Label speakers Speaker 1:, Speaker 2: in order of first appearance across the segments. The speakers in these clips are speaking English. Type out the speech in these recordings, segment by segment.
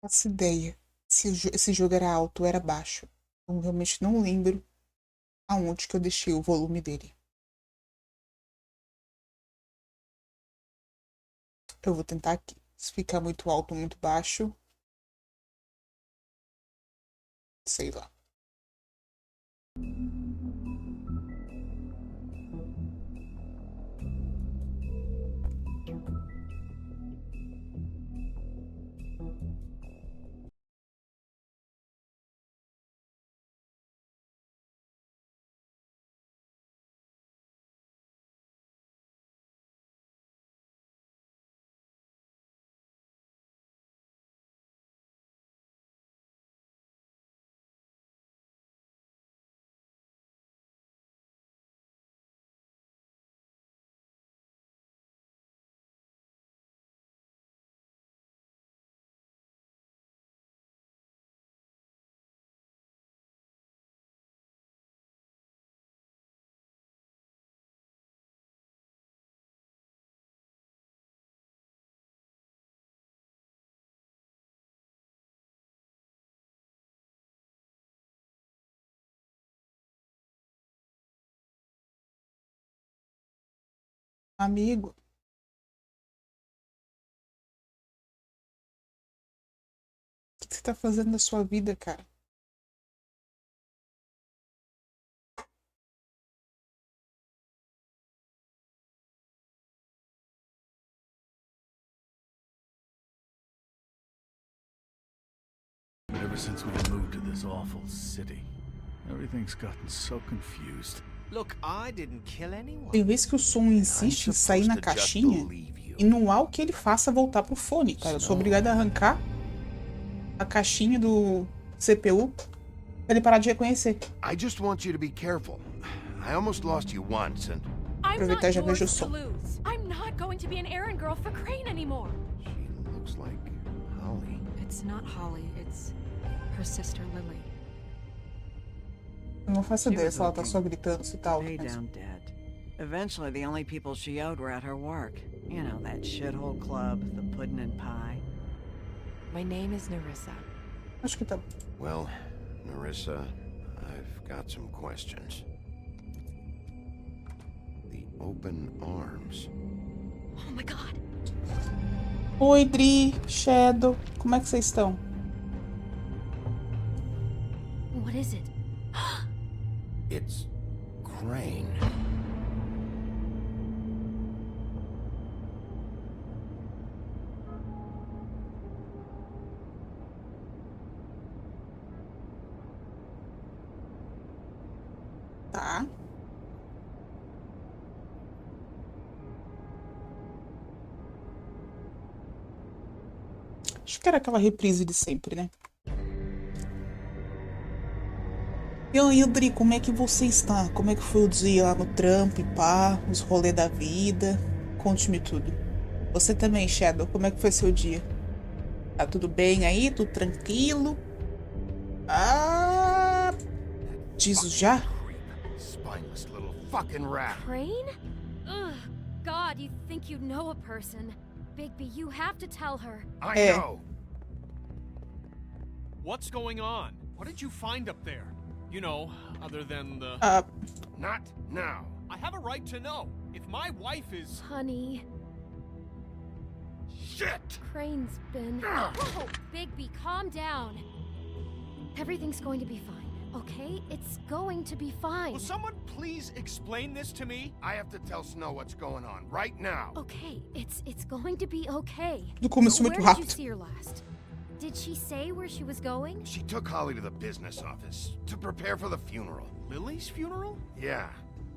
Speaker 1: Faço ideia se esse jogo era alto ou era baixo. Eu realmente não lembro aonde que eu deixei o volume dele. Eu vou tentar aqui. Se ficar muito alto ou muito baixo, sei lá. Amigo, o que você tá fazendo da sua vida, cara?
Speaker 2: Ever since we moved to this awful city, everything's gotten so confused.
Speaker 3: Look, I didn't kill anyone.
Speaker 1: Tem vezes que o som insiste em sair na caixinha e não há o que ele faça voltar pro fone, cara. Eu sou obrigado a arrancar a caixinha do CPU pra ele parar de reconhecer.
Speaker 4: I just want you to be careful. I almost lost you once and
Speaker 1: Aproveitar e já vejo o
Speaker 5: to
Speaker 1: som.
Speaker 5: lose. I'm not going to be an errand girl for Crane anymore.
Speaker 4: she looks like Holly.
Speaker 6: It's not Holly, it's her sister Lily.
Speaker 1: Eu não faço ideia se ela tá só gritando, se tá alto.
Speaker 7: Lay
Speaker 1: Mas...
Speaker 7: down dead. Eventually, the only people she owed were at her work. You know, that shithole club, the pudding and pie.
Speaker 6: My name is Narissa.
Speaker 1: Acho que tá.
Speaker 4: Well, Narissa, I've got some questions. The open arms.
Speaker 5: Oh my god.
Speaker 1: Oi, Dri, Shadow, como é que vocês estão?
Speaker 5: What is it?
Speaker 4: It's Crane.
Speaker 1: Tá. Acho que era aquela reprise de sempre, né? E aí, Dri, como é que você está? Como é que foi o dia lá no trampo e pá, os rolês da vida? Conte-me tudo. Você também, Shadow, como é que foi seu dia? Tá tudo bem aí? Tudo tranquilo? Ah! Diz já?
Speaker 4: Spineless little fucking rat.
Speaker 5: Crane? Ugh. God, you think you know a person. Bigby, you have to tell her.
Speaker 4: I
Speaker 1: Eh.
Speaker 4: know.
Speaker 3: What's going on? What did you find up there? You know, other than the...
Speaker 1: Ah,
Speaker 4: Not now.
Speaker 3: I have a right to know. If my wife is...
Speaker 5: Honey,
Speaker 4: Shit!
Speaker 5: Crane's been... Whoa! Bigby, calm down. Everything's going to be fine, okay? It's going to be fine.
Speaker 3: Will someone please explain this to me?
Speaker 4: I have to tell Snow what's going on right now.
Speaker 5: Okay, it's going to be okay.
Speaker 1: tudo começou
Speaker 5: Where
Speaker 1: muito
Speaker 5: did you
Speaker 1: rápido.
Speaker 5: see her last? Did she say where she was going?
Speaker 4: She took Holly to the business office to prepare for the funeral.
Speaker 3: Lily's funeral?
Speaker 4: Yeah.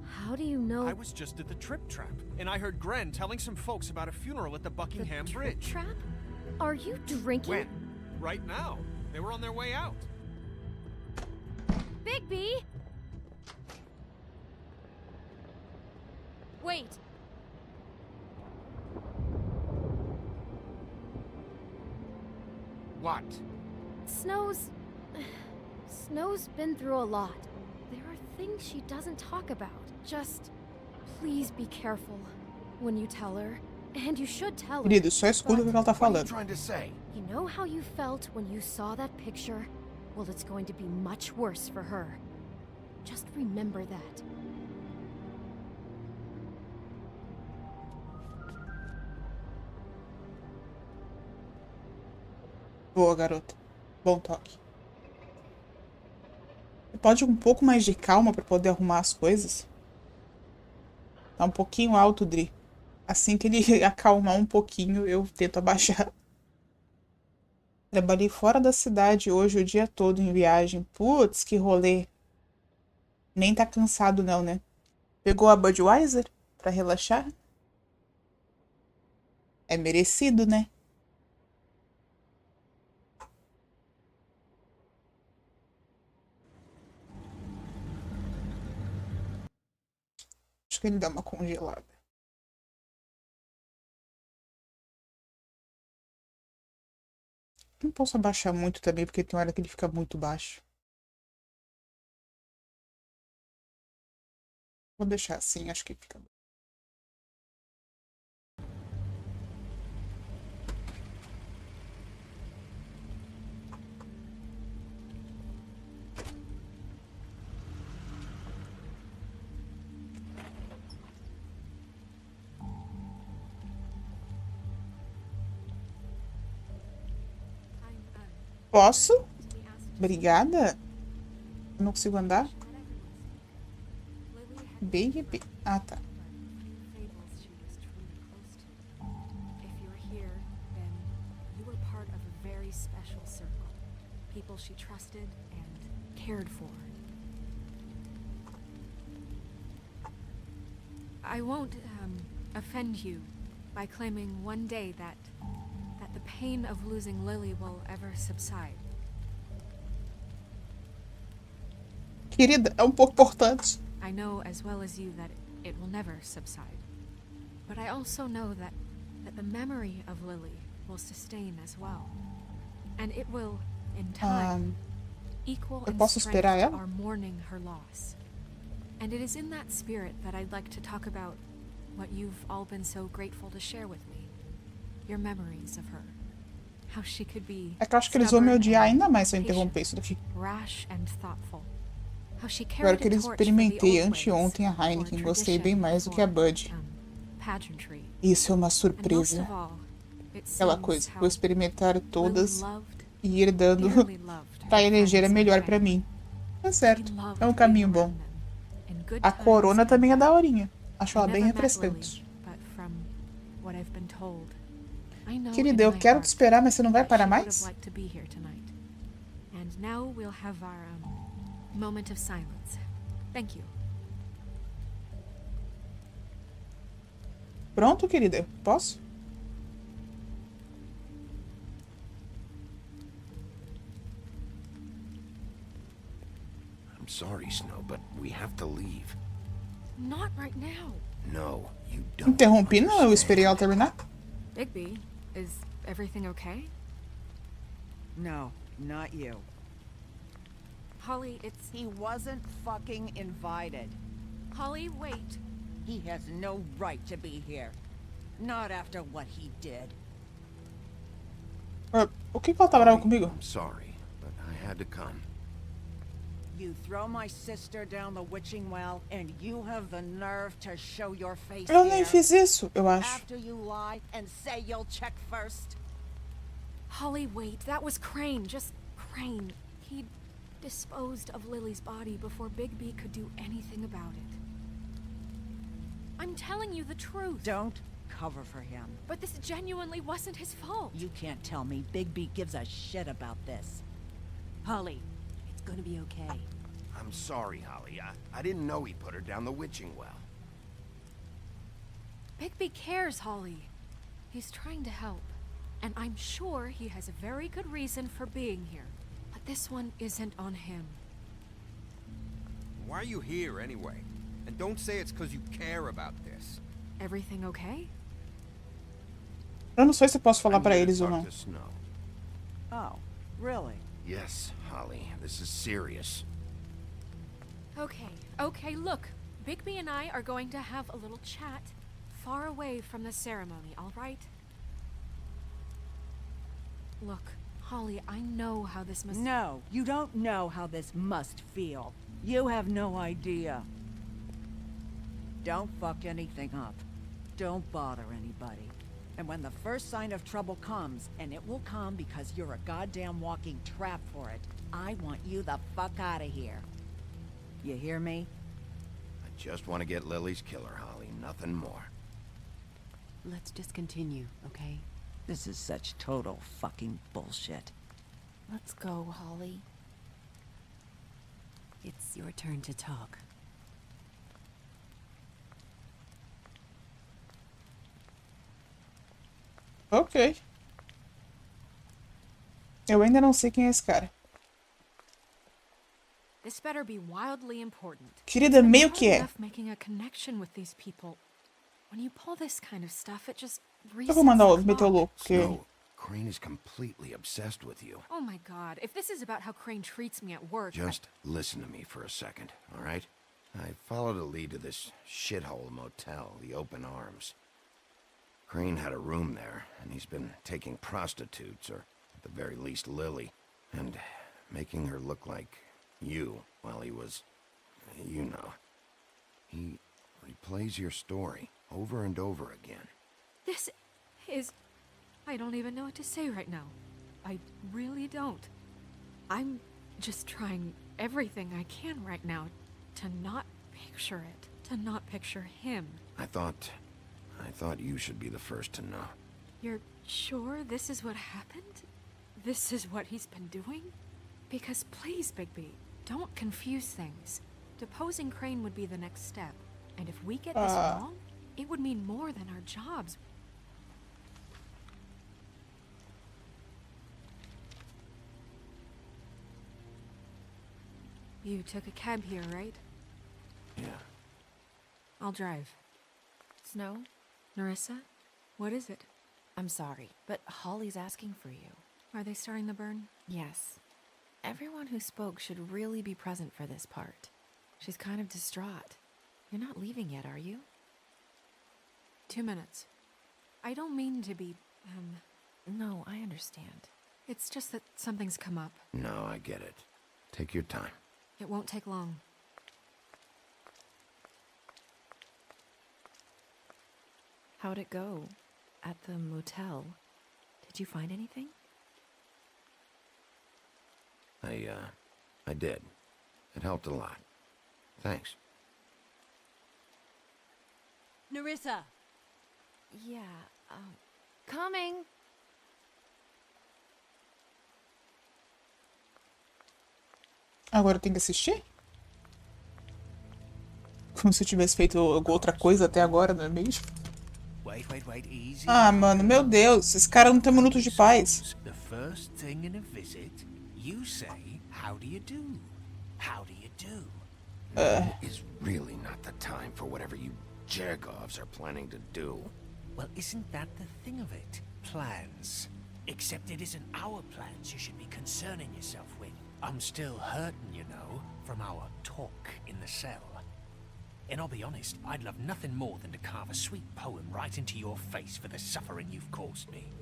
Speaker 5: How do you know?
Speaker 3: I was just at the Trip Trap, and I heard Gren telling some folks about a funeral at the Buckingham
Speaker 5: the
Speaker 3: Bridge.
Speaker 5: Trap? Are you drinking?
Speaker 4: When?
Speaker 3: Right now. They were on their way out.
Speaker 5: Bigby! Wait.
Speaker 4: What?
Speaker 5: Snow's been through a lot. There are things she doesn't talk about. Just please be careful when you tell her. And you should tell her.
Speaker 1: Querido, só escuta o que ela tá
Speaker 4: What are you
Speaker 1: falando.
Speaker 4: trying to say?
Speaker 5: You know how you felt when you saw that picture? Well, it's going to be much worse for her. Just remember that.
Speaker 1: Boa, garota. Bom toque. Você pode ir um pouco mais de calma pra poder arrumar as coisas? Tá um pouquinho alto, Dri. Assim que ele acalmar um pouquinho, eu tento abaixar. Trabalhei fora da cidade hoje o dia todo em viagem. Putz, que rolê. Nem tá cansado não, né? Pegou a Budweiser pra relaxar? É merecido, né? Acho que ele dá uma congelada. Não posso abaixar muito também, porque tem hora que ele fica muito baixo. Vou deixar assim, acho que fica bom. Posso? Obrigada. Eu não consigo andar? Baby. Ah, tá.
Speaker 6: If you're here, then you were part of a very special circle. People she trusted and cared for. I won't offend you by claiming one day that the pain of losing Lily will ever subside.
Speaker 1: Querida, é um pouco importante.
Speaker 6: I know as well as you that it will never subside. But I also know that the memory of Lily will sustain as well. And it will, in time, equal
Speaker 1: eu
Speaker 6: in
Speaker 1: posso
Speaker 6: strength
Speaker 1: esperar
Speaker 6: to
Speaker 1: ela?
Speaker 6: our mourning her loss. And it is in that spirit that I'd like to talk about what you've all been so grateful to share with me. Your memories of her. How she could be
Speaker 1: É que eu acho que eles vão me odiar
Speaker 6: stubborn
Speaker 1: ainda
Speaker 6: and
Speaker 1: mais se eu
Speaker 6: patient,
Speaker 1: interromper isso daqui.
Speaker 6: rash and thoughtful. How she
Speaker 1: Agora
Speaker 6: carried
Speaker 1: que eu
Speaker 6: a torch for the
Speaker 1: experimentei
Speaker 6: old
Speaker 1: anteontem a
Speaker 6: ways, for
Speaker 1: Heineken, gostei bem
Speaker 6: tradition,
Speaker 1: mais do que a
Speaker 6: for,
Speaker 1: Bud.
Speaker 6: pageantry.
Speaker 1: Isso é uma
Speaker 6: And most
Speaker 1: surpresa.
Speaker 6: of all, it
Speaker 1: Aquela
Speaker 6: seems
Speaker 1: coisa,
Speaker 6: how
Speaker 1: vou experimentar
Speaker 6: Lily
Speaker 1: todas
Speaker 6: loved,
Speaker 1: e ir dando
Speaker 6: dearly loved
Speaker 1: pra
Speaker 6: her
Speaker 1: eleger a
Speaker 6: friends and
Speaker 1: melhor pra
Speaker 6: family.
Speaker 1: mim. Tá
Speaker 6: She
Speaker 1: certo,
Speaker 6: loved
Speaker 1: é um
Speaker 6: being
Speaker 1: caminho bom.
Speaker 6: around them, in good
Speaker 1: A
Speaker 6: times
Speaker 1: corona
Speaker 6: and
Speaker 1: também é
Speaker 6: bad.
Speaker 1: daorinha. Acho
Speaker 6: I
Speaker 1: ela bem
Speaker 6: never met
Speaker 1: refrescante.
Speaker 6: Lily, but from what I've been told, I know
Speaker 1: Querida,
Speaker 6: in
Speaker 1: eu
Speaker 6: my
Speaker 1: quero
Speaker 6: heart
Speaker 1: te esperar, mas você não vai
Speaker 6: that
Speaker 1: parar
Speaker 6: she would have
Speaker 1: mais?
Speaker 6: liked to be here tonight. And now we'll have our moment of silence. Thank you.
Speaker 1: Pronto, querida, posso?
Speaker 4: I'm sorry, Snow, but we have to leave.
Speaker 6: Not right now.
Speaker 4: No, you don't.
Speaker 1: Interrompi, não, eu
Speaker 4: understand.
Speaker 1: esperei ela terminar.
Speaker 6: Bigby, is everything okay?
Speaker 7: No, not you.
Speaker 6: Holly, it's...
Speaker 7: He wasn't fucking invited.
Speaker 6: Holly, wait.
Speaker 7: He has no right to be here. Not after what he did.
Speaker 1: O que ela tá brava comigo?
Speaker 4: I'm sorry, but I had to come.
Speaker 7: You throw my sister down the witching well, and you have the nerve to show your face
Speaker 1: Eu nem
Speaker 7: here?
Speaker 1: fiz isso, eu acho.
Speaker 7: After you lie and say you'll check first?
Speaker 6: Holly, wait. That was Crane. Just Crane. He disposed of Lily's body before Bigby could do anything about it. I'm telling you the truth.
Speaker 7: Don't cover for him.
Speaker 6: But this genuinely wasn't his fault.
Speaker 7: You can't tell me Bigby gives a shit about this. Holly, it's gonna be okay.
Speaker 4: I'm sorry, Holly. I didn't know he put her down the witching well.
Speaker 6: Bigby cares, Holly. He's trying to help. And I'm sure he has a very good reason for being here. But this one isn't on him.
Speaker 3: Why are you here anyway? And don't say it's because you care about this.
Speaker 6: Everything okay?
Speaker 1: Eu não sei se eu posso falar
Speaker 4: I'm
Speaker 1: pra
Speaker 4: here to
Speaker 1: eles ou
Speaker 4: talk
Speaker 1: não.
Speaker 4: to Snow.
Speaker 7: Oh, really?
Speaker 4: Yes, Holly. This is serious.
Speaker 6: Okay, look. Bigby and I are going to have a little chat far away from the ceremony, all right? Look, Holly, I know how this must...
Speaker 7: No, you don't know how this must feel. You have no idea. Don't fuck anything up. Don't bother anybody. And when the first sign of trouble comes, and it will come because you're a goddamn walking trap for it, I want you the fuck out of here. You hear me?
Speaker 4: I just want to get Lily's killer, Holly. Nothing more.
Speaker 8: Let's just continue, okay?
Speaker 7: This is such total fucking bullshit.
Speaker 8: Let's go, Holly. It's your turn to talk.
Speaker 1: Ok. Eu ainda não sei quem é esse cara.
Speaker 6: This better be wildly important.
Speaker 1: Querida, meio
Speaker 6: Hard
Speaker 1: que é.
Speaker 6: enough making a connection with these people. When you pull this kind of stuff, it just
Speaker 1: Eu vou mandar
Speaker 6: resets the
Speaker 1: meter o
Speaker 6: clock.
Speaker 1: louco, porque...
Speaker 4: Snow, Crane is completely obsessed with you.
Speaker 6: Oh my god, if this is about how Crane treats me at work...
Speaker 4: Just listen to me for a second, all right? I followed a lead to this shithole motel, the Open Arms. Crane had a room there, and he's been taking prostitutes, or at the very least Lily, and making her look like you while he was... you know. He replays your story over and over again.
Speaker 6: This is... I don't even know what to say right now. I really don't. I'm just trying everything I can right now to not picture it. To not picture him.
Speaker 4: I thought you should be the first to know.
Speaker 6: You're sure this is what happened? This is what he's been doing? Because please, Bigby, don't confuse things. Deposing Crane would be the next step. And if we get this wrong, it would mean more than our jobs. You took a cab here, right?
Speaker 4: Yeah.
Speaker 6: I'll drive.
Speaker 8: Snow,
Speaker 6: Narissa, what is it?
Speaker 8: I'm sorry, but Holly's asking for you.
Speaker 6: Are they starting the burn?
Speaker 8: Yes. Everyone who spoke should really be present for this part. She's kind of distraught. You're not leaving yet, are you?
Speaker 6: 2 minutes. I don't mean to be,
Speaker 8: No, I understand.
Speaker 6: It's just that something's come up.
Speaker 4: No, I get it. Take your time.
Speaker 6: It won't take long.
Speaker 8: How'd it go? At the motel? Did you find anything?
Speaker 4: I did. It helped a lot. Thanks.
Speaker 8: Narissa! Yeah, coming!
Speaker 1: Agora eu tenho que assistir? Como se eu tivesse feito alguma outra coisa até agora, não é mesmo?
Speaker 3: Wait, easy.
Speaker 1: Ah, mano, meu Deus. Esse cara não tem minutos de paz.
Speaker 3: The first thing in a visit, you say, how do you do? How do you do?
Speaker 4: Is really not the time for whatever you Jergovs are planning to do.
Speaker 3: Well, isn't that the thing of it? Plans. Except it isn't our plans you should be concerning yourself with. I'm still hurting, you know, from our talk in the cell. And I'll be honest, I'd love nothing more than to carve a sweet poem right into your face for the suffering you've caused me.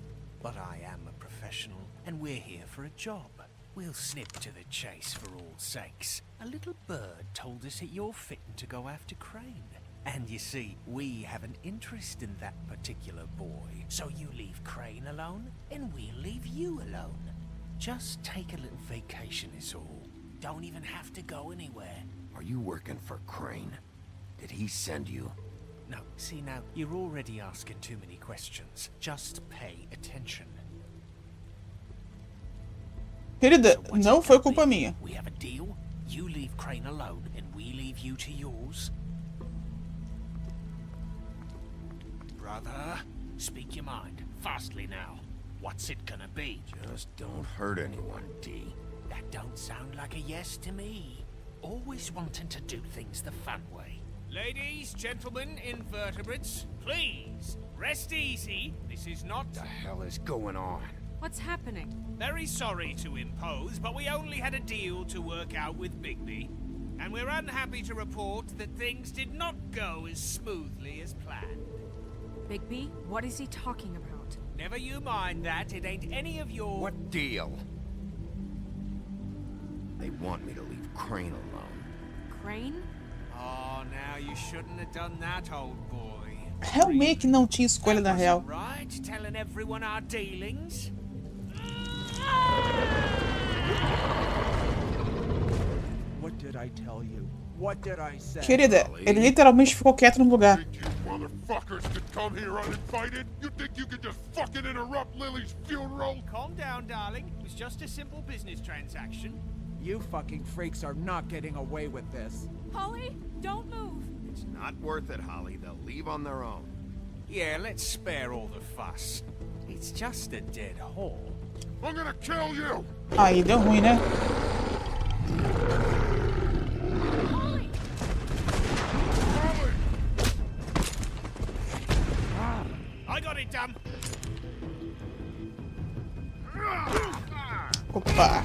Speaker 3: But I am a professional, and we're here for a job. We'll snip to the chase for all sakes. A little bird told us that you're fitting to go after Crane. And you see, we have an interest in that particular boy. So you leave Crane alone, and we'll leave you alone. Just take a little vacation is all. Don't even have to go anywhere.
Speaker 4: Are you working for Crane? Did he send you?
Speaker 3: No, see now, you're already asking too many questions. Just pay attention.
Speaker 1: Querida,
Speaker 3: So what's
Speaker 1: não
Speaker 3: it
Speaker 1: foi
Speaker 3: gonna
Speaker 1: culpa
Speaker 3: be?
Speaker 1: minha.
Speaker 3: We have a deal? You leave Crane alone, and we leave you to yours? Brother, speak your mind, fastly now. What's it gonna be?
Speaker 4: Just don't hurt anyone, D.
Speaker 3: That don't sound like a yes to me. Always wanting to do things the fun way. Ladies, gentlemen, invertebrates, please, rest easy. This is not...
Speaker 4: What the hell is going on?
Speaker 6: What's happening?
Speaker 3: Very sorry to impose, but we only had a deal to work out with Bigby. And we're unhappy to report that things did not go as smoothly as planned.
Speaker 6: Bigby, what is he talking about?
Speaker 3: Never you mind that. It ain't any of your...
Speaker 4: What deal? They want me to leave Crane alone.
Speaker 6: Crane?
Speaker 3: Oh, now you shouldn't have done that, old boy.
Speaker 1: Realmente não tinha escolha na real.
Speaker 3: Right, telling everyone our dealings.
Speaker 9: What did I tell you? What did I say?
Speaker 1: Querida, ele literalmente ficou quieto no lugar.
Speaker 10: Think you motherfuckers could come here uninvited? You think you could just fucking interrupt Lily's funeral?
Speaker 3: Calm down, darling. It was just a simple business transaction.
Speaker 9: You fucking freaks are not getting away with this.
Speaker 6: Holly, don't move.
Speaker 4: It's not worth it, Holly. They'll leave on their own.
Speaker 3: Yeah, let's spare all the fuss. It's just a dead hole.
Speaker 10: I'm gonna kill you!
Speaker 1: Aí deu ruim, né?
Speaker 6: Holly!
Speaker 3: I got it done.
Speaker 1: Opa.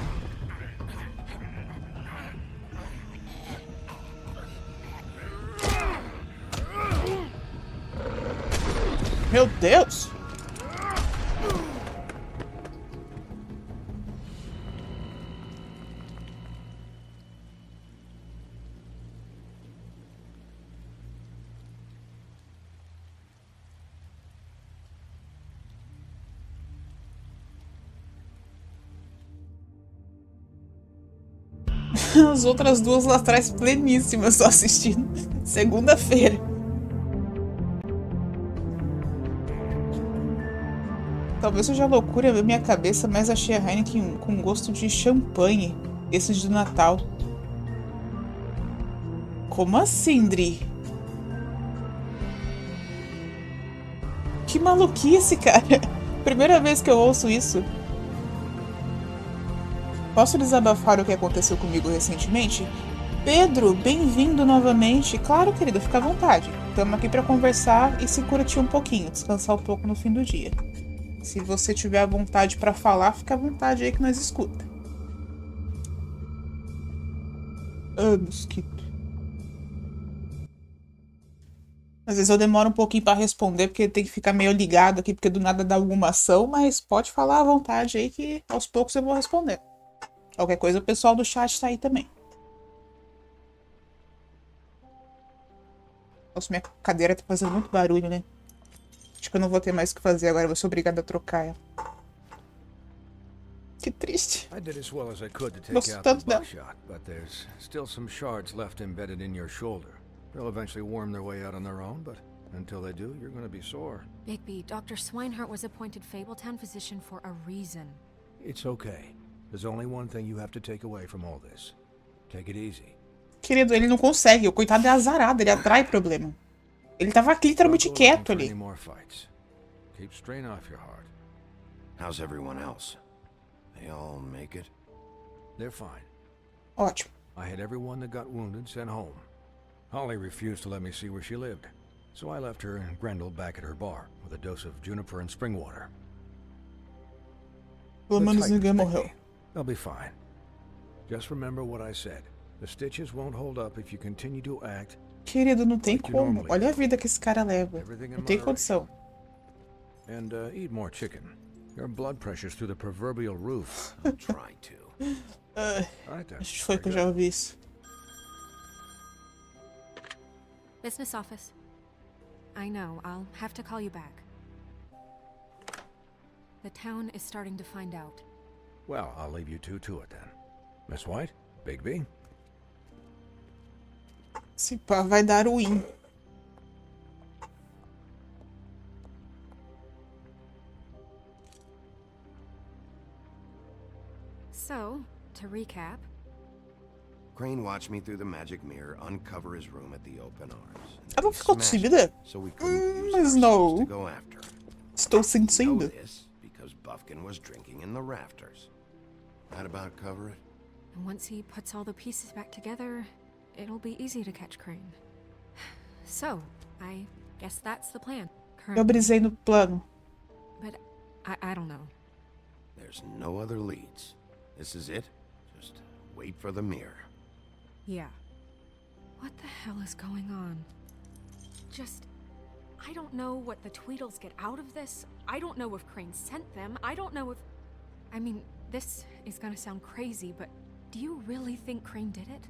Speaker 1: Meu Deus! As outras duas lá atrás pleníssimas, só assistindo. Segunda-feira. Talvez seja loucura ver minha cabeça, mas achei a Heineken com gosto de champanhe. Esses do Natal. Como assim, Dri? Que maluquice, cara. Primeira vez que eu ouço isso. Posso desabafar o que aconteceu comigo recentemente? Pedro, bem-vindo novamente. Claro, querido, fica à vontade. Estamos aqui para conversar e se curtir um pouquinho, descansar um pouco no fim do dia. Se você tiver a vontade para falar, fica à vontade aí que nós escuta. Ah, mosquito. Às vezes eu demoro um pouquinho para responder, porque tem que ficar meio ligado aqui, porque do nada dá alguma ação, mas pode falar à vontade aí que aos poucos eu vou responder. Qualquer coisa, o pessoal do chat tá aí também. Nossa, minha cadeira tá fazendo muito barulho, né? Acho que eu não vou ter mais o que fazer agora, vou ser obrigada a trocar ela. Que triste.
Speaker 11: I did as well as I could to take
Speaker 1: Gosto
Speaker 11: out the
Speaker 1: tanto dela.
Speaker 11: buckshot, but there's still some shards left embedded in your shoulder. They'll eventually worm their way out on their own, but until they do, you're going to be sore.
Speaker 6: Bigby, Dr. Swinehart was appointed Fabletown physician for a reason.
Speaker 11: It's okay. There's only one thing you have to take away from all this. Take it easy.
Speaker 1: Querido, ele não consegue. O coitado é azarado, ele atrai problema. Ele tava aqui literalmente quieto ali.
Speaker 11: Keep strain off your heart.
Speaker 4: How's everyone else? They all make it?
Speaker 11: They're fine.
Speaker 1: Ótimo.
Speaker 11: I had everyone that got wounded sent home. Holly refused to let me see where she lived, so I left her and Grendel back at her bar with a dose of juniper and spring water.
Speaker 1: Pelo menos ninguém morreu.
Speaker 11: They'll be fine. Just remember what I said. The stitches won't hold up if you continue to act.
Speaker 1: Querido, não tem como. Olha a vida que esse cara leva. Não tem condição.
Speaker 11: And eat more chicken. Your blood pressure's through the proverbial roof.
Speaker 4: I'll try to.
Speaker 1: Acho que foi que eu já ouvi isso.
Speaker 6: Business office. I know, I'll have to call you back. The town is starting to find out.
Speaker 11: Well, I'll leave you two to it then. Miss White? Bigby?
Speaker 1: Se pá, vai dar ruim.
Speaker 6: So, to recap.
Speaker 4: Crane watched me through the magic mirror uncover his room at the open arms.
Speaker 1: Ela ficou tímida?
Speaker 4: So we couldn't use
Speaker 1: Mas
Speaker 4: our
Speaker 1: não.
Speaker 4: to go after him.
Speaker 1: Estou
Speaker 4: Know
Speaker 1: sentindo.
Speaker 4: this because Buffkin was drinking in the rafters. That about cover it?
Speaker 6: And once he puts all the pieces back together, it'll be easy to catch Crane. So, I guess that's the plan.
Speaker 1: Eu brisei no plano.
Speaker 6: But I don't know.
Speaker 4: There's no other leads. This is it. Just wait for the mirror.
Speaker 6: Yeah. What the hell is going on? Just I don't know what the Tweedles get out of this. I don't know if Crane sent them. I don't know if... I mean, this is gonna sound crazy, but do you really think Crane did it?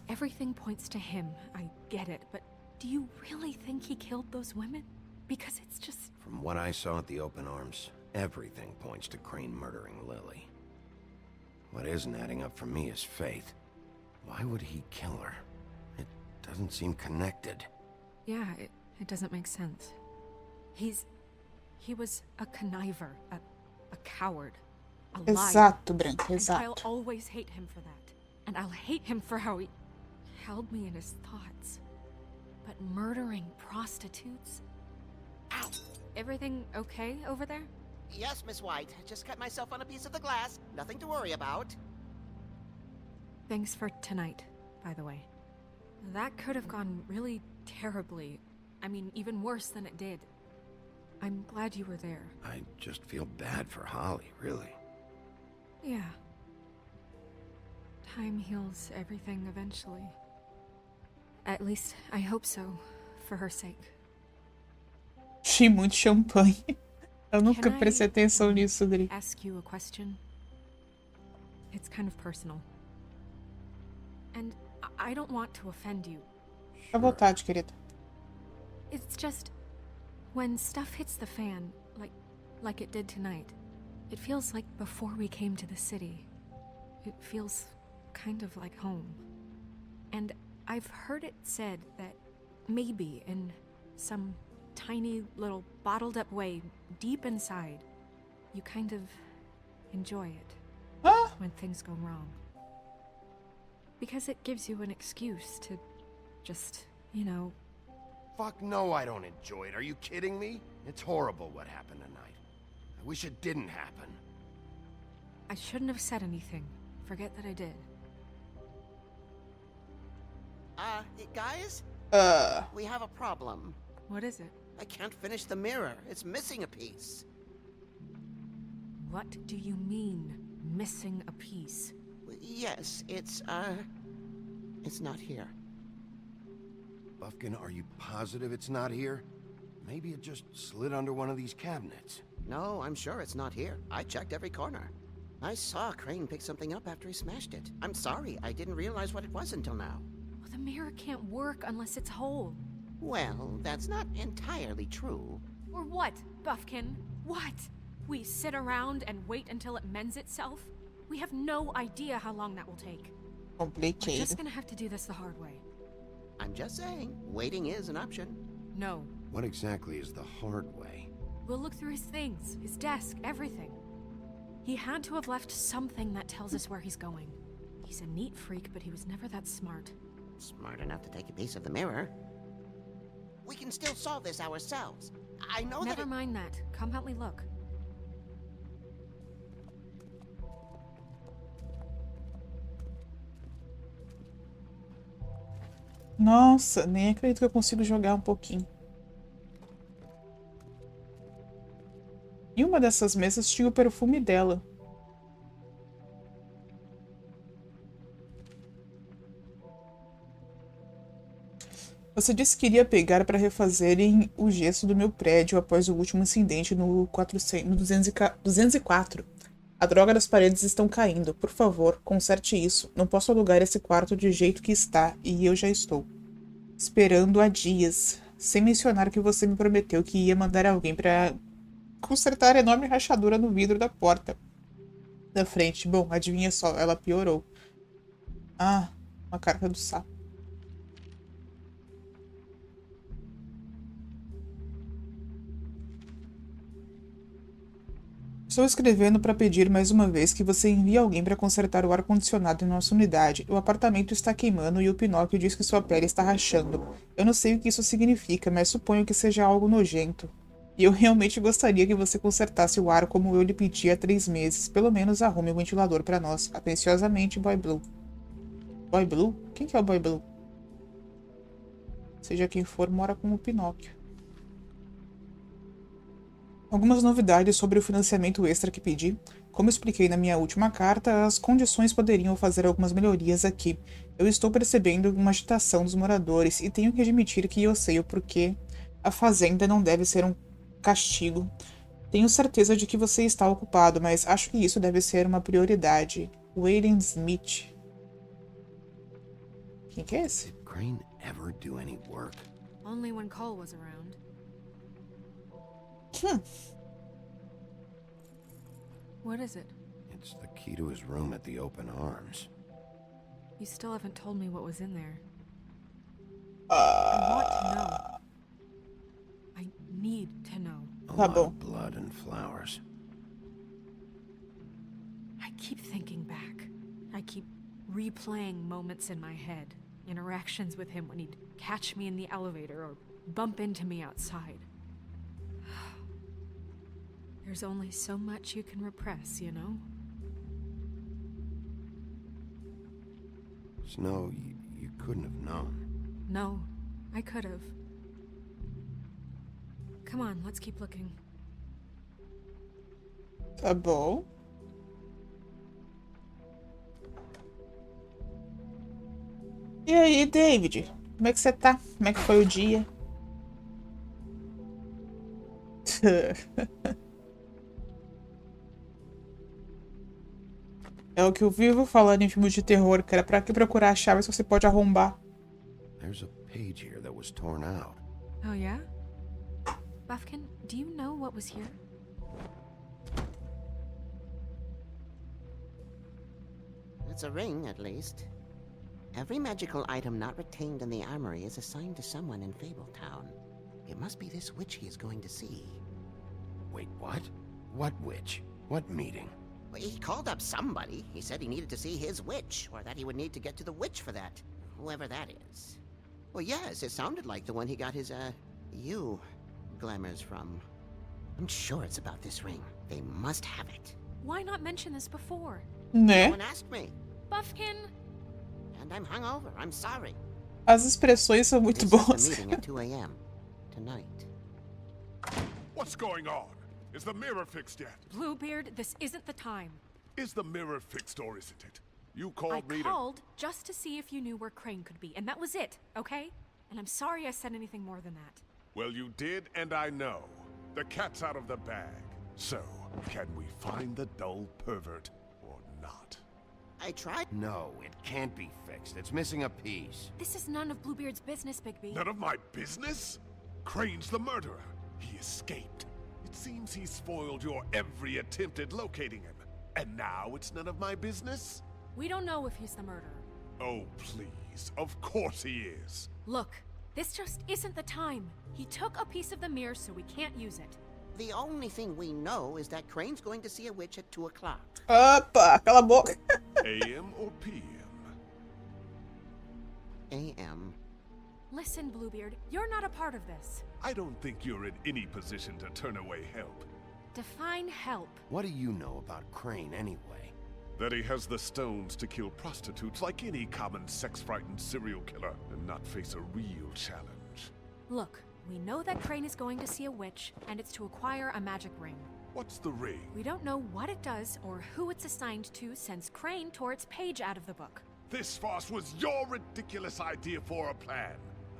Speaker 6: Everything points to him. I get it, but do you really think he killed those women? Because it's just...
Speaker 4: From what I saw at the open arms, everything points to Crane murdering Lily. What isn't adding up for me is Faith. Why would he kill her? It doesn't seem connected.
Speaker 6: Yeah, it doesn't make sense. He was a conniver, a coward, a liar.
Speaker 1: Exato, Branca,
Speaker 6: And
Speaker 1: exato.
Speaker 6: I'll always hate him for that. And I'll hate him for how he held me in his thoughts. But murdering prostitutes? Ow! Everything okay over there?
Speaker 12: Yes, Miss White. Just cut myself on a piece of the glass. Nothing to worry about.
Speaker 6: Thanks for tonight, by the way. That could have gone really terribly. I mean, even worse than it did. I'm glad you were there.
Speaker 4: I just feel bad for Holly, really.
Speaker 6: Yeah. Time heals everything eventually. At least, I hope so, for her sake.
Speaker 1: Achei muito champanhe. Eu nunca
Speaker 6: Can I,
Speaker 1: prestei atenção nisso, Dri.
Speaker 6: ask you a question? It's kind of personal. And I don't want to offend you.
Speaker 1: À vontade, querida.
Speaker 6: It's just... when stuff hits the fan, like it did tonight, it feels like before we came to the city. It feels kind of like home. And I've heard it said that maybe in some tiny little bottled up way deep inside, you kind of enjoy it when things go wrong. Because it gives you an excuse to just, you know...
Speaker 4: Fuck no, I don't enjoy it. Are you kidding me? It's horrible what happened tonight. I wish it didn't happen.
Speaker 6: I shouldn't have said anything. Forget that I did.
Speaker 12: Guys? We have a problem.
Speaker 6: What is it?
Speaker 12: I can't finish the mirror. It's missing a piece.
Speaker 6: What do you mean, missing a piece?
Speaker 12: Yes, it's not here.
Speaker 4: Buffkin, are you positive it's not here? Maybe it just slid under one of these cabinets.
Speaker 12: No, I'm sure it's not here. I checked every corner. I saw Crane pick something up after he smashed it. I'm sorry, I didn't realize what it was until now.
Speaker 6: Well, the mirror can't work unless it's whole.
Speaker 12: Well, that's not entirely true.
Speaker 6: Or what, Buffkin? What? We sit around and wait until it mends itself? We have no idea how long that will take. We're
Speaker 1: Complicated.
Speaker 6: just gonna have to do this the hard way.
Speaker 12: I'm just saying, waiting is an option.
Speaker 6: No.
Speaker 4: What exactly is the hard way?
Speaker 6: We'll look through his things, his desk, everything. He had to have left something that tells us where he's going. He's a neat freak, but he was never that smart.
Speaker 12: Smart enough to take a piece of the mirror. We can still solve this ourselves. I know that
Speaker 6: Never mind that. Come help me look.
Speaker 1: Nossa, nem acredito que eu consigo jogar um pouquinho. E uma dessas mesas tinha o perfume dela. Você disse que iria pegar para refazerem o gesso do meu prédio após o último incidente no 204. A droga das paredes estão caindo. Por favor, conserte isso. Não posso alugar esse quarto de jeito que está, e eu já estou esperando há dias. Sem mencionar que você me prometeu que ia mandar alguém para consertar a enorme rachadura no vidro da porta da frente. Bom, adivinha só, ela piorou. Ah, uma carta do sapo. Estou escrevendo para pedir mais uma vez que você envie alguém para consertar o ar-condicionado em nossa unidade. O apartamento está queimando e o Pinóquio diz que sua pele está rachando. Eu não sei o que isso significa, mas suponho que seja algo nojento. E eu realmente gostaria que você consertasse o ar como eu lhe pedi há 3 meses. Pelo menos arrume o ventilador para nós. Atenciosamente, Boy Blue. Boy Blue? Quem que é o Boy Blue? Seja quem for, mora com o Pinóquio. Algumas novidades sobre o financiamento extra que pedi. Como expliquei na minha última carta, as condições poderiam fazer algumas melhorias aqui. Eu estou percebendo uma agitação dos moradores e tenho que admitir que eu sei o porquê. A fazenda não deve ser um castigo. Tenho certeza de que você está ocupado, mas acho que isso deve ser uma prioridade. Wayne Smith. Quem que é esse?
Speaker 4: Did Crane ever do any work?
Speaker 6: Only when Cole was around. What is it?
Speaker 4: It's the key to his room at the Open Arms.
Speaker 6: You still haven't told me what was in there. I want to know. I need to know.
Speaker 4: A lot of blood and flowers.
Speaker 6: I keep thinking back. I keep replaying moments in my head. Interactions with him when he'd catch me in the elevator or bump into me outside. There's only so much you can repress, you know?
Speaker 4: Snow, you couldn't have known.
Speaker 6: No, I could have. Come on, let's keep looking.
Speaker 1: Tá bom. E aí, David? Como é que você tá? Como é que foi o dia? É o que eu vivo falando em filmes de terror, cara. Pra que procurar a chave se você pode arrombar?
Speaker 4: There's a page here that was torn out.
Speaker 6: Oh, yeah? Buffkin, do you know what was here?
Speaker 12: It's a ring, at least. Every magical item not retained in the armory is assigned to someone in Fabletown. It must be this witch he is going to see.
Speaker 4: Wait, what? What witch? What meeting?
Speaker 12: Well, he called up somebody. He said he needed to see his witch, or that he would need to get to the witch for that. Whoever that is. Well, yes, it sounded like the one he got his, glamours from. I'm sure it's about this ring. They must have it.
Speaker 6: Why not mention this before?
Speaker 1: Né?
Speaker 12: No one asked me.
Speaker 6: Buffkin!
Speaker 12: And I'm hungover. I'm sorry.
Speaker 1: As expressões são muito
Speaker 12: This is
Speaker 1: boas.
Speaker 12: the meeting at 2 a.m. tonight.
Speaker 10: What's going on? Is the mirror fixed yet?
Speaker 6: Bluebeard, this isn't the time.
Speaker 10: Is the mirror fixed or isn't it? You
Speaker 6: I
Speaker 10: called me to...
Speaker 6: called just to see if you knew where Crane could be, and that was it, okay? And I'm sorry I said anything more than that.
Speaker 10: Well, you did, and I know. The cat's out of the bag. So, can we find the dull pervert or not?
Speaker 12: I tried.
Speaker 4: No, it can't be fixed. It's missing a piece.
Speaker 6: This is none of Bluebeard's business, Bigby.
Speaker 10: None of my business? Crane's the murderer. He escaped. It seems he spoiled your every attempt at locating him. And now it's none of my business?
Speaker 6: We don't know if he's the murderer.
Speaker 10: Oh, please. Of course he is.
Speaker 6: Look, this just isn't the time. He took a piece of the mirror, so we can't use it.
Speaker 12: The only thing we know is that Crane's going to see a witch at 2 o'clock.
Speaker 1: Opa, cala a boca.
Speaker 10: AM or PM?
Speaker 12: AM.
Speaker 6: Listen, Bluebeard, you're not a part of this.
Speaker 10: I don't think you're in any position to turn away help.
Speaker 6: Define help.
Speaker 4: What do you know about Crane anyway?
Speaker 10: That he has the stones to kill prostitutes like any common sex-frightened serial killer and not face a real challenge.
Speaker 6: Look, we know that Crane is going to see a witch, and it's to acquire a magic ring.
Speaker 10: What's the ring?
Speaker 6: We don't know what it does or who it's assigned to since Crane tore its page out of the book.
Speaker 10: This farce was your ridiculous idea for a plan.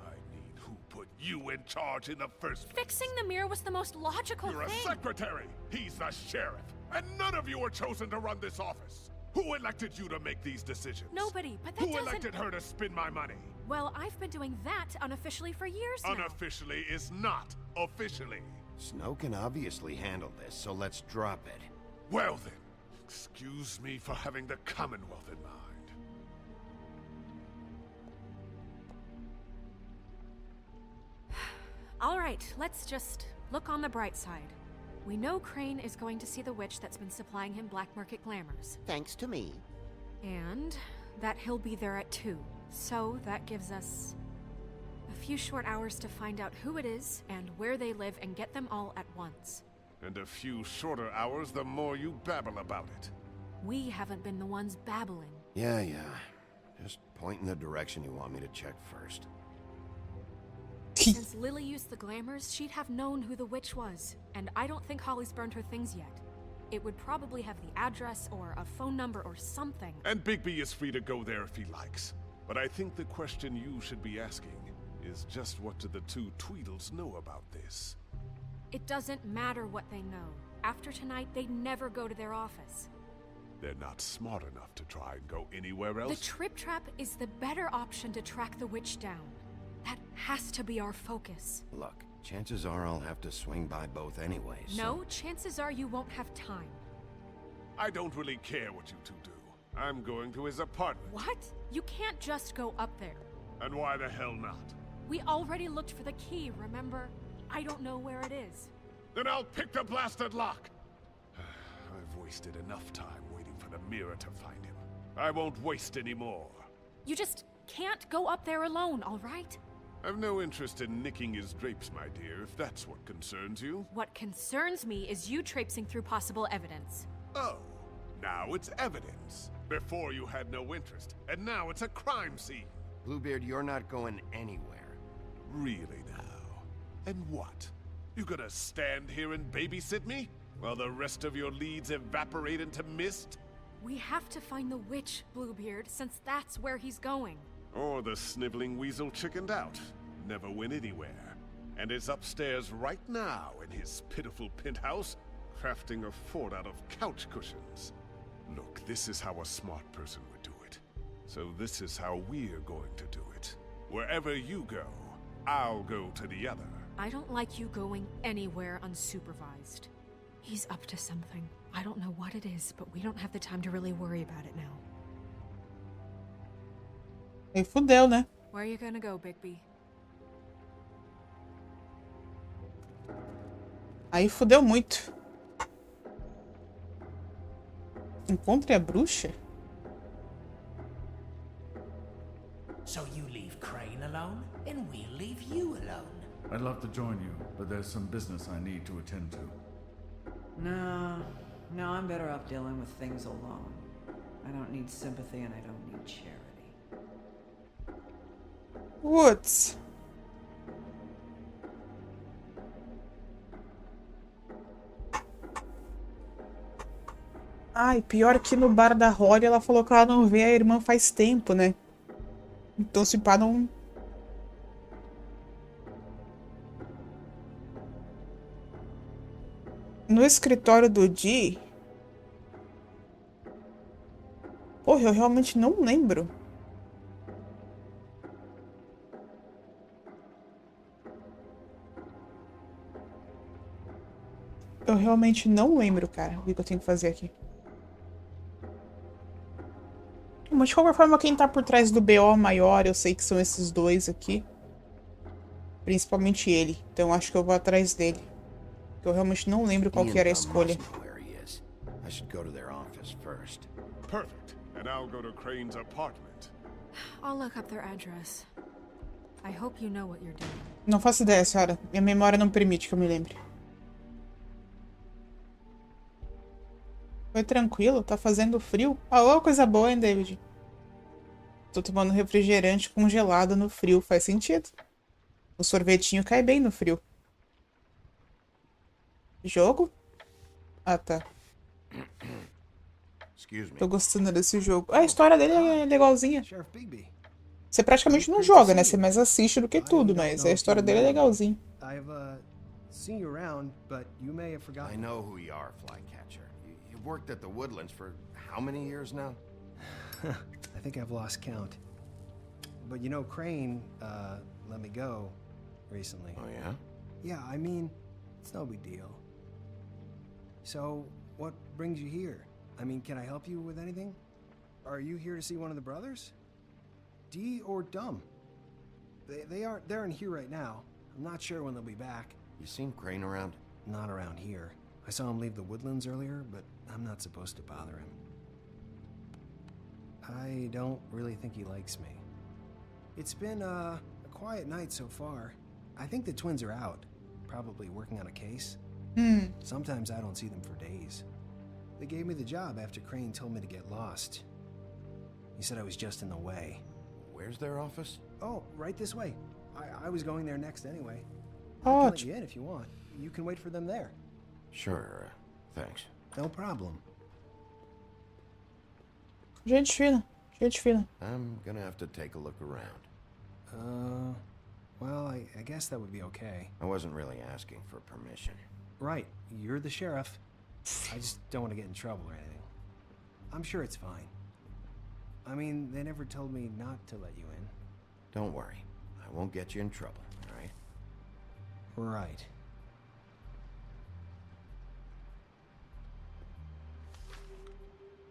Speaker 10: I mean, who put you in charge in the first place?
Speaker 6: Fixing the mirror was the most logical
Speaker 10: You're
Speaker 6: thing.
Speaker 10: a secretary. He's the sheriff. And none of you were chosen to run this office. Who elected you to make these decisions?
Speaker 6: Nobody, but that
Speaker 10: Who
Speaker 6: doesn't...
Speaker 10: elected her to spend my money?
Speaker 6: Well, I've been doing that unofficially for years now.
Speaker 10: Unofficially is not officially.
Speaker 4: Snow can obviously handle this, so let's drop it.
Speaker 10: Well then, excuse me for having the Commonwealth in mind.
Speaker 6: All right, let's just look on the bright side. We know Crane is going to see the witch that's been supplying him black market glamours.
Speaker 12: Thanks to me.
Speaker 6: And that he'll be there at 2. So that gives us a few short hours to find out who it is and where they live and get them all at once.
Speaker 10: And a few shorter hours the more you babble about it.
Speaker 6: We haven't been the ones babbling.
Speaker 4: Yeah. Just point in the direction you want me to check first.
Speaker 6: Since Lily used the glamours, she'd have known who the witch was. And I don't think Holly's burned her things yet. It would probably have the address or a phone number or something.
Speaker 10: And Bigby is free to go there if he likes. But I think the question you should be asking is just what do the two Tweedles know about this?
Speaker 6: It doesn't matter what they know. After tonight, they'd never go to their office.
Speaker 10: They're not smart enough to try and go anywhere else?
Speaker 6: The Trip Trap is the better option to track the witch down. That has to be our focus.
Speaker 4: Look, chances are I'll have to swing by both anyways.
Speaker 6: No, chances are you won't have time.
Speaker 10: I don't really care what you two do. I'm going to his apartment.
Speaker 6: What? You can't just go up there.
Speaker 10: And why the hell not?
Speaker 6: We already looked for the key, remember? I don't know where it is.
Speaker 10: Then I'll pick the blasted lock! I've wasted enough time waiting for the mirror to find him. I won't waste any more.
Speaker 6: You just can't go up there alone, all right?
Speaker 10: I've no interest in nicking his drapes, my dear, if that's what concerns you.
Speaker 6: What concerns me is you traipsing through possible evidence.
Speaker 10: Oh, now it's evidence. Before you had no interest, and now it's a crime scene.
Speaker 4: Bluebeard, you're not going anywhere.
Speaker 10: Really now? And what? You gonna stand here and babysit me? While the rest of your leads evaporate into mist?
Speaker 6: We have to find the witch, Bluebeard, since that's where he's going.
Speaker 10: Or the sniveling weasel chickened out. Never went anywhere. And is upstairs right now in his pitiful penthouse, crafting a fort out of couch cushions. Look, this is how a smart person would do it. So this is how we're going to do it. Wherever you go, I'll go to the other.
Speaker 6: I don't like you going anywhere unsupervised. He's up to something. I don't know what it is, but we don't have the time to really worry about it now.
Speaker 1: Aí fudeu, né?
Speaker 6: Where are you gonna go, Bigby?
Speaker 1: Aí fudeu muito. Encontre a bruxa?
Speaker 3: So you leave Crane alone, and we'll leave you alone.
Speaker 2: I'd love to join you, but there's some business I need to attend to.
Speaker 7: No, I'm better off dealing with things alone. I don't need sympathy and I don't need charity.
Speaker 1: Putz. Ai, pior que no bar da Holly ela falou que ela não vê a irmã faz tempo, né? Então se pá não... No escritório do Dee... Porra, eu realmente não lembro. Eu realmente não lembro, cara, o que eu tenho que fazer aqui. Mas de qualquer forma, quem tá por trás do BO maior, eu sei que são esses dois aqui. Principalmente ele. Então acho que eu vou atrás dele. Eu realmente não lembro qual que era a escolha.
Speaker 10: Perfect. And I'll go to Crane's apartment.
Speaker 6: I'll look up their address. I hope you know what you're doing.
Speaker 1: Não faço ideia, senhora. Minha memória não permite que eu me lembre. Foi tranquilo? Tá fazendo frio? Ah, coisa boa, hein, David? Tô tomando refrigerante congelado no frio. Faz sentido. O sorvetinho cai bem no frio. Jogo? Ah, tá. Tô gostando desse jogo. Ah, a história dele é legalzinha. Você praticamente não joga, né? Você mais assiste do que tudo, mas a história dele é legalzinha.
Speaker 13: Seen you around, but you may have forgotten.
Speaker 4: I know who you are, Flycatcher. You've worked at the Woodlands for how many years now?
Speaker 13: I think I've lost count. But you know, Crane, let me go recently.
Speaker 4: Oh, yeah?
Speaker 13: Yeah, I mean, it's no big deal. So, what brings you here? I mean, can I help you with anything? Are you here to see one of the brothers? Dee or Dumb? They're in here right now. I'm not sure when they'll be back.
Speaker 4: You seen Crane around?
Speaker 13: Not around here. I saw him leave the Woodlands earlier, but I'm not supposed to bother him. I don't really think he likes me. It's been a quiet night so far. I think the twins are out, probably working on a case. Sometimes I don't see them for days. They gave me the job after Crane told me to get lost. He said I was just in the way.
Speaker 4: Where's their office?
Speaker 13: Oh, right this way. I was going there next anyway. I
Speaker 1: Oh,
Speaker 13: can let you in if you want. You can wait for them there.
Speaker 4: Sure, thanks.
Speaker 13: No problem.
Speaker 1: Gente fina. Gente fina.
Speaker 4: I'm gonna have to take a look around.
Speaker 13: guess that would be okay.
Speaker 4: I wasn't really asking for permission.
Speaker 13: Right, you're the sheriff. I just don't want to get in trouble or anything. I'm sure it's fine. I mean, they never told me not to let you in.
Speaker 4: Don't worry. I won't get you in trouble, all right?
Speaker 13: Right.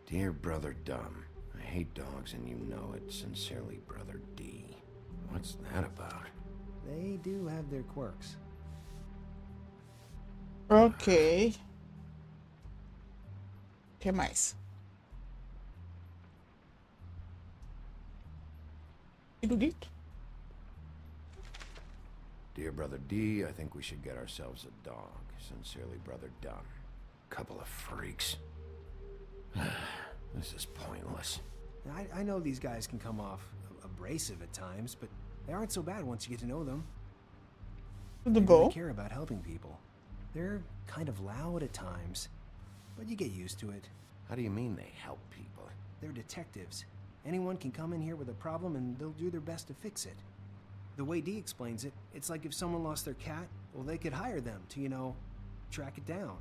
Speaker 4: Dear Brother Dumb, I hate dogs and you know it. Sincerely, Brother D. What's that about?
Speaker 13: They do have their quirks.
Speaker 1: Ok. O que mais? Pirulito.
Speaker 4: Dear Brother D, I think we should get ourselves a dog. Sincerely, Brother Dumb. Couple of freaks. This is pointless.
Speaker 13: I know these guys can come off abrasive at times, but they aren't so bad once you get to know them.
Speaker 1: Tudo
Speaker 13: They
Speaker 1: bom?
Speaker 13: really care about helping people. They're kind of loud at times, but you get used to it.
Speaker 4: How do you mean they help people?
Speaker 13: They're detectives. Anyone can come in here with a problem and they'll do their best to fix it. The way Dee explains it, it's like if someone lost their cat, well, they could hire them to, you know, track it down.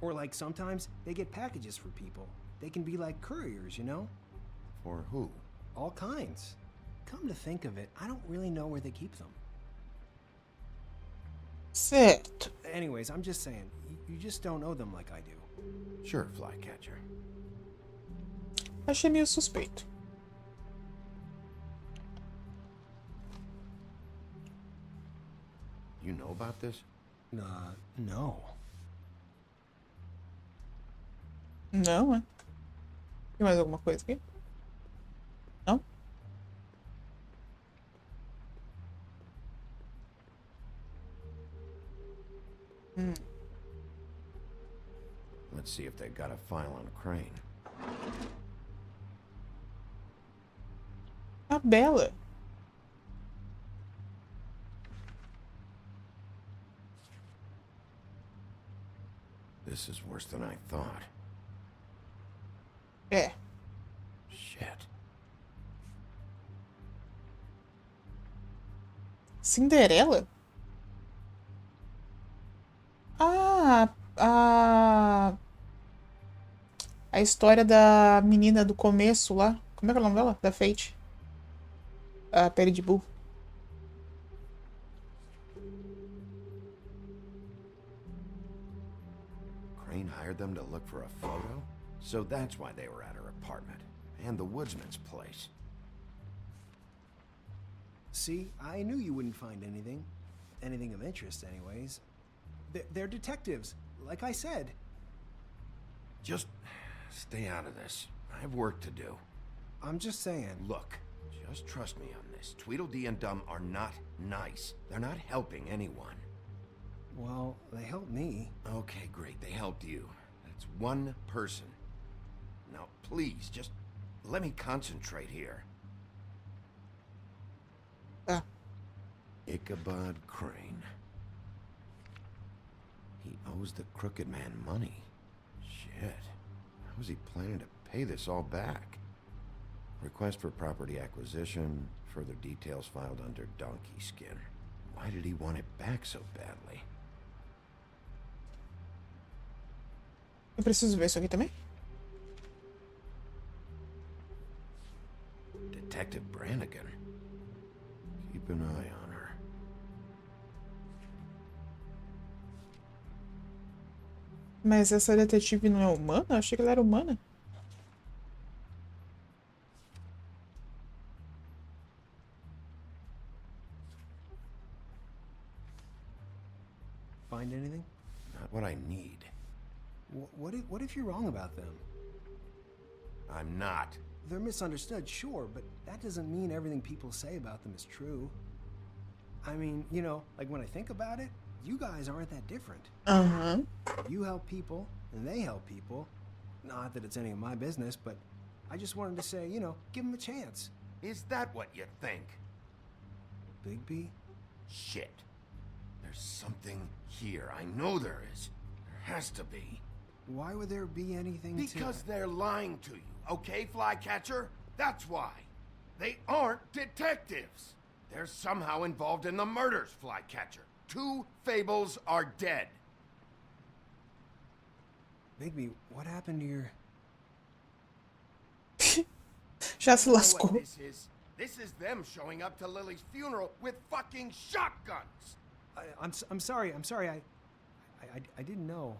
Speaker 13: Or like sometimes they get packages for people. They can be like couriers, you know?
Speaker 4: For who?
Speaker 13: All kinds. Come to think of it, I don't really know where they keep them.
Speaker 1: Certo.
Speaker 13: Anyways, I'm just saying, you just don't know them like I do.
Speaker 4: Sure, Flycatcher.
Speaker 1: Achei meio suspeito.
Speaker 4: You know about this?
Speaker 13: No.
Speaker 1: Não, é? Tem mais alguma coisa aqui? Não?
Speaker 4: Let's see if they got a file on Crane.
Speaker 1: A Bela.
Speaker 4: This is worse than I thought.
Speaker 1: É.
Speaker 4: Shit.
Speaker 1: Cinderela? A história da menina do começo lá. Como é que é o nome dela? Da Fate. A Pele de Bull.
Speaker 4: Crane hired them to look for a photo? So that's why they were at her apartment. And the woodsman's place.
Speaker 13: See, I knew you wouldn't find anything. Anything of interest, anyways. They're detectives, like I said.
Speaker 4: Just stay out of this. I have work to do.
Speaker 13: I'm just saying.
Speaker 4: Look, just trust me on this. Tweedledee and Dumb are not nice. They're not helping anyone.
Speaker 13: Well, they helped me.
Speaker 4: Okay, great. They helped you. That's one person. Now, please, just let me concentrate here. Ichabod Crane. He owes the crooked man money. Shit. How is he planning to pay this all back? Request for property acquisition. Further details filed under donkey skin. Why did he want it back so badly?
Speaker 1: Eu preciso ver isso aqui também?
Speaker 4: Detective Brannigan. Keep an eye on her.
Speaker 1: Mas essa detetive não é humana? Eu achei que ela era humana.
Speaker 13: Find anything?
Speaker 4: Not what I need.
Speaker 13: What if you're wrong about them?
Speaker 4: I'm not.
Speaker 13: They're misunderstood, sure, but that doesn't mean everything people say about them is true. I mean, you know, like when I think about it, you guys aren't that different. You help people, and they help people. Not that it's any of my business, but I just wanted to say, you know, give them a chance.
Speaker 4: Is that what you think?
Speaker 13: Bigby?
Speaker 4: Shit. There's something here. I know there is. There has to be.
Speaker 13: Why would there be anything
Speaker 4: Because they're lying to you, okay, Flycatcher? That's why. They aren't detectives. They're somehow involved in the murders, Flycatcher. 2 fables are dead.
Speaker 13: Bigby, what happened to your...
Speaker 1: Já se
Speaker 4: You know
Speaker 1: lascou.
Speaker 4: what this is? This is them showing up to Lily's funeral with fucking shotguns.
Speaker 13: I'm sorry. I didn't know.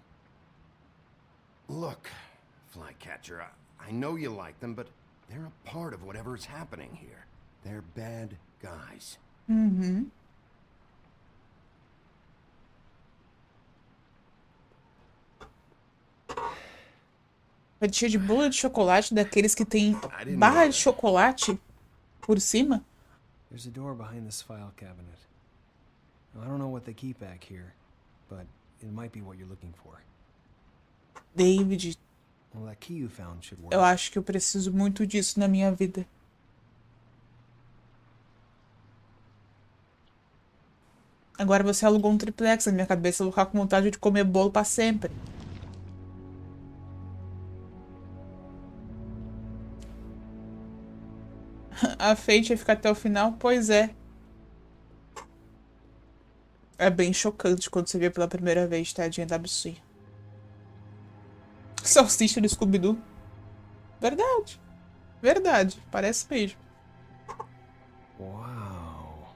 Speaker 4: Look, Flycatcher, I know you like them, but they're a part of whatever's happening here. They're bad guys.
Speaker 1: Uhum. Fatia de bolo de chocolate daqueles que tem barra de chocolate por cima.
Speaker 13: There's a door behind this file cabinet. Now, I don't know what they keep back here, but it might be what you're looking for.
Speaker 1: David,
Speaker 13: Well, that key you found should work.
Speaker 1: eu acho que eu preciso muito disso na minha vida. Agora você alugou um triplex na minha cabeça, eu vou ficar com vontade de comer bolo pra sempre. A Fate ia ficar até o final? Pois é. É bem chocante quando você vê pela primeira vez, tadinha da bichinha. Salsicha do Scooby-Doo. Verdade. Verdade. Parece mesmo.
Speaker 13: Uau.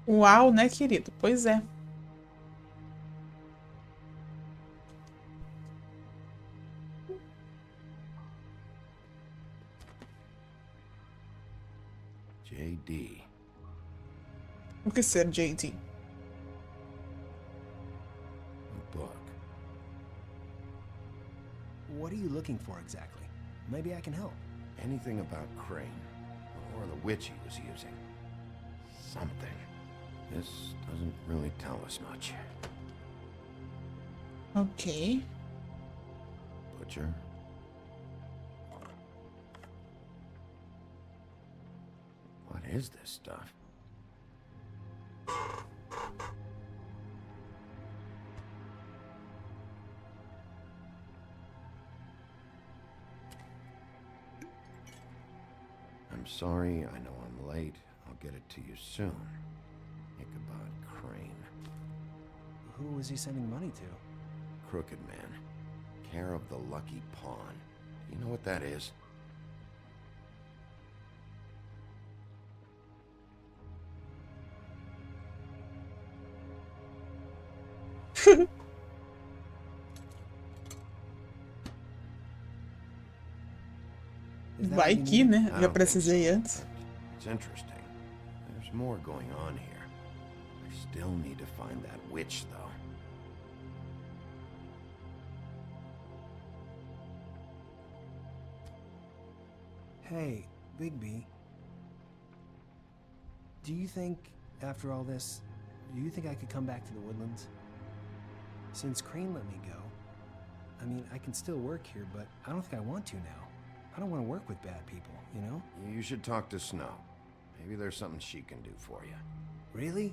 Speaker 1: Uau, né, querido? Pois é.
Speaker 4: JD.
Speaker 1: O que ser JD?
Speaker 4: A book.
Speaker 13: What are you looking for exactly? Maybe I can help.
Speaker 4: Anything about Crane, or the witch he was using. Something. This doesn't really tell us much.
Speaker 1: Ok.
Speaker 4: Butcher. What is this stuff? I'm sorry, I know I'm late. I'll get it to you soon. Ichabod Crane.
Speaker 13: Who was he sending money to?
Speaker 4: Crooked Man. Care of the Lucky Pawn. Do you know what that is?
Speaker 1: Vai que, né? Já precisei antes.
Speaker 4: It's interesting. There's more going on here. I still need to find that witch, though.
Speaker 13: Hey, Bigby. Do you think, after all this, do you think I could come back to the Woodlands? Since Crane let me go, I mean, I can still work here, but I don't think I want to now. I don't want to work with bad people, you know?
Speaker 4: You should talk to Snow. Maybe there's something she can do for you.
Speaker 13: Really?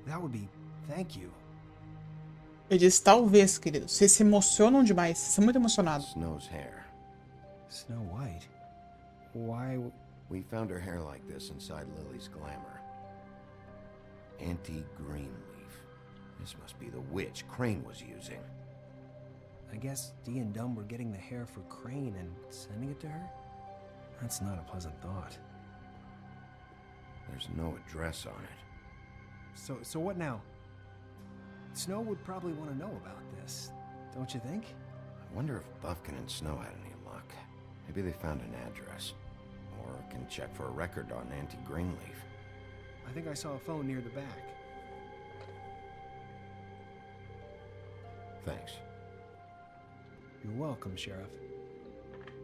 Speaker 13: That would be... Thank you.
Speaker 1: Eu disse talvez, querido. Vocês se emocionam demais. Vocês são muito emocionados.
Speaker 4: Snow's hair.
Speaker 13: Snow White? Why...
Speaker 4: We found her hair like this inside Lily's glamour. Anti-Greenleaf. This must be the witch Crane was using.
Speaker 13: I guess Dee and Dumb were getting the hair for Crane and sending it to her? That's not a pleasant thought.
Speaker 4: There's no address on it.
Speaker 13: So what now? Snow would probably want to know about this, don't you think?
Speaker 4: I wonder if Buffkin and Snow had any luck. Maybe they found an address. Or can check for a record on Anti-Greenleaf.
Speaker 13: I think I saw a phone near the back.
Speaker 4: Thanks.
Speaker 13: You're welcome, Sheriff.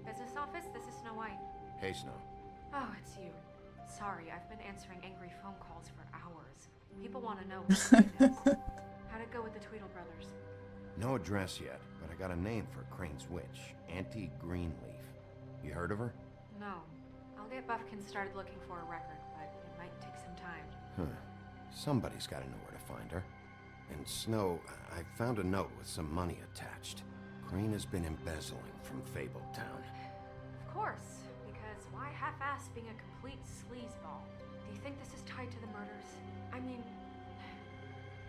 Speaker 6: Business office, this is Snow White.
Speaker 4: Hey, Snow.
Speaker 6: Oh, it's you. Sorry, I've been answering angry phone calls for hours. People want to know what it is. How'd it go with the Tweedle brothers?
Speaker 4: No address yet, but I got a name for Crane's witch. Anti-Greenleaf. You heard of her?
Speaker 6: No. I'll get Buffkin started looking for a record, but it might take some time.
Speaker 4: Huh. Somebody's got to know where to find her. And Snow, I found a note with some money attached. Crane has been embezzling from Fabletown.
Speaker 6: Of course, because Why half-ass being a complete sleazeball? Do you think this is tied to the murders? I mean,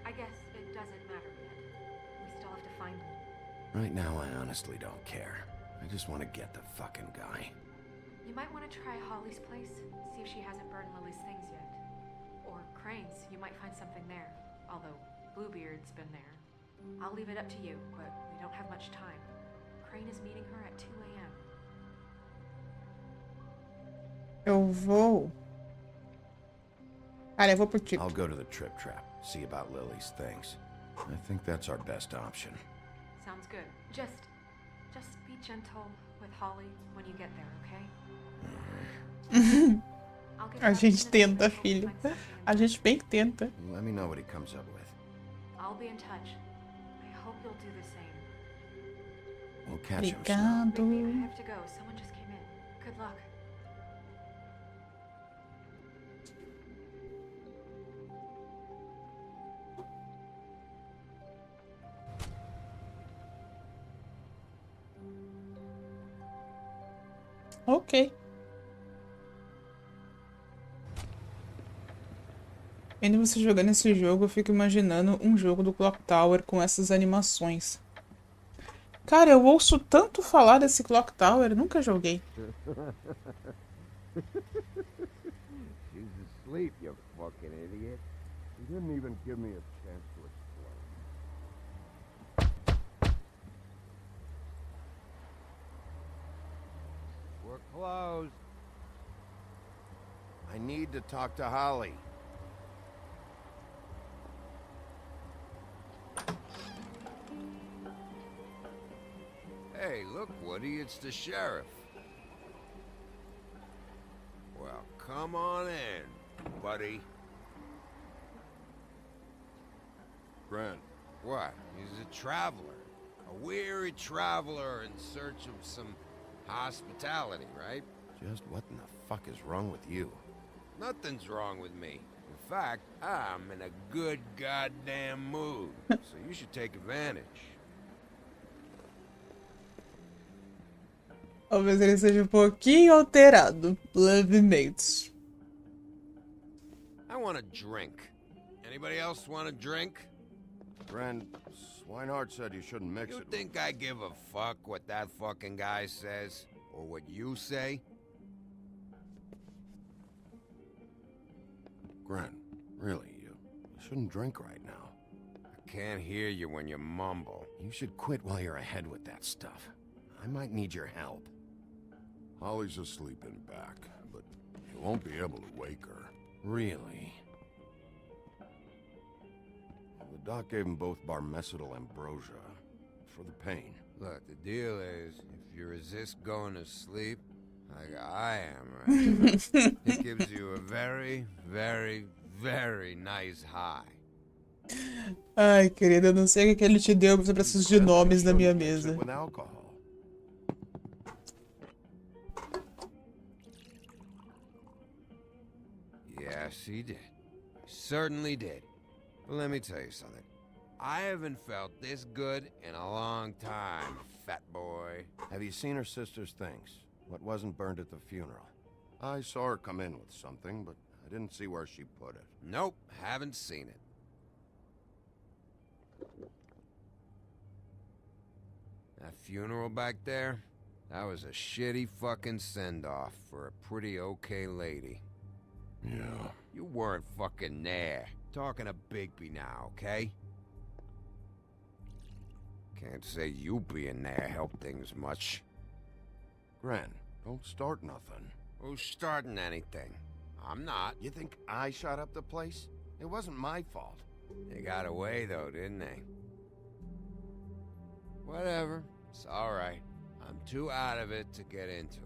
Speaker 6: I guess it doesn't matter yet. We still have to find him.
Speaker 4: Right now, I honestly don't care. I just want to get the fucking guy.
Speaker 6: You might want to try Holly's place, see if she hasn't burned Lily's things yet. Or Crane's, you might find something there. Although Bluebeard's been there. I'll leave it up to you, but we don't have much time. Crane is meeting her at 2 a.m.
Speaker 1: Eu vou. Cara, eu vou pro tipo.
Speaker 4: I'll go to the Trip Trap, see about Lily's things. I think that's our best option.
Speaker 6: Sounds good. Just be gentle with Holly when you get there, okay?
Speaker 1: A gente tenta, filho. A gente bem que tenta.
Speaker 4: Let me know what he comes up with.
Speaker 6: I'll be in touch. I hope you'll do the same.
Speaker 4: We'll catch him.
Speaker 1: Obrigado.
Speaker 6: I have to go. Someone just came in. Good luck.
Speaker 1: Ok. Vendo você jogando esse jogo, eu fico imaginando um jogo do Clock Tower com essas animações. Cara, eu ouço tanto falar desse Clock Tower, nunca joguei.
Speaker 4: She's asleep, you fucking idiot. You didn't even give me a chance to explain. We're closed. I need to talk to Holly. Hey, look, Woody, it's the sheriff. Well, come on in, buddy.
Speaker 10: Grant.
Speaker 4: What? He's a traveler. A weary traveler in search of some hospitality, right? Just what in the fuck is wrong with you? Nothing's wrong with me. In fact, I'm in a good goddamn mood. So you should take advantage.
Speaker 1: Talvez ele seja pouquinho alterado, levemente.
Speaker 4: I want a drink. Anybody else want a drink?
Speaker 14: Friend, Swinehart said you shouldn't mix
Speaker 4: You
Speaker 14: it.
Speaker 4: think I give a fuck what that fucking guy says? Or what you say?
Speaker 14: Grant, really, you shouldn't drink right now.
Speaker 4: I can't hear you when you mumble.
Speaker 14: You should quit while you're ahead with that stuff. I might need your help. Holly's asleep in back, but you won't be able to wake her.
Speaker 4: Really?
Speaker 14: The doc gave them both barmecidal ambrosia for the pain.
Speaker 4: Look, the deal is, if you resist going to sleep, like I am right now, it gives you a very, very, very nice high.
Speaker 1: Ai, querida, eu não sei o que ele te deu, mas eu preciso de nomes na minha mesa.
Speaker 14: With alcohol.
Speaker 4: Yes, he did. Certainly did. But let me tell you something. I haven't felt this good in a long time, fat boy.
Speaker 14: Have you seen her sister's things? What wasn't burned at the funeral? I saw her come in with something, but I didn't see where she put it.
Speaker 4: Nope, haven't seen it. That funeral back there? That was a shitty fucking send-off for a pretty okay lady.
Speaker 14: Yeah.
Speaker 4: You weren't fucking there. Talking to Bigby now, okay? Can't say you being there helped things much.
Speaker 14: Gran, don't start nothing.
Speaker 4: Who's starting anything? I'm not.
Speaker 14: You think I shot up the place? It wasn't my fault.
Speaker 4: They got away, though, didn't they? Whatever. It's alright. I'm too out of it to get into it.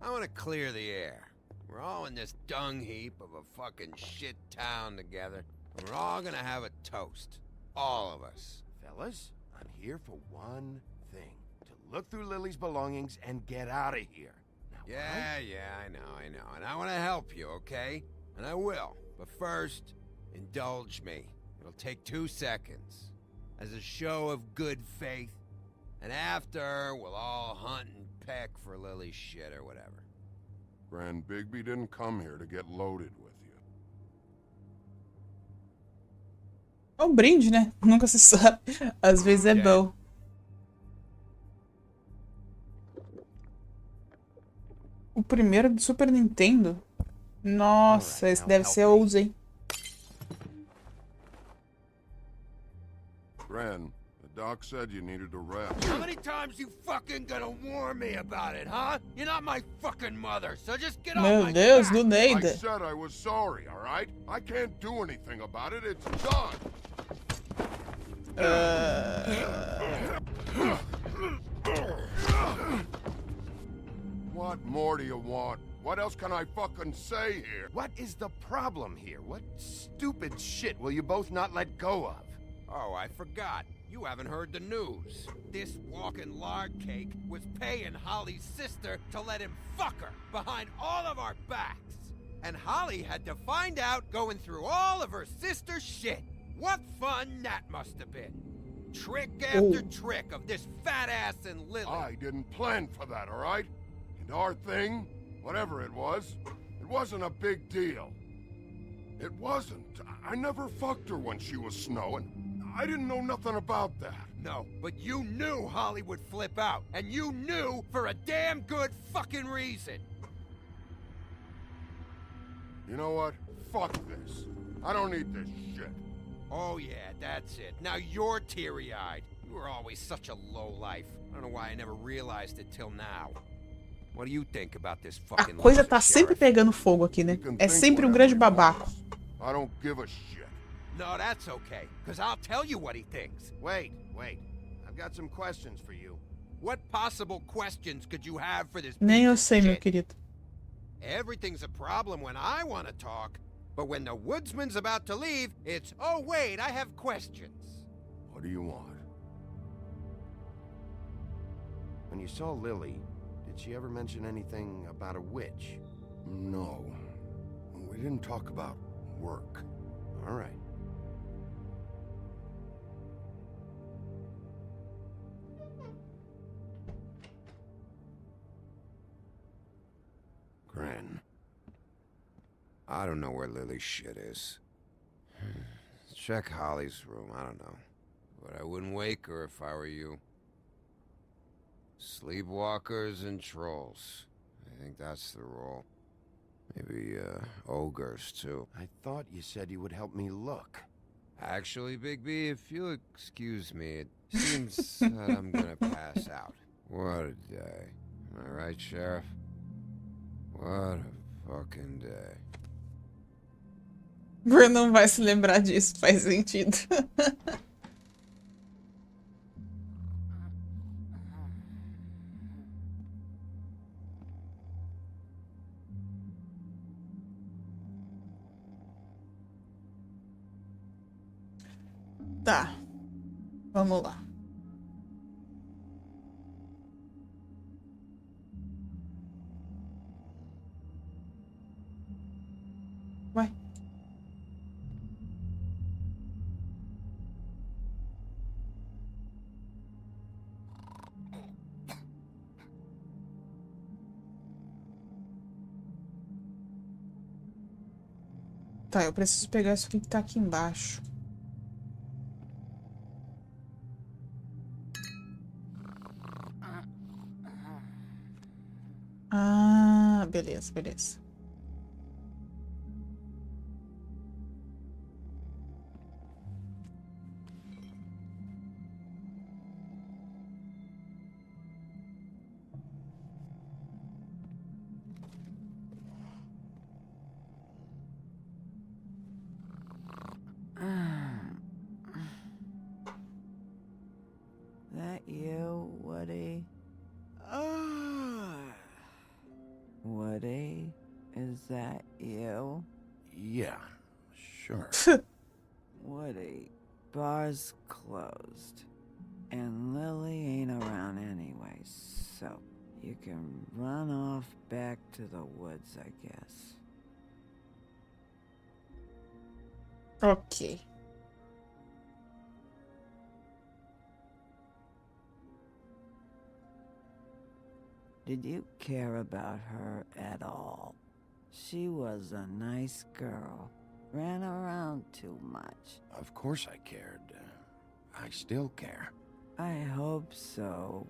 Speaker 4: I want to clear the air. We're all in this dung heap of a fucking shit town together, and we're all gonna have a toast. All of us.
Speaker 14: Fellas, I'm here for one thing. To look through Lily's belongings and get out of here. Now,
Speaker 4: Yeah, I know. And I want to help you, okay? And I will. But first, indulge me. It'll take 2 seconds. As a show of good faith. And after, we'll all hunt and peck for Lily's shit or whatever.
Speaker 14: Grand Bigby didn't come here to get loaded with you.
Speaker 1: É um brinde, né? Nunca se sabe. Às vezes é bom. O primeiro do Super Nintendo? Nossa, esse deve ser old, hein?
Speaker 14: Gran, the doc said you needed a rest.
Speaker 4: How many times you fucking gonna warn me about it, huh? You're not my fucking mother, so just get off my
Speaker 1: Meu Deus,
Speaker 4: back.
Speaker 1: do
Speaker 14: I
Speaker 1: Neida.
Speaker 14: said I was sorry, all right? I can't do anything about it. It's done. What more do you want? What else can I fucking say here?
Speaker 4: What is the problem here? What stupid shit will you both not let go of? Oh, I forgot. You haven't heard the news. This walking lard cake was paying Holly's sister to let him fuck her behind all of our backs. And Holly had to find out going through all of her sister's shit. What fun that must have been. Trick after trick of this fat ass and Lily.
Speaker 14: I didn't plan for that, all right? And our thing, whatever it wasn't a big deal. It wasn't. I never fucked her when she was snowing. I didn't know nothing about that.
Speaker 4: No, but you knew Holly would flip out. And you knew for a damn good fucking reason.
Speaker 14: You know what? Fuck this. I don't need this shit.
Speaker 4: Oh yeah, that's it. Now you're teary-eyed. You were always such a lowlife. I don't know why I never realized it till now. What do you think about this
Speaker 1: A
Speaker 4: fucking
Speaker 1: coisa
Speaker 4: loser,
Speaker 1: tá sempre
Speaker 4: Sheriff?
Speaker 1: pegando fogo aqui, né? É sempre um grande babaco.
Speaker 14: I don't give a shit.
Speaker 4: No, that's okay, because I'll tell you what he thinks. Wait. I've got some questions for you.
Speaker 3: What possible questions could you have for this
Speaker 1: Nem eu
Speaker 3: piece of
Speaker 1: sei, meu
Speaker 3: shit?
Speaker 1: querido.
Speaker 3: Everything's a problem when I want to talk, but when the woodsman's about to leave, it's, oh wait, I have questions.
Speaker 14: What do you want?
Speaker 4: When you saw Lily, did she ever mention anything about a witch?
Speaker 14: No. We didn't talk about work.
Speaker 4: All right. Gran. I don't know where Lily's shit is. Check Holly's room, I don't know. But I wouldn't wake her if I were you. Sleepwalkers and trolls. I think that's the rule. Maybe, ogres, too. I thought you said you would help me look. Actually, Bigby, if you'll excuse me, it seems that I'm gonna pass out. What a day. Am I right, Sheriff? What a fucking day.
Speaker 1: Bruno não vai se lembrar disso, faz sentido. Tá, vamos lá. Vai. Tá, eu preciso pegar isso aqui que tá aqui embaixo. Ah, beleza, beleza.
Speaker 7: That you, Woody? Woody? Is that you?
Speaker 4: Yeah, sure.
Speaker 7: Woody, bar's closed. And Lily ain't around anyway, so you can run off back to the woods, I guess.
Speaker 1: Ok.
Speaker 7: Did you care about her at all? She was a nice girl. Ran around too much.
Speaker 4: Of course I cared. I still care.
Speaker 7: I hope so.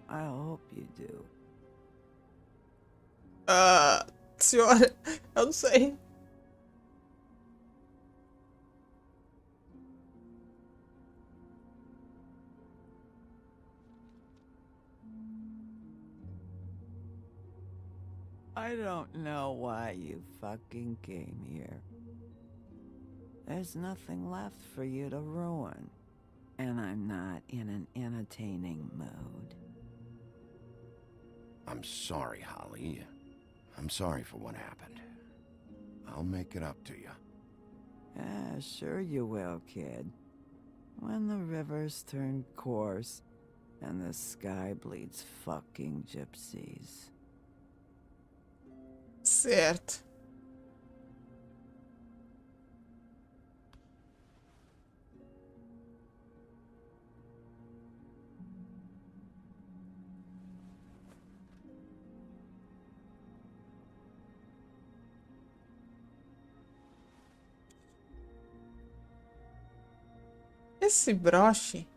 Speaker 7: I hope you do.
Speaker 1: Senhora, eu não sei.
Speaker 7: I don't know why you fucking came here. There's nothing left for you to ruin. And I'm not in an entertaining mood.
Speaker 4: I'm sorry, Holly. I'm sorry for what happened. I'll make it up to you.
Speaker 7: Yeah, sure you will, kid. When the rivers turn coarse and the sky bleeds fucking gypsies.
Speaker 1: Certo. Esse broche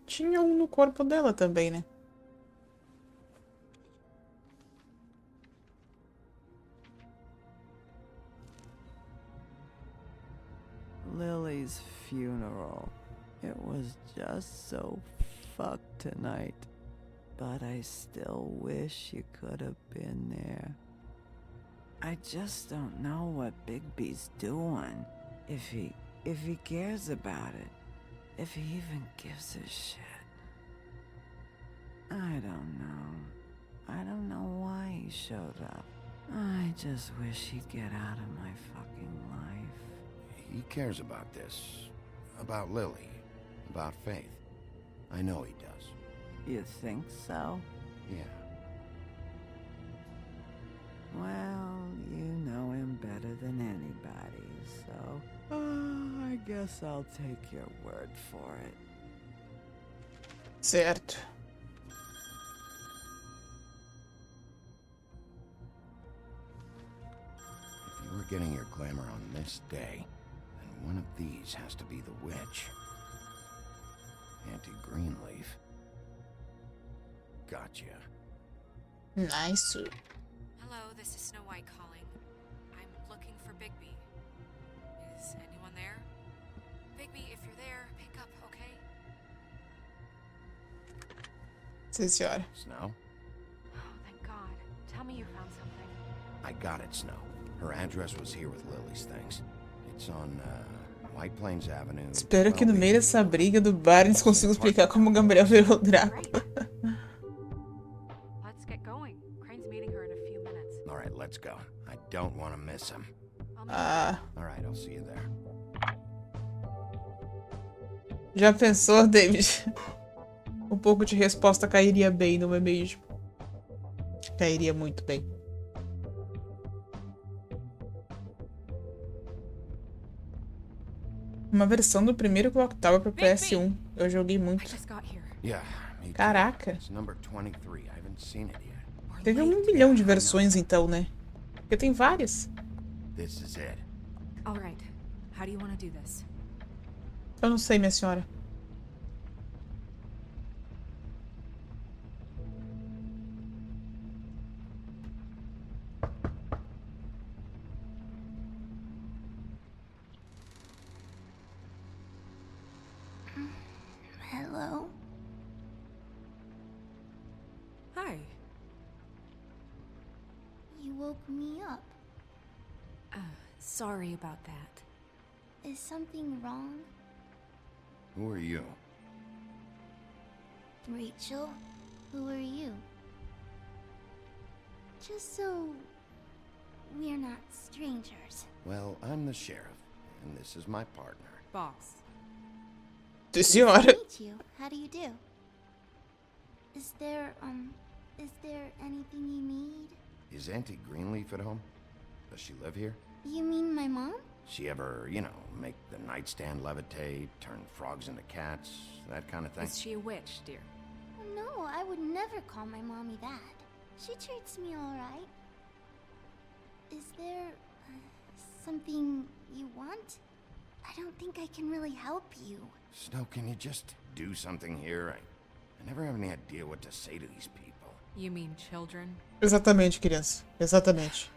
Speaker 1: tinha um no corpo dela também, né?
Speaker 7: Lily's funeral. It was just so fucked tonight. But I still wish you could have been there. I just don't know what Bigby's doing. If he cares about it. If he even gives a shit. I don't know. I don't know why he showed up. I just wish he'd get out of my fucking life.
Speaker 4: He cares about this. About Lily. About Faith. I know he does.
Speaker 7: You think so?
Speaker 4: Yeah.
Speaker 7: Well, you know him better than anybody, so... I guess I'll take your word for it.
Speaker 1: Certo.
Speaker 4: If you were getting your glamour on this day, then one of these has to be the witch. Auntie Greenleaf. Gotcha.
Speaker 1: Nice.
Speaker 6: Hello, this is Snow White calling. I'm looking for Bigby. Is anyone there? Bigby, if you're there, pick up, okay?
Speaker 1: Sim, senhora.
Speaker 4: Snow?
Speaker 6: Oh, thank God. Tell me you found something.
Speaker 4: I got it, Snow. Her address was here with Lily's things. It's on, White Plains Avenue.
Speaker 1: Espero que no meio dessa briga do bar eles consigam explicar como o Gabriel virou o Drácula.
Speaker 6: Let's get going. Crane's meeting her in a few minutes.
Speaker 4: All right, let's go. I don't want to miss him. All right, I'll see you there.
Speaker 1: Já pensou, David? Um pouco de resposta cairia bem, não é mesmo? Cairia muito bem. Uma versão do primeiro Clock Tower para PS1. Eu joguei muito. Caraca. Teve 1 bilhão de versões então, né? Porque tem várias.
Speaker 6: All right. How do you want to do this?
Speaker 1: Eu não sei, minha senhora.
Speaker 15: Hello?
Speaker 6: Hi.
Speaker 15: You woke me up.
Speaker 6: Sorry about that.
Speaker 15: Is something wrong?
Speaker 4: Who are you?
Speaker 15: Rachel? Who are you? Just so we're not strangers.
Speaker 4: Well, I'm the sheriff, and this is my partner.
Speaker 6: Boss.
Speaker 15: Nice to meet you. How do you do? Is there anything you need?
Speaker 4: Is Auntie Greenleaf at home? Does she live here?
Speaker 15: You mean my mom?
Speaker 4: She ever, make the nightstand levitate, turn frogs into cats, that kind of thing?
Speaker 6: Is she a witch, dear?
Speaker 15: No,
Speaker 5: No, I would never call my mommy that. She treats me alright. Is there something you want? I don't think I can really help you.
Speaker 4: Snow, can you just do something here? I never have any idea what to say to these people.
Speaker 6: You mean children?
Speaker 1: Exatamente, criança. Exatamente.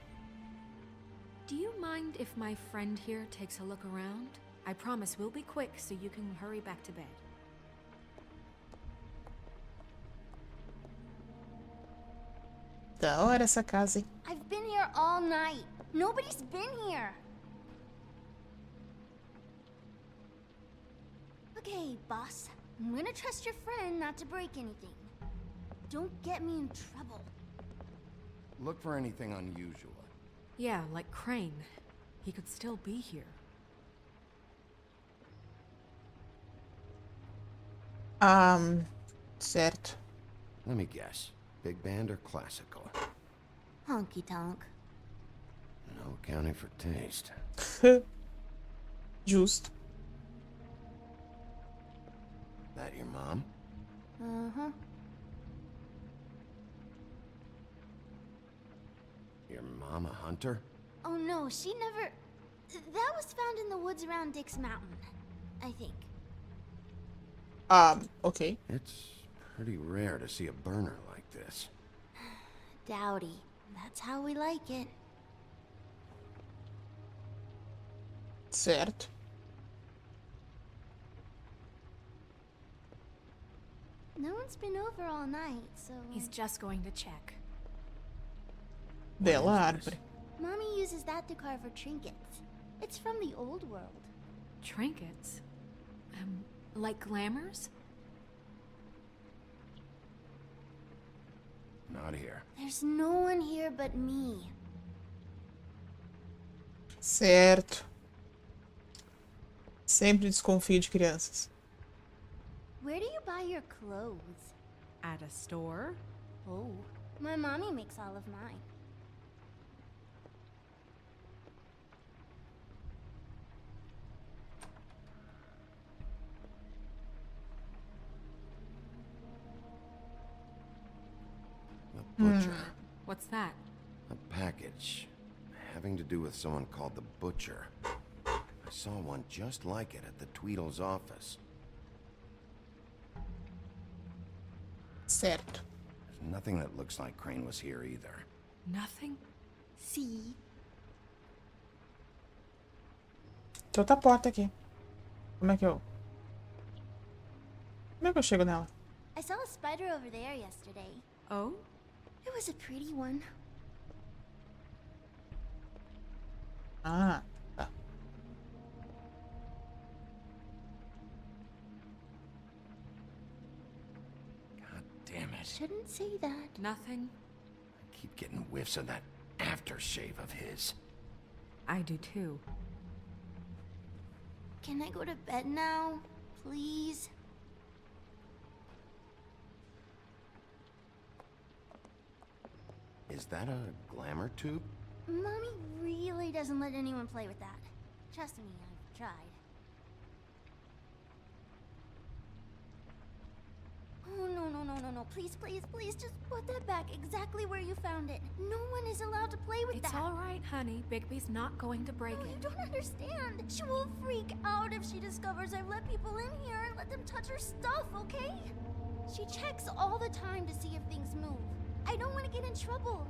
Speaker 6: Do you mind if my friend here takes a look around? I promise we'll be quick so you can hurry back to bed.
Speaker 1: Da hora essa casa, hein?
Speaker 5: I've been here all night. Nobody's been here. Okay, boss. I'm gonna trust your friend not to break anything. Don't get me in trouble.
Speaker 4: Look for anything unusual.
Speaker 6: Yeah, like Crane. He could still be here.
Speaker 1: Certo.
Speaker 4: Let me guess. Big band or classical?
Speaker 5: Honky tonk.
Speaker 4: No accounting for taste.
Speaker 1: Justo.
Speaker 4: That your mom?
Speaker 5: Uh-huh.
Speaker 4: Your mom a hunter?
Speaker 5: Oh no, she never... That was found in the woods around Dick's Mountain, I think.
Speaker 1: Okay.
Speaker 4: It's pretty rare to see a burner like this.
Speaker 5: Dowdy. That's how we like it.
Speaker 1: Certo.
Speaker 5: No one's been over all night, so...
Speaker 6: He's just going to check.
Speaker 1: Bela árvore.
Speaker 5: Mommy uses that to carve her trinkets. It's from the old world.
Speaker 6: Trinkets? Like glamours?
Speaker 4: Not here.
Speaker 5: There's no one here but me.
Speaker 1: Certo. Sempre desconfio de crianças.
Speaker 5: Where do you buy your clothes?
Speaker 6: At a store?
Speaker 5: Oh, my mommy makes all of mine.
Speaker 4: The butcher.
Speaker 6: What's that?
Speaker 4: A package. Having to do with someone called the Butcher. I saw one just like it at the Tweedle's office.
Speaker 1: Certo.
Speaker 4: There's nothing that looks like Crane was here either.
Speaker 6: Nothing?
Speaker 5: See?
Speaker 1: Tem outra porta aqui. Como é que eu chego nela?
Speaker 5: I saw a spider over there yesterday.
Speaker 6: Oh?
Speaker 5: It was a pretty one.
Speaker 1: Ah, tá.
Speaker 4: God damn it.
Speaker 5: Shouldn't say that.
Speaker 6: Nothing?
Speaker 4: I keep getting whiffs of that aftershave of his.
Speaker 6: I do too.
Speaker 5: Can I go to bed now? Please?
Speaker 4: Is that a glamour tube?
Speaker 5: Mommy really doesn't let anyone play with that. Trust me, I've tried. Oh, no. Please, just put that back exactly where you found it. No one is allowed to play with that.
Speaker 6: It's all right, honey. Bigby's not going to break it.
Speaker 5: You don't understand. She will freak out if she discovers I've let people in here and let them touch her stuff, okay? She checks all the time to see if things move. I don't want to get in trouble.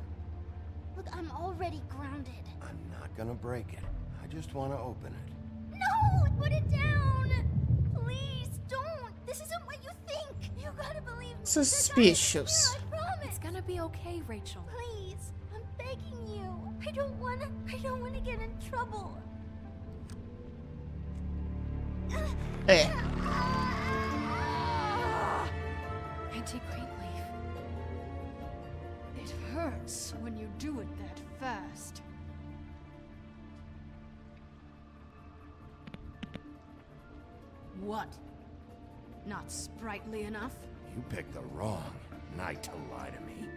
Speaker 5: Look, I'm already grounded.
Speaker 4: I'm not gonna break it. I just want to open it.
Speaker 5: No! Put it down! Please, don't! This isn't what you think! You gotta believe me.
Speaker 1: Suspicious.
Speaker 5: Here, I promise.
Speaker 6: It's gonna be okay, Rachel.
Speaker 5: Please, I'm begging you. I don't wanna get in trouble.
Speaker 1: É.
Speaker 6: Anti-green leaf.
Speaker 16: It hurts when you do it that fast. What? Not sprightly enough?
Speaker 4: You picked the wrong night to lie to me.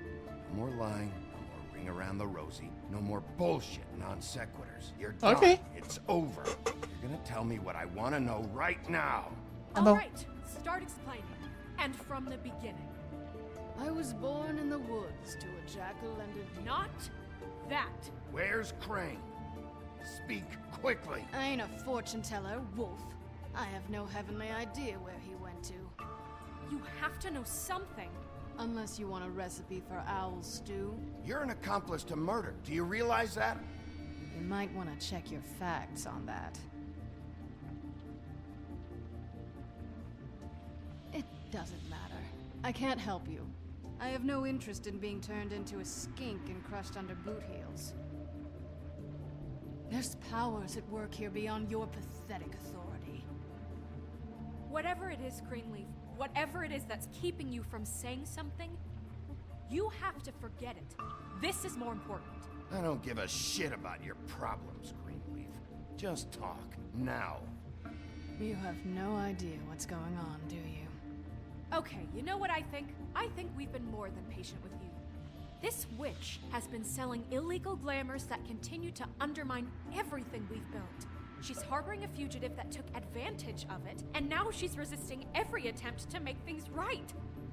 Speaker 4: No more lying, no more ring around the rosy, no more bullshit non sequiturs. You're done.
Speaker 1: Okay.
Speaker 4: It's over. You're gonna tell me what I want to know right now.
Speaker 6: All right, start explaining. And from the beginning.
Speaker 16: I was born in the woods to a jackal and a... Not that.
Speaker 4: Where's Crane? Speak quickly.
Speaker 16: I ain't a fortune teller, Wolf. I have no heavenly idea where he went to.
Speaker 6: You have to know something.
Speaker 16: Unless you want a recipe for owl stew.
Speaker 4: You're an accomplice to murder. Do you realize that?
Speaker 16: You might want to check your facts on that. It doesn't matter. I can't help you. I have no interest in being turned into a skink and crushed under boot heels. There's powers at work here beyond your pathetic authority.
Speaker 6: Whatever it is, Greenleaf, whatever it is that's keeping you from saying something, you have to forget it. This is more important.
Speaker 4: I don't give a shit about your problems, Greenleaf. Just talk, now.
Speaker 16: You have no idea what's going on, do you?
Speaker 6: Okay, you know what I think? I think we've been more than patient with you. This witch has been selling illegal glamours that continue to undermine everything we've built. She's harboring a fugitive that took advantage of it, and now she's resisting every attempt to make things right.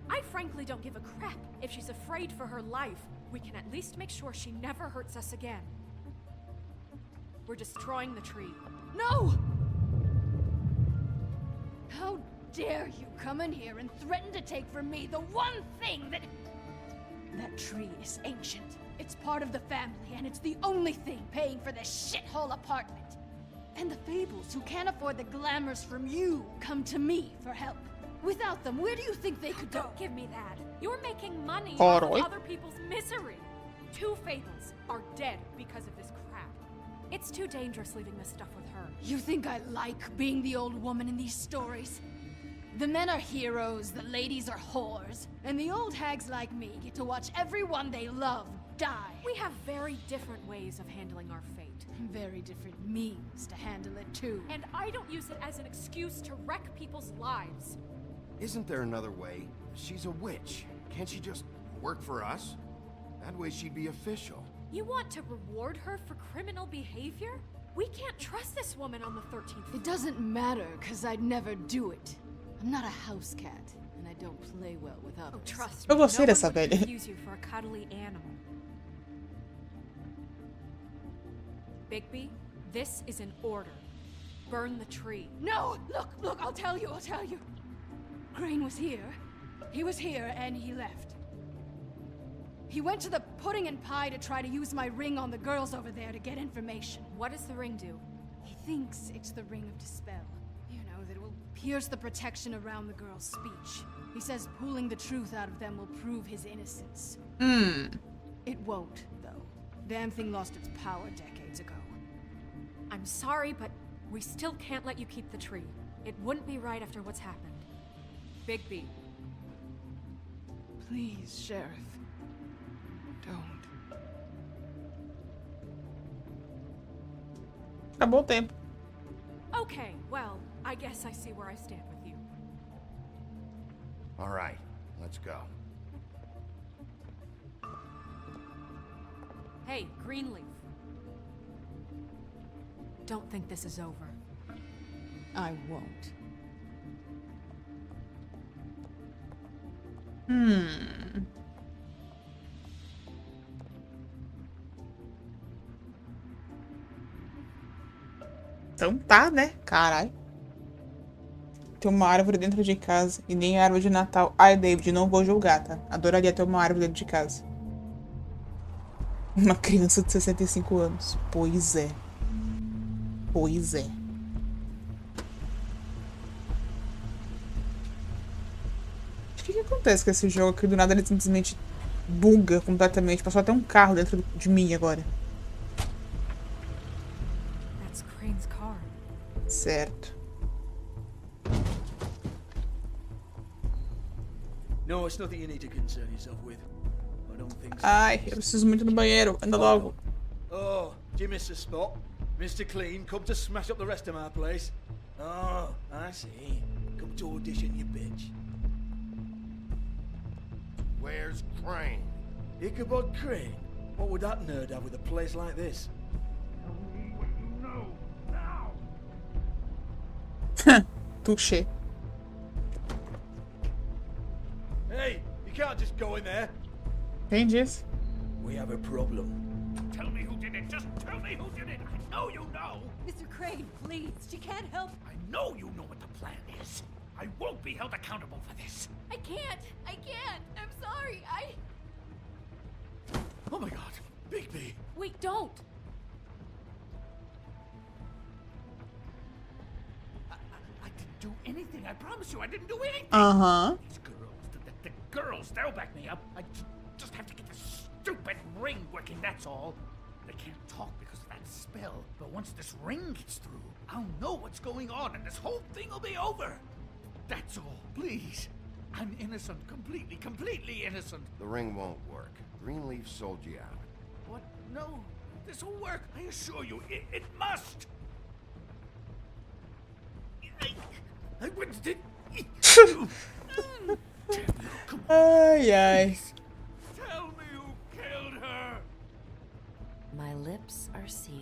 Speaker 6: I frankly don't give a crap if she's afraid for her life. We can at least make sure she never hurts us again. We're destroying the tree.
Speaker 16: No! How dare you come in here and threaten to take from me the one thing that... That tree is ancient. It's part of the family, and it's the only thing paying for this shithole apartment. And the Fables, who can't afford the glamours from you, come to me for help. Without them, where do you think they could go?
Speaker 6: Don't give me that. You're making money off of other people's misery. 2 Fables are dead because of this crap. It's too dangerous leaving this stuff with her.
Speaker 16: You think I like being the old woman in these stories? The men are heroes, the ladies are whores, and the old hags like me get to watch everyone they love die.
Speaker 6: We have very different ways of handling our fate.
Speaker 16: Very different means to handle it too.
Speaker 6: And I don't use it as an excuse to wreck people's lives.
Speaker 4: Isn't there another way? She's a witch. Can't she just work for us? That way she'd be official.
Speaker 6: You want to reward her for criminal behavior? We can't trust this woman on the 13th floor.
Speaker 16: It doesn't matter, because I'd never do it. I'm not a house cat, and I don't play well with others.
Speaker 6: Oh, trust
Speaker 1: Eu
Speaker 6: me,
Speaker 1: gostei
Speaker 6: no
Speaker 1: dessa
Speaker 6: one would
Speaker 1: velha.
Speaker 6: confuse you for a cuddly animal. Bigby, this is an order. Burn the tree.
Speaker 16: No! Look, I'll tell you. Crane was here. He was here, and he left. He went to the pudding and pie to try to use my ring on the girls over there to get information.
Speaker 6: What does the ring do?
Speaker 16: He thinks it's the ring of dispel. You know, that it will pierce the protection around the girls' speech. He says pulling the truth out of them will prove his innocence. It won't, though. Damn thing lost its power decades ago.
Speaker 6: I'm sorry, but we still can't let you keep the tree. It wouldn't be right after what's happened. Bigby.
Speaker 16: Please, Sheriff. Don't.
Speaker 1: Acabou o tempo.
Speaker 6: Okay, well, I guess I see where I stand with you.
Speaker 4: All right, let's go.
Speaker 6: Hey, Greenleaf. Don't think this is over.
Speaker 16: I won't.
Speaker 1: Então tá, né? Caralho. Tem uma árvore dentro de casa. E nem árvore de Natal. Ai, David, não vou julgar, tá? Adoraria ter uma árvore dentro de casa. Uma criança de 65 anos. Pois é. Pois é. O que acontece com esse jogo? Que do nada ele simplesmente buga completamente. Passou até um carro dentro de mim agora.
Speaker 6: That's Crane's car.
Speaker 1: Certo.
Speaker 17: No, it's nothing you need to concern yourself with. I don't think so.
Speaker 1: Ai, eu preciso muito do banheiro. Anda logo.
Speaker 17: Oh, do you miss the spot? Mr. Clean, come to smash up the rest of my place. Oh, I see. Come to audition, you bitch.
Speaker 14: Where's Crane?
Speaker 17: Ichabod Crane? What would that nerd have with a place like this?
Speaker 14: Tell me what you know, now!
Speaker 1: Touché.
Speaker 17: Hey, you can't just go in there.
Speaker 1: Changes.
Speaker 17: We have a problem.
Speaker 3: Tell me who did it. Just tell me who did it. I know you know.
Speaker 18: Mr. Crane, please. She can't help.
Speaker 3: I know you know what the plan is. I won't be held accountable for this.
Speaker 18: I can't. I'm sorry.
Speaker 17: Oh my God, Bigby.
Speaker 18: Wait, don't.
Speaker 3: I didn't do anything. I promise you, I didn't do anything. These girls, the girls, they'll back me up. I just have to get this stupid ring working, that's all. They can't talk because of that spell, but once this ring gets through, I'll know what's going on and this whole thing will be over. That's all, please. I'm innocent, completely innocent.
Speaker 4: The ring won't work. Greenleaf sold you out.
Speaker 3: What? No, this will work. I assure you, it must. I wouldn't it.
Speaker 1: Ay, ay.
Speaker 3: Tell me who killed her.
Speaker 8: My lips are sealed.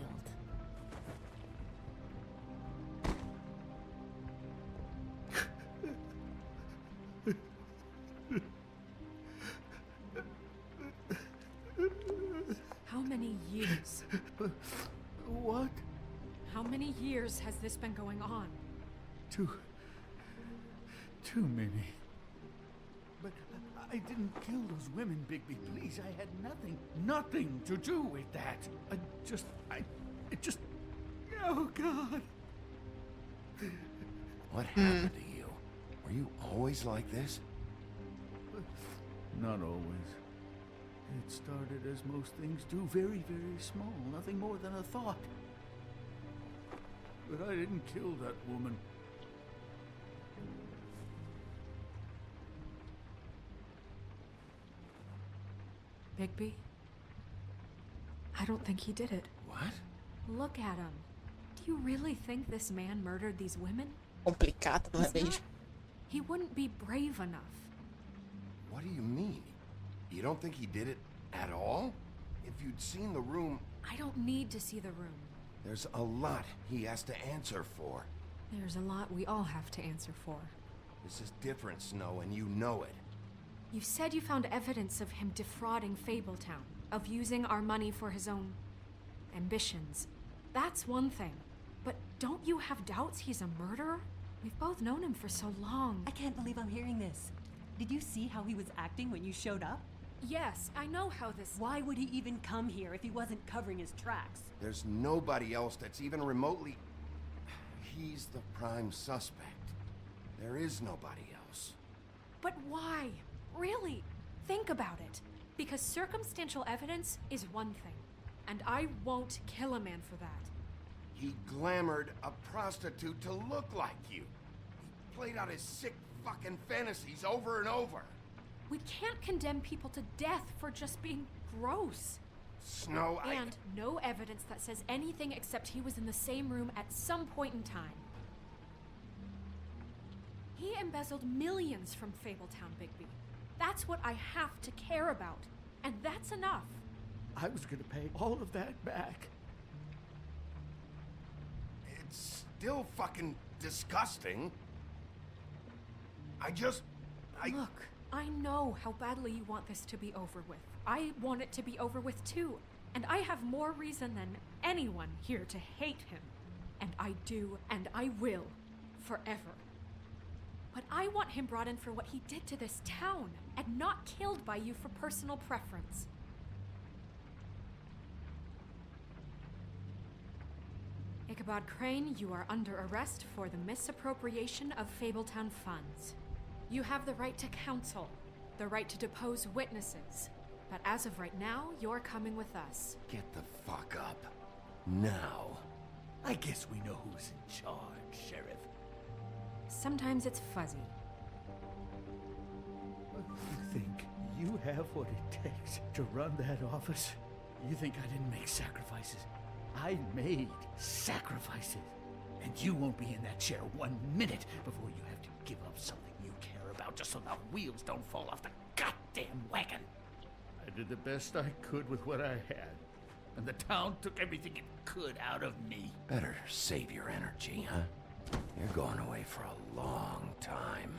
Speaker 6: How many years?
Speaker 3: What?
Speaker 6: How many years has this been going on?
Speaker 3: Too many. But I didn't kill those women, Bigby. Please, I had nothing to do with that. It just. Oh God.
Speaker 4: What happened to you? Were you always like this?
Speaker 3: Not always. It started as most things do, very, very small, nothing more than a thought. But I didn't kill that woman.
Speaker 6: Bigby? I don't think he did it.
Speaker 4: What?
Speaker 6: Look at him. Do you really think this man murdered these women?
Speaker 1: Complicado, não é
Speaker 6: He's
Speaker 1: mesmo?
Speaker 6: not. He wouldn't be brave enough.
Speaker 4: What do you mean? You don't think he did it at all? If you'd seen the room...
Speaker 6: I don't need to see the room.
Speaker 4: There's a lot he has to answer for.
Speaker 6: There's a lot we all have to answer for.
Speaker 4: This is different, Snow, and you know it.
Speaker 6: You said you found evidence of him defrauding Fabletown, of using our money for his own ambitions. That's one thing. But don't you have doubts he's a murderer? We've both known him for so long.
Speaker 18: I can't believe I'm hearing this. Did you see how he was acting when you showed up?
Speaker 6: Yes, I know how this...
Speaker 18: Why would he even come here if he wasn't covering his tracks?
Speaker 4: There's nobody else that's even remotely... He's the prime suspect. There is nobody else.
Speaker 6: But why? Really? Think about it. Because circumstantial evidence is one thing. And I won't kill a man for that.
Speaker 4: He glamored a prostitute to look like you. He played out his sick fucking fantasies over and over.
Speaker 6: We can't condemn people to death for just being gross.
Speaker 4: Snow,
Speaker 6: And no evidence that says anything except he was in the same room at some point in time. He embezzled millions from Fabletown, Bigby. That's what I have to care about. And that's enough.
Speaker 3: I was gonna pay all of that back.
Speaker 4: It's still fucking disgusting.
Speaker 6: Look, I know how badly you want this to be over with. I want it to be over with too. And I have more reason than anyone here to hate him. And I do, and I will, forever. But I want him brought in for what he did to this town, and not killed by you for personal preference. Ichabod Crane, you are under arrest for the misappropriation of Fabletown funds. You have the right to counsel, the right to depose witnesses. But as of right now, you're coming with us.
Speaker 4: Get the fuck up. Now.
Speaker 3: I guess we know who's in charge, Sheriff.
Speaker 6: Sometimes it's fuzzy.
Speaker 3: You think you have what it takes to run that office? You think I didn't make sacrifices? I made sacrifices. And you won't be in that chair 1 minute before you have to give up something you care about just so the wheels don't fall off the goddamn wagon. I did the best I could with what I had. And the town took everything it could out of me.
Speaker 4: Better save your energy, huh? You're going away for a long time.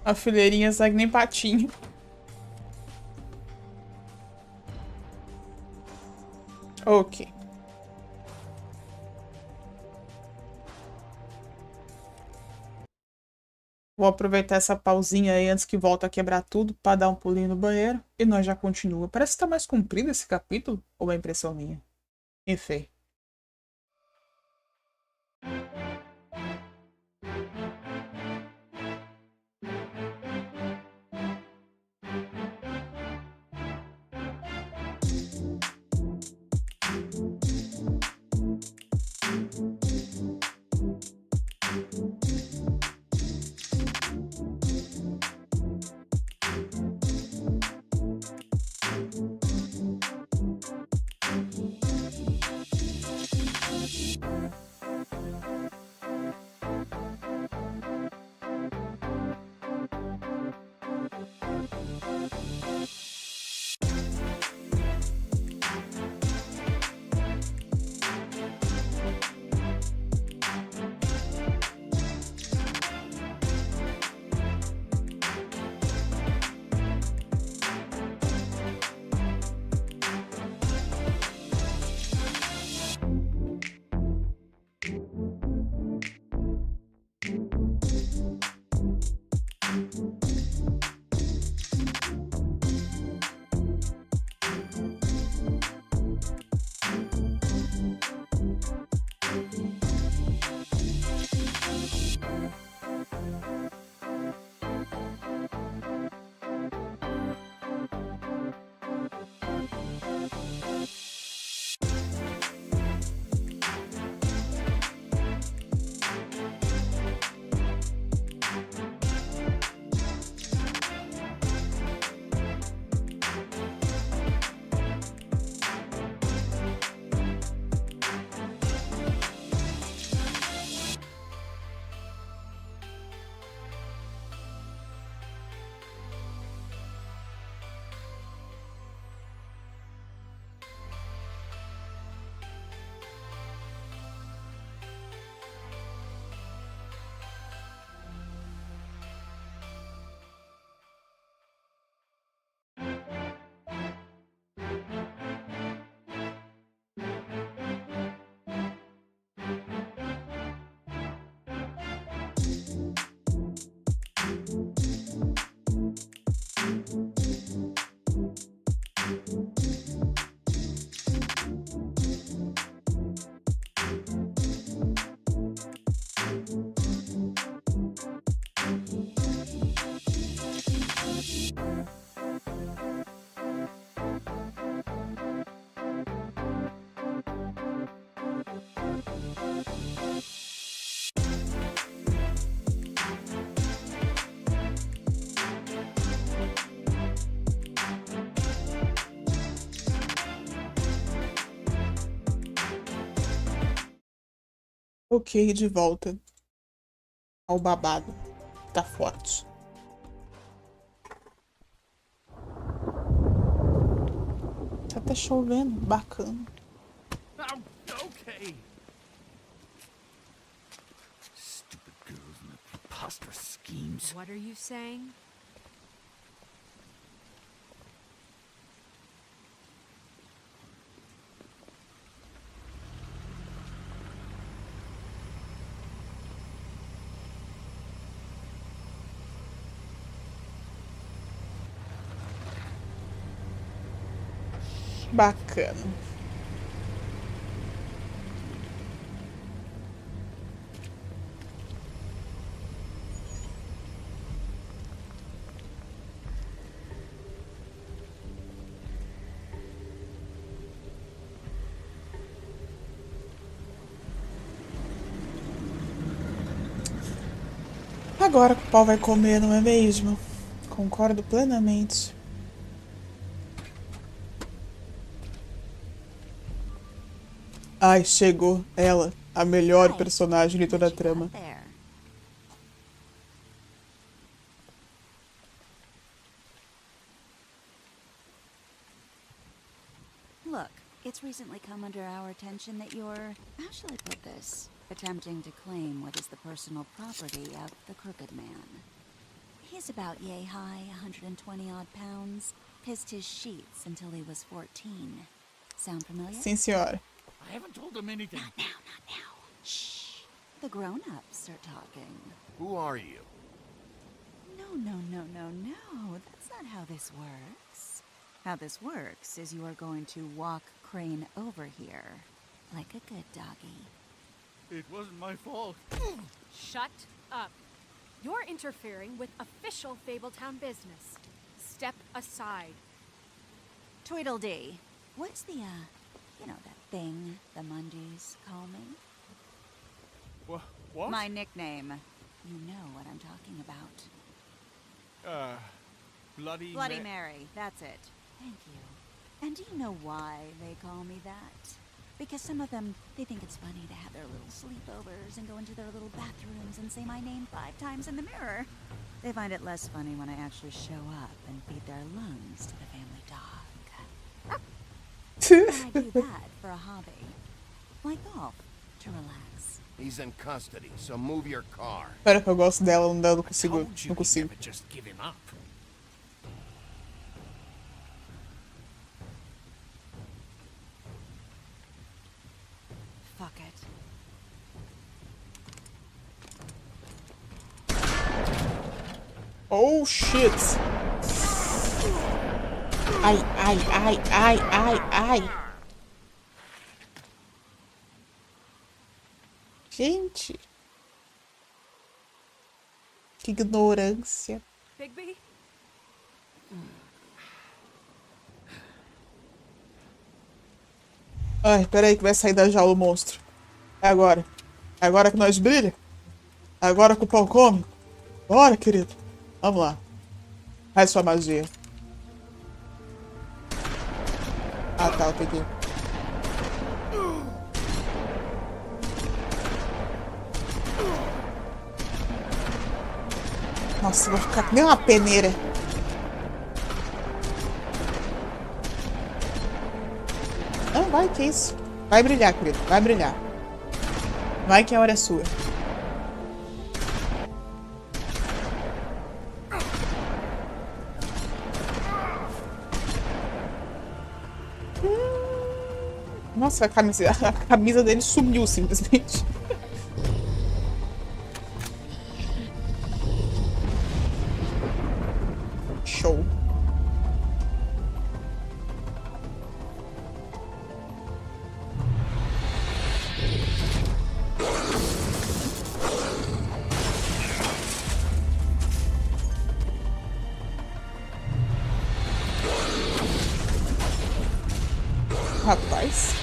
Speaker 1: A fileirinha segue nem patinho. Ok. Vou aproveitar essa pausinha aí antes que volta a quebrar tudo pra dar um pulinho no banheiro. E nós já continua. Parece que tá mais comprido esse capítulo. Ou é impressão minha? Enfim. Ok, de volta ao babado. Tá forte. Tá até chovendo. Bacana.
Speaker 2: Oh, okay. Stupid girls and their preposterous schemes.
Speaker 6: What are you saying?
Speaker 1: Bacana. Agora que o pau vai comer, não é mesmo? Concordo plenamente. Ai, chegou ela, a melhor personagem de toda a trama.
Speaker 19: Look, it's recently come under our attention that you're, how shall I put this, attempting to claim what is the personal property of the Crooked Man. He's about yay high, 120 odd pounds. Pissed his sheets until he was 14. Sound familiar?
Speaker 1: Sim, senhora.
Speaker 2: I haven't told him anything.
Speaker 19: Not now. Shh. The grown-ups are talking.
Speaker 4: Who are you?
Speaker 19: No. That's not how this works. How this works is you are going to walk Crane over here. Like a good doggy.
Speaker 2: It wasn't my fault.
Speaker 6: Shut up. You're interfering with official Fabletown business. Step aside.
Speaker 19: Tweedledee. What's the, you know, that thing the Mundies call me?
Speaker 2: What?
Speaker 19: My nickname. You know what I'm talking about.
Speaker 2: Bloody
Speaker 19: Mary. That's it. Thank you. And do you know why they call me that? Because some of them, they think it's funny to have their little sleepovers and go into their little bathrooms and say my name 5 times in the mirror. They find it less funny when I actually show up and feed their lungs to the family dog. And I do that for a hobby. Like golf, to relax.
Speaker 4: He's in custody, so move your car.
Speaker 1: Espera que eu gosto dela, não consigo. Não consigo.
Speaker 3: Just give him up.
Speaker 19: Fuck it.
Speaker 1: Oh shit! Ai. Gente. Que ignorância.
Speaker 6: Bigby?
Speaker 1: Ai, peraí que vai sair da jaula o monstro. É agora. É agora que nós brilha. É agora que o pau come. Bora, querido. Vamos lá. Faz sua magia. Ah, tá, eu peguei. Nossa, eu vou ficar que nem uma peneira. Não, vai, que isso. Vai brilhar, querido. Vai brilhar. Vai que a hora é sua. Nossa, a camisa dele sumiu simplesmente. Show. Rapaz.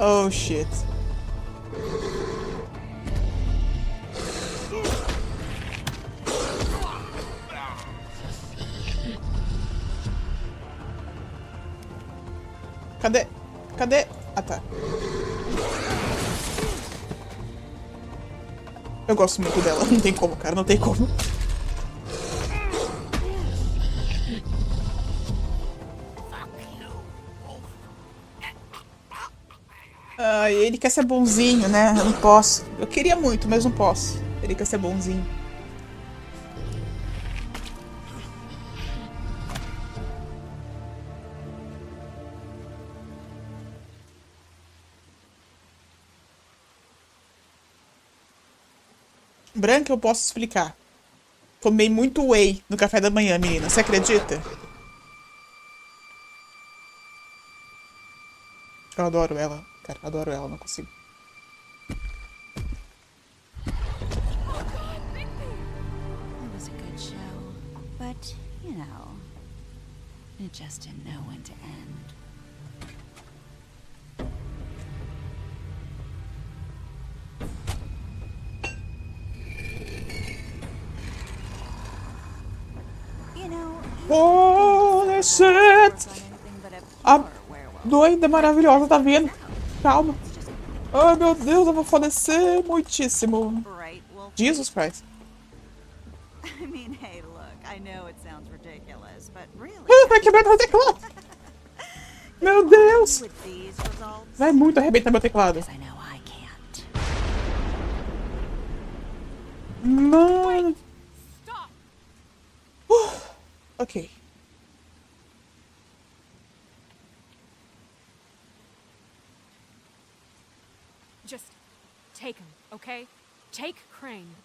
Speaker 1: Oh shit. Cadê? Cadê? Ah, tá. Eu gosto muito dela. Não tem como, cara. Não tem como. Ah, ele quer ser bonzinho, né? Eu não posso. Eu queria muito, mas não posso. Ele quer ser bonzinho. Branca, eu posso explicar. Tomei muito whey no café da manhã, menina. Você acredita? Eu adoro ela. Cara, adoro ela. Não consigo.
Speaker 19: It was a good show, but, you know, it just didn't know when to end.
Speaker 1: Holy shit! A doida maravilhosa tá vindo. Calma. Ai, meu Deus, eu vou falecer muitíssimo. Jesus Christ.
Speaker 19: I mean, hey, look, I know it sounds ridiculous, but really...
Speaker 1: Vai quebrar meu teclado! Meu Deus! Vai muito arrebentar meu teclado. Mano... Ok.
Speaker 6: Just take him, okay? Take Crane.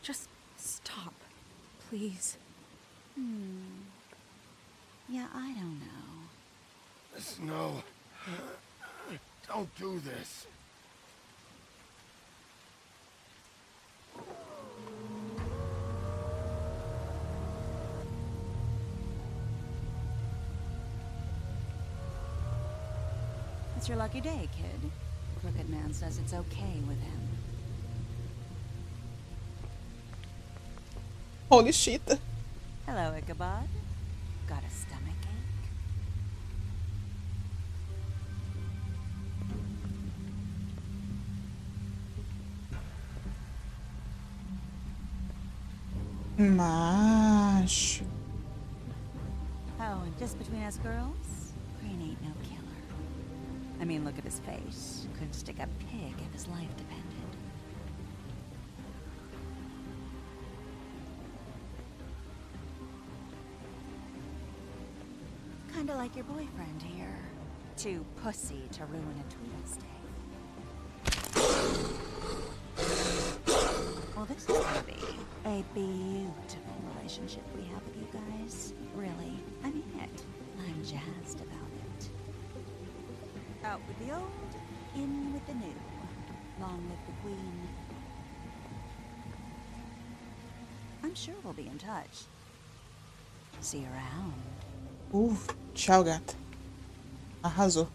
Speaker 6: Just stop, please.
Speaker 19: Yeah, I don't know.
Speaker 14: Snow, don't do this.
Speaker 19: It's your lucky day, kid. Crooked Man says it's okay with him.
Speaker 1: Holy shit.
Speaker 19: Hello, Ichabod. Got a stomachache?
Speaker 1: Macho.
Speaker 19: Oh, and just between us girls, Crane ain't no killer. I mean, look at his face. Couldn't stick a pig if his life depended. Kinda like your boyfriend here. Too pussy to ruin a Tweedlestay. Well, this is gonna be a beautiful relationship we have with you guys. Really, I mean it. I'm jazzed about it. Out with the old, in with the new. Long live the Queen. I'm sure we'll be in touch. See you around.
Speaker 1: Tchau, gata. Arrasou.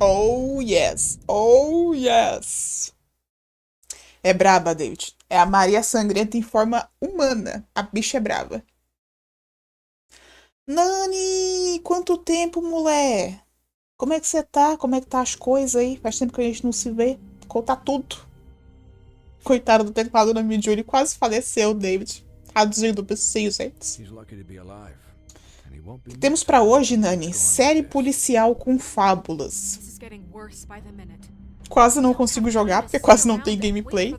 Speaker 1: Oh, yes. Oh, yes. É braba, David. É a Maria Sangrenta em forma humana. A bicha é braba. Nani, quanto tempo, mulher? Como é que você tá? Como é que tá as coisas aí? Faz tempo que a gente não se vê. Conta tudo. Coitado do teclado da mijiugui, quase faleceu, David. Traduzindo para vocês. O que temos pra hoje, Nani? Série policial com fábulas. Quase não consigo jogar, porque quase não tem gameplay.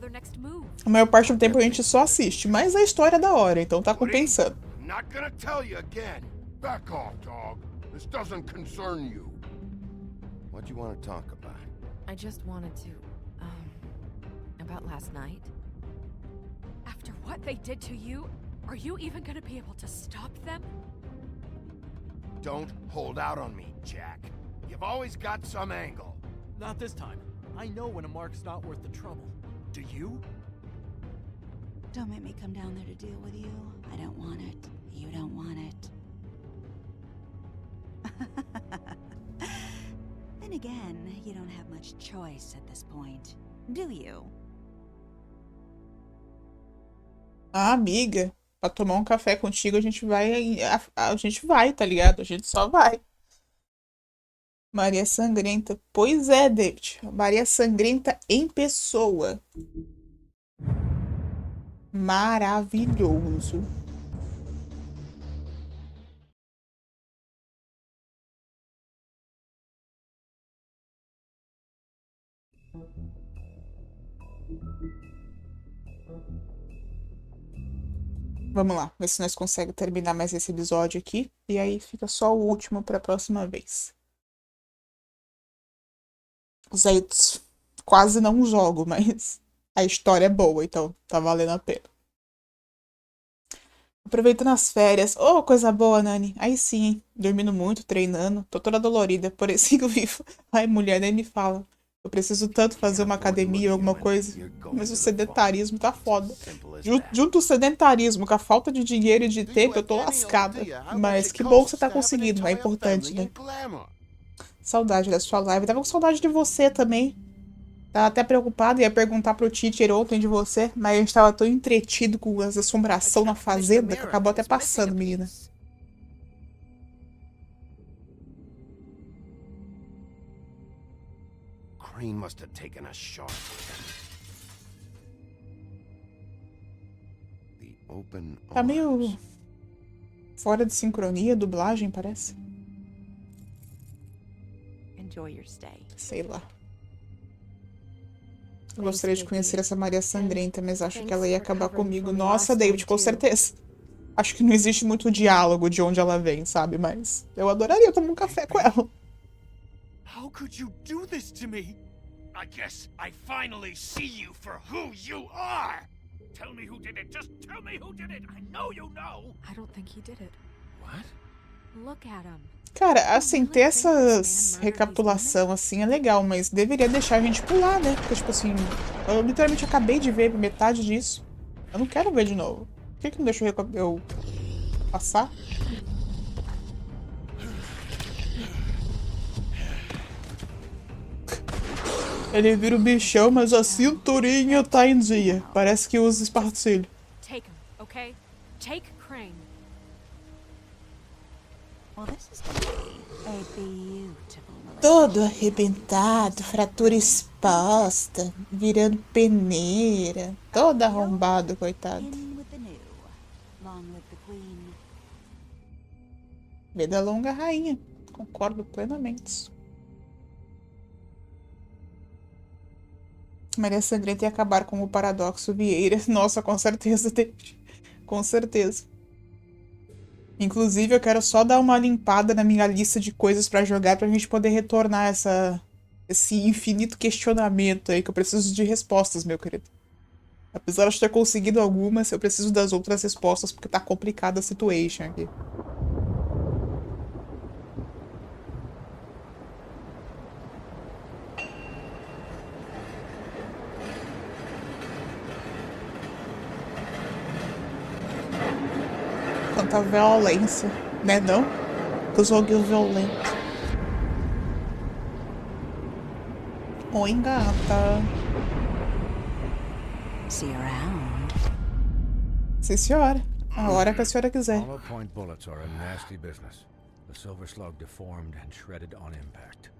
Speaker 1: A maior parte do tempo a gente só assiste, mas a história é da hora, então tá compensando.
Speaker 14: Not gonna tell you again. Back off, dog. This doesn't concern you.
Speaker 4: What do you want to talk about?
Speaker 8: I just wanted to, about last night.
Speaker 6: After what they did to you, are you even gonna be able to stop them?
Speaker 14: Don't hold out on me, Jack. You've always got some angle.
Speaker 17: Not this time. I know when a mark's not worth the trouble. Do you?
Speaker 19: Don't make me come down there to deal with you. I don't want it. You don't want it. Then again, you don't have much choice at this point, do you?
Speaker 1: Ah, amiga, pra tomar um café contigo a gente vai, tá ligado? A gente só vai. Maria Sangrenta. Pois é, David. Maria Sangrenta em pessoa. Maravilhoso. Vamos lá, ver se nós conseguimos terminar mais esse episódio aqui. E aí fica só o último para a próxima vez. Os eitos quase não jogo, mas a história é boa, então tá valendo a pena. Aproveitando as férias. Oh, coisa boa, Nani. Aí sim, hein? Dormindo muito, treinando. Tô toda dolorida, por isso que eu vivo. Ai, mulher, nem me fala. Eu preciso tanto fazer uma academia ou alguma coisa. Mas o sedentarismo tá foda. Junto o sedentarismo com a falta de dinheiro e de tempo, eu tô lascada. Mas que bom que você tá conseguindo, é importante, né? Saudade da sua live. Tava com saudade de você também. Tava até preocupado, ia perguntar pro teacher ontem de você, mas a gente tava tão entretido com as assombrações na fazenda que acabou até passando, menina.
Speaker 4: Crane must have taken a shot. The open
Speaker 1: Tá meio fora de sincronia a dublagem, parece.
Speaker 8: Enjoy your stay.
Speaker 1: Sei lá. Eu gostaria de conhecer essa Maria Sangrenta, mas acho que ela ia acabar comigo. Nossa, David, com certeza. Acho que não existe muito diálogo de onde ela vem, sabe? Mas eu adoraria tomar um café com ela.
Speaker 3: How could you do this to me? I guess I finally see you for who you are. Tell me who did it. Just tell me who did it. I know you know.
Speaker 6: I don't think he did it.
Speaker 3: What?
Speaker 6: Look at him.
Speaker 1: Cara, assim, ter essas recapitulação assim é legal, mas deveria deixar a gente pular, né? Porque, tipo assim, eu literalmente acabei de ver metade disso. Eu não quero ver de novo. Por que não deixa eu passar? Ele vira o bichão, mas a cinturinha tá em dia. Parece que usa espartilho.
Speaker 6: Take him, okay? Take Crane.
Speaker 19: Well, this is going to be a beautiful relationship.
Speaker 1: Todo arrebentado, fratura exposta, virando peneira. Todo arrombado, coitado.
Speaker 19: In with the new. Long live the queen.
Speaker 1: Vida longa, rainha. Concordo plenamente. Maria Sangrenta ia acabar com o paradoxo Vieira. Nossa, com certeza, David. Com certeza. Inclusive, eu quero só dar uma limpada na minha lista de coisas pra jogar pra gente poder retornar esse infinito questionamento aí, que eu preciso de respostas, meu querido. Apesar de ter conseguido algumas, eu preciso das outras respostas porque tá complicada a situation aqui. Quanta violência, né não? Que o jogo é violento. Oi, gata.
Speaker 19: See you around.
Speaker 1: Sim, senhora. A hora que a senhora quiser.
Speaker 11: Hollow point bullets are a nasty business. The silver slug deformed and shredded on impact.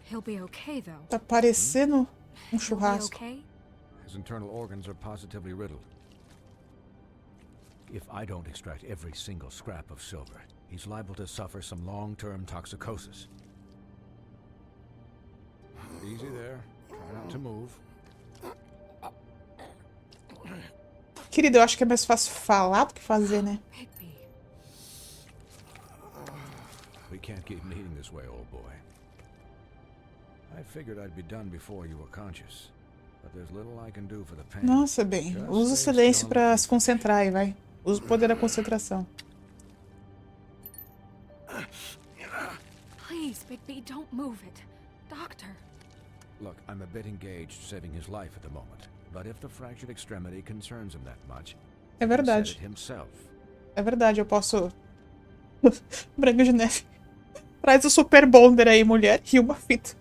Speaker 6: He'll be okay, though.
Speaker 1: Tá parecendo um
Speaker 6: He'll be
Speaker 1: churrasco.
Speaker 6: okay?
Speaker 11: His internal organs are positively riddled. If I don't extract every single scrap of silver, he's liable to suffer some long-term toxicosis. Easy there. Try not to move.
Speaker 1: Querido, eu acho que é mais fácil falar do que fazer, né?
Speaker 11: We can't keep needing this way, old boy. I figured I'd be done before you were conscious, but there's little I can do for the pain.
Speaker 1: Nossa, bem. Usa o silêncio pra se concentrar aí, vai. Usa o poder da concentração.
Speaker 6: Please, Bigby, don't move it. Doctor.
Speaker 11: Look, I'm a bit engaged saving his life at the moment, but if the fractured extremity concerns him that much,
Speaker 1: É verdade.
Speaker 11: he said it himself.
Speaker 1: É verdade, eu posso... Branca de Neve. Traz o Super Bonder aí, mulher, e uma fita.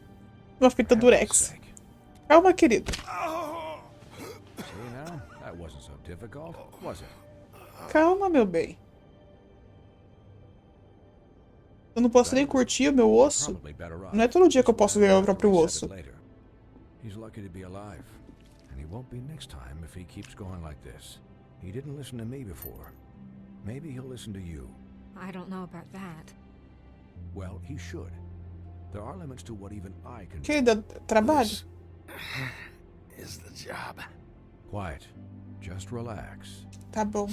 Speaker 1: Uma fita durex. Calma, querido.
Speaker 11: See now? That wasn't so difficult, was it?
Speaker 1: Calma, meu bem. Eu não posso nem curtir o meu osso. Não é todo dia que eu posso ver meu próprio osso.
Speaker 11: He's lucky to be alive, and he won't be next time if he keeps going like this. He didn't listen to me before. Maybe he'll listen to you.
Speaker 6: I don't know about that.
Speaker 11: Well, he should. There are limits to what even I can do.
Speaker 1: Querida, trabalho.
Speaker 4: Is the job.
Speaker 11: Quiet. Just relax.
Speaker 1: Tá bom.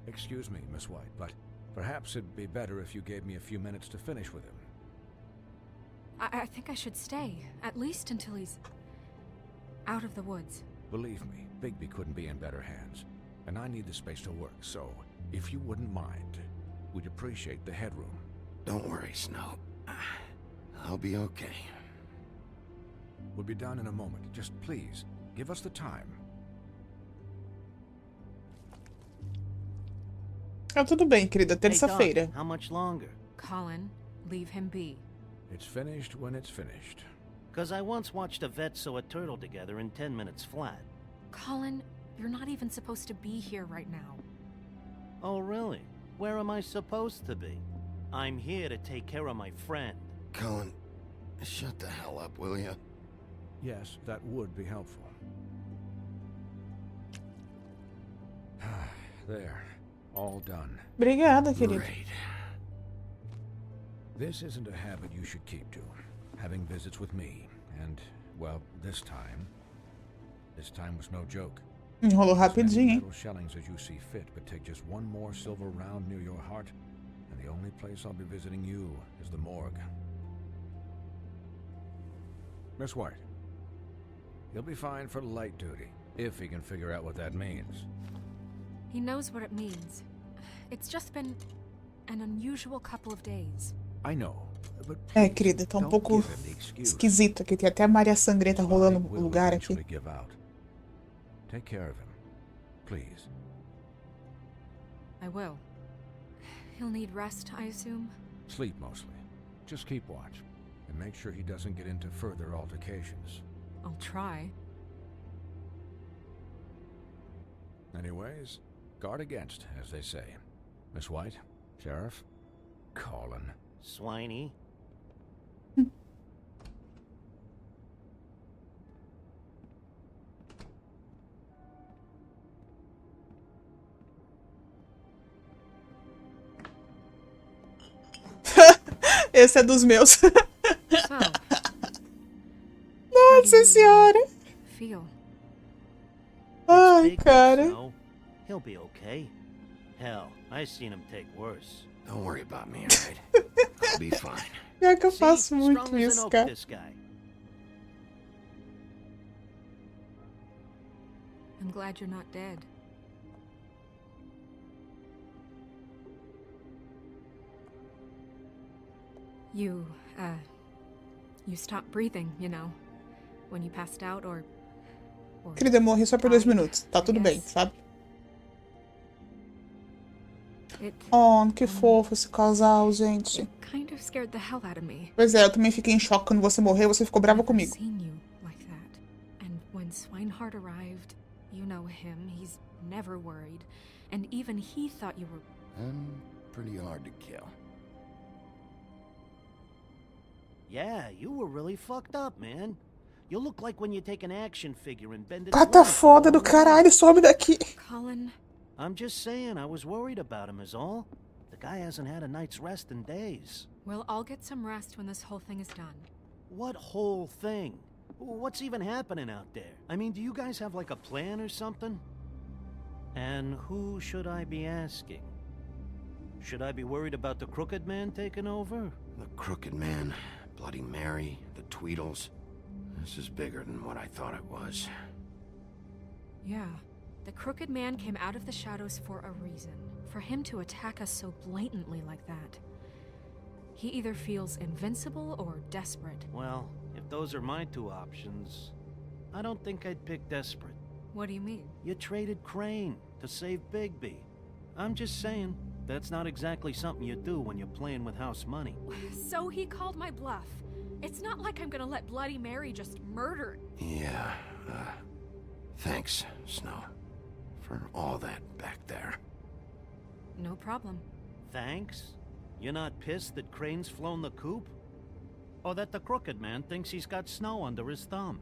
Speaker 11: Excuse me, Miss White, but perhaps it'd be better if you gave me a few minutes to finish with him.
Speaker 6: I think I should stay, at least until he's out of the woods.
Speaker 11: Believe me, Bigby couldn't be in better hands, and I need the space to work, so if you wouldn't mind, we'd appreciate the headroom.
Speaker 4: Don't worry, Snow. I'll be okay.
Speaker 11: We'll be done in a moment. Just please, give us the time.
Speaker 1: Ah, tudo bem, querida. Terça-feira.
Speaker 20: How much longer?
Speaker 6: Colin, leave him be.
Speaker 11: It's finished when it's finished.
Speaker 20: Because I once watched a vet sew a turtle together in 10 minutes flat.
Speaker 6: Colin, you're not even supposed to be here right now.
Speaker 20: Oh, really? Where am I supposed to be? I'm here to take care of my friend.
Speaker 4: Cullen, shut the hell up, will you?
Speaker 11: Yes, that would be helpful. There. All done.
Speaker 1: Obrigada, querido.
Speaker 4: Great.
Speaker 11: This isn't a habit you should keep to. Having visits with me. And, well, this time was no joke.
Speaker 1: Enrolou rapidinho, hein?
Speaker 11: Little shellings as you see fit, but take just one more silver round near your heart, and the only place I'll be visiting you is the morgue. Miss White, he'll be fine for light duty, if he can figure out what that means.
Speaker 6: He knows what it means. It's just been an unusual couple of days.
Speaker 11: I know, but
Speaker 1: querida, tá pouco esquisito aqui. Tem até a Maria Sangrenta rolando no lugar aqui.
Speaker 11: Take care of him, please.
Speaker 6: I will. He'll need rest, I assume?
Speaker 11: Sleep mostly. Just keep watch, and make sure he doesn't get into further altercations.
Speaker 6: I'll try.
Speaker 11: Anyways, guard against, as they say. Miss White, Sheriff, Colin.
Speaker 20: Swiney.
Speaker 1: Esse é dos meus. Nossa senhora.
Speaker 6: Feel.
Speaker 1: Ai, cara.
Speaker 20: He'll be okay. Hell, I've seen him take worse.
Speaker 4: Don't worry about me, alright? I'll be fine.
Speaker 1: Pior que eu faço muito isso, cara.
Speaker 6: I'm glad you're not dead. You stopped breathing, you know, when you passed out or
Speaker 1: Querida, eu morri só por 2 minutos. Tá tudo bem, sabe? Oh, que fofo esse casal, gente.
Speaker 6: Kind of scared the hell out of me.
Speaker 1: Pois é, eu também fiquei em choque quando você morreu, você ficou brava comigo.
Speaker 6: Like that. And when Swinehart arrived, you know him, he's never worried. And even he thought you were...
Speaker 4: I'm pretty hard to kill.
Speaker 20: Yeah, you were really fucked up, man. You look like when you take an action figure and bend it.
Speaker 1: Tá foda do caralho, sobe daqui.
Speaker 6: Colin.
Speaker 20: I'm just saying, I was worried about him is all. The guy hasn't had a night's rest in days.
Speaker 6: We'll all get some rest when this whole thing is done.
Speaker 20: What whole thing? What's even happening out there? I mean, do you guys have like a plan or something? And who should I be asking? Should I be worried about the Crooked Man taking over?
Speaker 4: The Crooked Man, Bloody Mary, the Tweedles. This is bigger than what I thought it was.
Speaker 6: Yeah. The Crooked Man came out of the shadows for a reason. For him to attack us so blatantly like that. He either feels invincible or desperate.
Speaker 20: Well, if those are my two options, I don't think I'd pick desperate.
Speaker 6: What do you mean?
Speaker 20: You traded Crane to save Bigby. I'm just saying, that's not exactly something you do when you're playing with house money.
Speaker 6: So he called my bluff. It's not like I'm gonna let Bloody Mary just murder...
Speaker 4: Yeah, thanks, Snow. For all that back there.
Speaker 6: No problem.
Speaker 20: Thanks? You're not pissed that Crane's flown the coop? Or that the Crooked Man thinks he's got Snow under his thumb?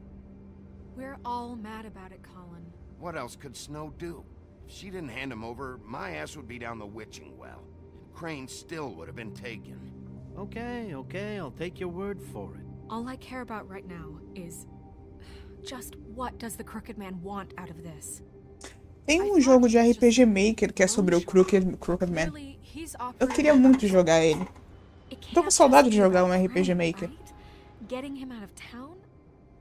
Speaker 6: We're all mad about it, Colin.
Speaker 4: What else could Snow do? If she didn't hand him over, my ass would be down the witching well. And Crane still would have been taken.
Speaker 20: Okay, I'll take your word for it.
Speaker 6: All I care about right now is... just what does the Crooked Man want out of this?
Speaker 1: Tem jogo de RPG Maker que é sobre o Crooked Man. Eu queria muito jogar ele. Tô com saudade de jogar um RPG Maker.
Speaker 6: Getting him out of town?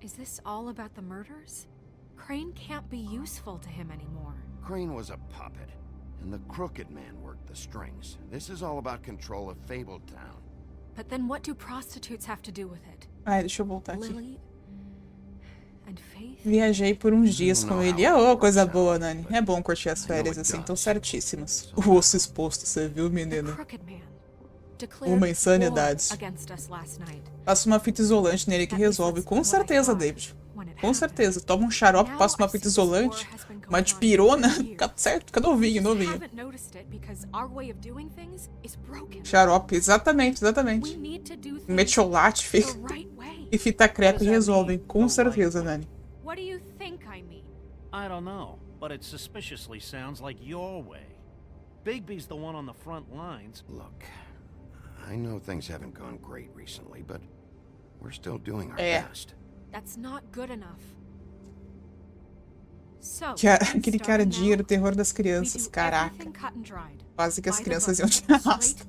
Speaker 6: Is this all about the murders? Crane can't be useful to him anymore.
Speaker 4: Crane was a puppet, and the Crooked Man worked the strings. This is all about control of Fabletown.
Speaker 6: But then what do prostitutes have to do with it?
Speaker 1: Ai, deixa eu voltar aqui.
Speaker 6: Lily and Faith?
Speaker 1: Viajei por uns dias com ele. Oh, coisa boa, Nani. É bom curtir as férias assim, tão certíssimas. O osso exposto, você viu, menina? Uma insanidade. Passa uma fita isolante nele que resolve, com certeza, David. Com certeza. Toma um xarope, passa uma fita isolante, uma dipirona. Fica certo, fica novinho, novinho. Xarope, exatamente, exatamente. Metiolate, e fita crepe resolvem. Com certeza, Nani.
Speaker 20: I don't know, but it suspiciously sounds like your way. Bigby's the one on the front lines.
Speaker 4: Look, I know things haven't gone great recently, but we're still doing our best.
Speaker 6: That's not good enough. So,
Speaker 1: Aquele cara dinheiro, o terror das crianças, caraca. Quase que as crianças iam te arrastar.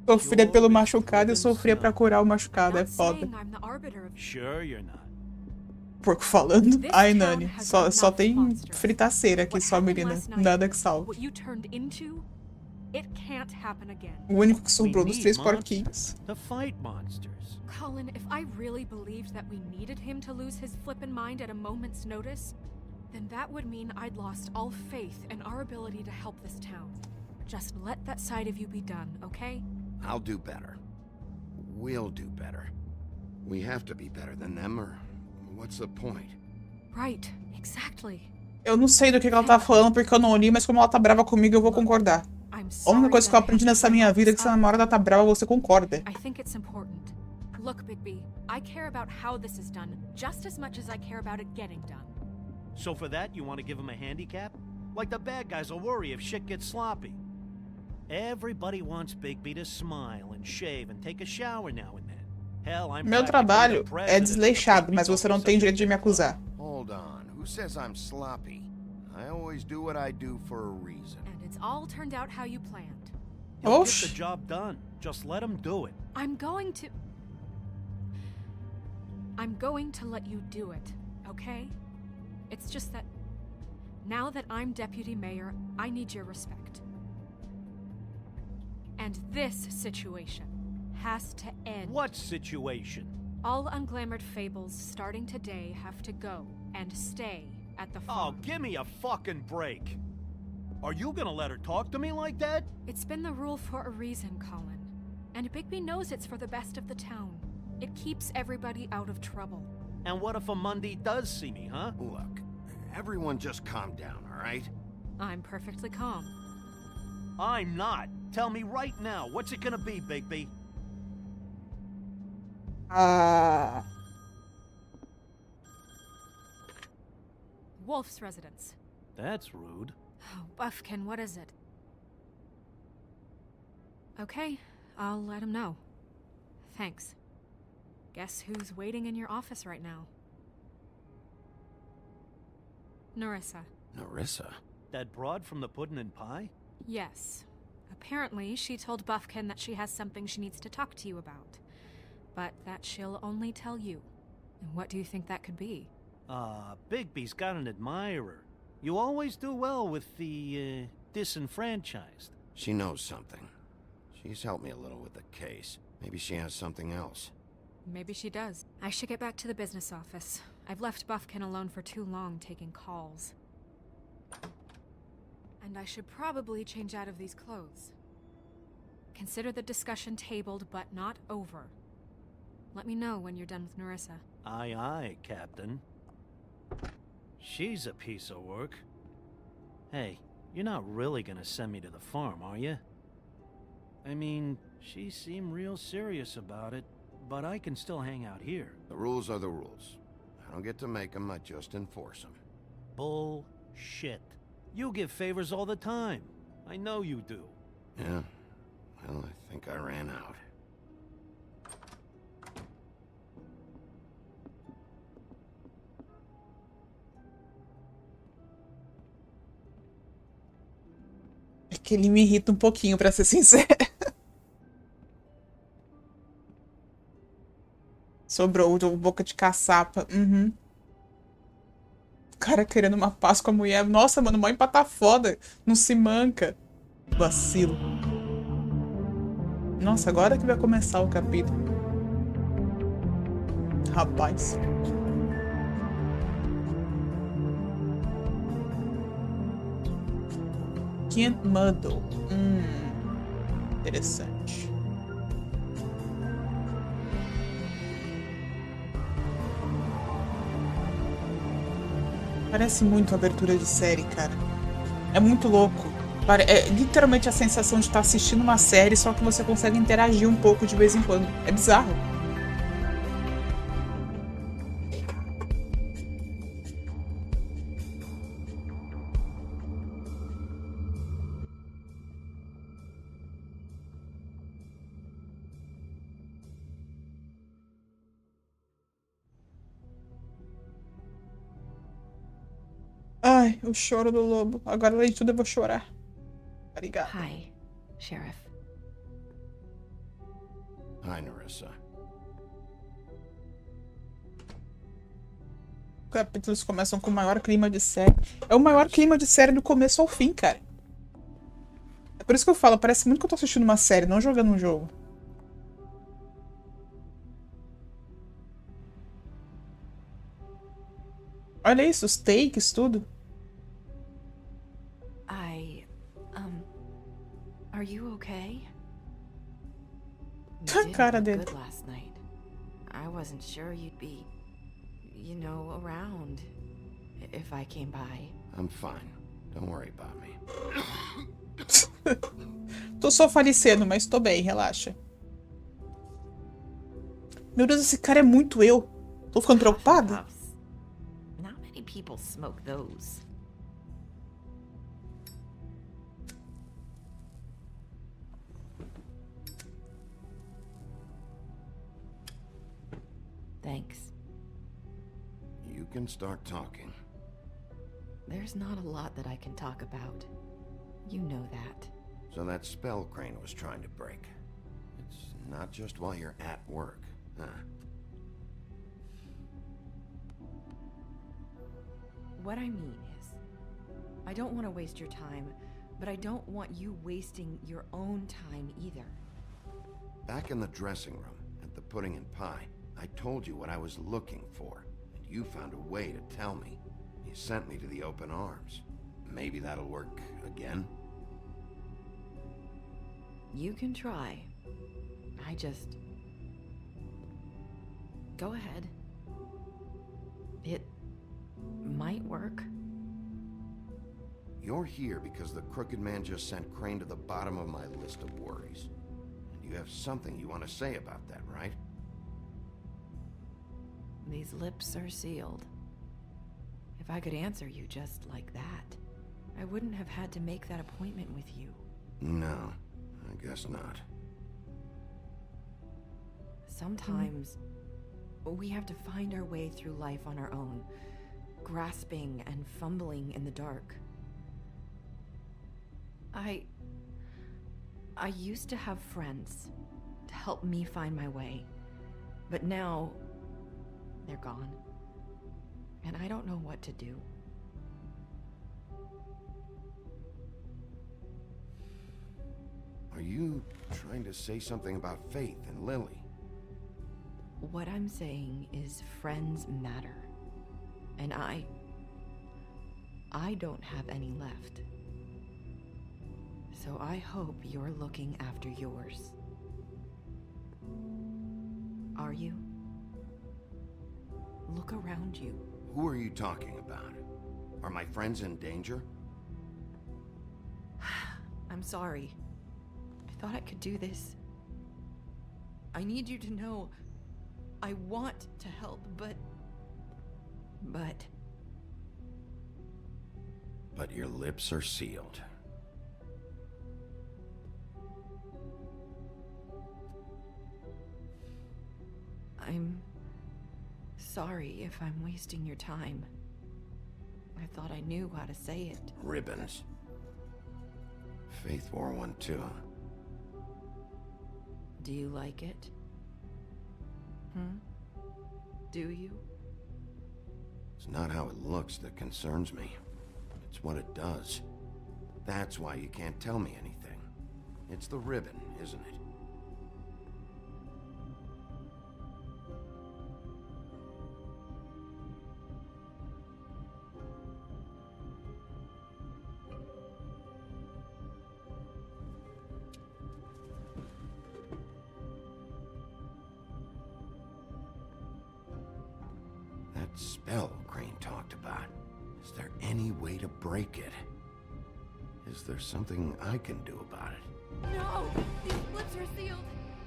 Speaker 1: Sofria pelo machucado e sofria pra curar o machucado, é foda.
Speaker 20: Sure you're not.
Speaker 1: Porco falando. Ai, Nani, só tem fritaceira aqui, só, menina. Nada que salve. O único que sobrou dos 3 porquinhos.
Speaker 6: Colin, if I really believed that we needed him to lose his flippin' mind at a moment's notice, then that would mean I'd lost all faith in our ability to help this town. Just let that side of you be done, okay?
Speaker 4: I'll do better. We'll do better. We have to be better than them, or what's the point?
Speaker 6: Right, exactly.
Speaker 1: Eu não sei do que ela tá falando porque eu não li, mas como ela tá brava comigo, eu vou concordar. A única coisa que eu aprendi nessa minha vida é que se a namorada tá brava, você concorda.
Speaker 6: I think it's important. Look, Bigby, I care about how this is done just as much as I care about it getting done.
Speaker 20: So for that, you want to give him a handicap? Like the bad guys will worry if shit gets sloppy. Everybody wants Bigby to smile and shave and take a shower now and then. Hell, I'm
Speaker 1: Meu trabalho é desleixado, mas você não tem direito de me acusar.
Speaker 4: Hold on. Who says I'm sloppy? I always do what I do for a reason.
Speaker 6: And it's all turned out how you planned.
Speaker 20: You'll get the job done. Just let him do it.
Speaker 6: I'm going to let you do it, okay? It's just that now that I'm deputy mayor, I need your respect. And this situation has to end.
Speaker 20: What situation?
Speaker 6: All unglamored fables starting today have to go and stay at the farm.
Speaker 20: Oh, give me a fucking break. Are you gonna let her talk to me like that?
Speaker 6: It's been the rule for a reason, Colin. And Bigby knows it's for the best of the town. It keeps everybody out of trouble.
Speaker 20: And what if a Monday does see me, huh?
Speaker 4: Look, everyone just calm down, all right?
Speaker 6: I'm perfectly calm.
Speaker 20: I'm not. Tell me right now, what's it gonna be, Bigby?
Speaker 6: Wolf's residence.
Speaker 20: That's rude.
Speaker 6: Oh, Buffkin, what is it? Okay, I'll let him know. Thanks. Guess who's waiting in your office right now? Nerissa.
Speaker 4: Nerissa?
Speaker 20: That broad from the Puddin' and Pie?
Speaker 6: Yes. Apparently, she told Buffkin that she has something she needs to talk to you about. But that she'll only tell you. And what do you think that could be?
Speaker 20: Bigby's got an admirer. You always do well with the, disenfranchised.
Speaker 4: She knows something. She's helped me a little with the case. Maybe she has something else.
Speaker 6: Maybe she does. I should get back to the business office. I've left Buffkin alone for too long taking calls. And I should probably change out of these clothes. Consider the discussion tabled, but not over. Let me know when you're done with Nerissa.
Speaker 20: Aye, aye, Captain. She's a piece of work. Hey, you're not really gonna send me to the farm, are you? I mean, she seemed real serious about it, but I can still hang out here.
Speaker 4: The rules are the rules. I don't get to make them, I just enforce them.
Speaker 20: Bullshit. You give favors all the time. I know you do.
Speaker 4: Yeah. Well, I think I ran out.
Speaker 1: É que ele me irrita um pouquinho, pra ser sincera. Sobrou o boca de caçapa. Uhum. O cara querendo uma paz com a mulher. Nossa, mano, mó empatar foda. Não se manca. Vacilo. Nossa, agora que vai começar o capítulo. Rapaz. Kent Muddle. Interessante. Parece muito abertura de série, cara. É muito louco. É literalmente a sensação de estar assistindo uma série, só que você consegue interagir um pouco de vez em quando. É bizarro. Ai, o choro do lobo. Agora, além de tudo, eu vou chorar. Obrigada.
Speaker 8: Hi, Sheriff.
Speaker 4: Hi, Nerissa.
Speaker 1: Os capítulos começam com o maior clima de série. É o maior clima de série do começo ao fim, cara. É por isso que eu falo, parece muito que eu tô assistindo uma série, não jogando um jogo. Olha isso, os takes, tudo.
Speaker 8: Are you okay?
Speaker 1: A cara dele.
Speaker 8: Good last night. I wasn't sure you'd be, around if I came by.
Speaker 4: I'm fine. Don't worry about me.
Speaker 1: Tô só falecendo, mas tô bem, relaxa. Meu Deus, esse cara é muito eu. Tô ficando preocupada.
Speaker 8: Not many people smoke those. Thanks.
Speaker 4: You can start talking.
Speaker 8: There's not a lot that I can talk about. You know that.
Speaker 4: So that spell Crane was trying to break. It's not just while you're at work, huh?
Speaker 8: What I mean is, I don't want to waste your time, but I don't want you wasting your own time either.
Speaker 4: Back in the dressing room, at the pudding and pie, I told you what I was looking for, and you found a way to tell me. You sent me to the open arms. Maybe that'll work again?
Speaker 8: You can try. I just... Go ahead. It might work.
Speaker 4: You're here because the crooked man just sent Crane to the bottom of my list of worries. And you have something you want to say about that, right?
Speaker 8: These lips are sealed. If I could answer you just like that, I wouldn't have had to make that appointment with you.
Speaker 4: No, I guess not.
Speaker 8: Sometimes we have to find our way through life on our own, grasping and fumbling in the dark. I used to have friends to help me find my way, but now they're gone, and I don't know what to do.
Speaker 4: Are you trying to say something about Faith and Lily?
Speaker 8: What I'm saying is friends matter, and I don't have any left. So I hope you're looking after yours. Are you? Look around you.
Speaker 4: Who are you talking about? Are my friends in danger?
Speaker 8: I'm sorry. I thought I could do this. I need you to know I want to help, but
Speaker 4: your lips are sealed.
Speaker 8: I'm sorry if I'm wasting your time. I thought I knew how to say it.
Speaker 4: Ribbons. Faith wore one too.
Speaker 8: Do you like it? Do you?
Speaker 4: It's not how it looks that concerns me. It's what it does. That's why you can't tell me anything. It's the ribbon, isn't it? That spell Crane talked about. Is there any way to break it? Is there something I can do about it?
Speaker 6: No! These lips are sealed!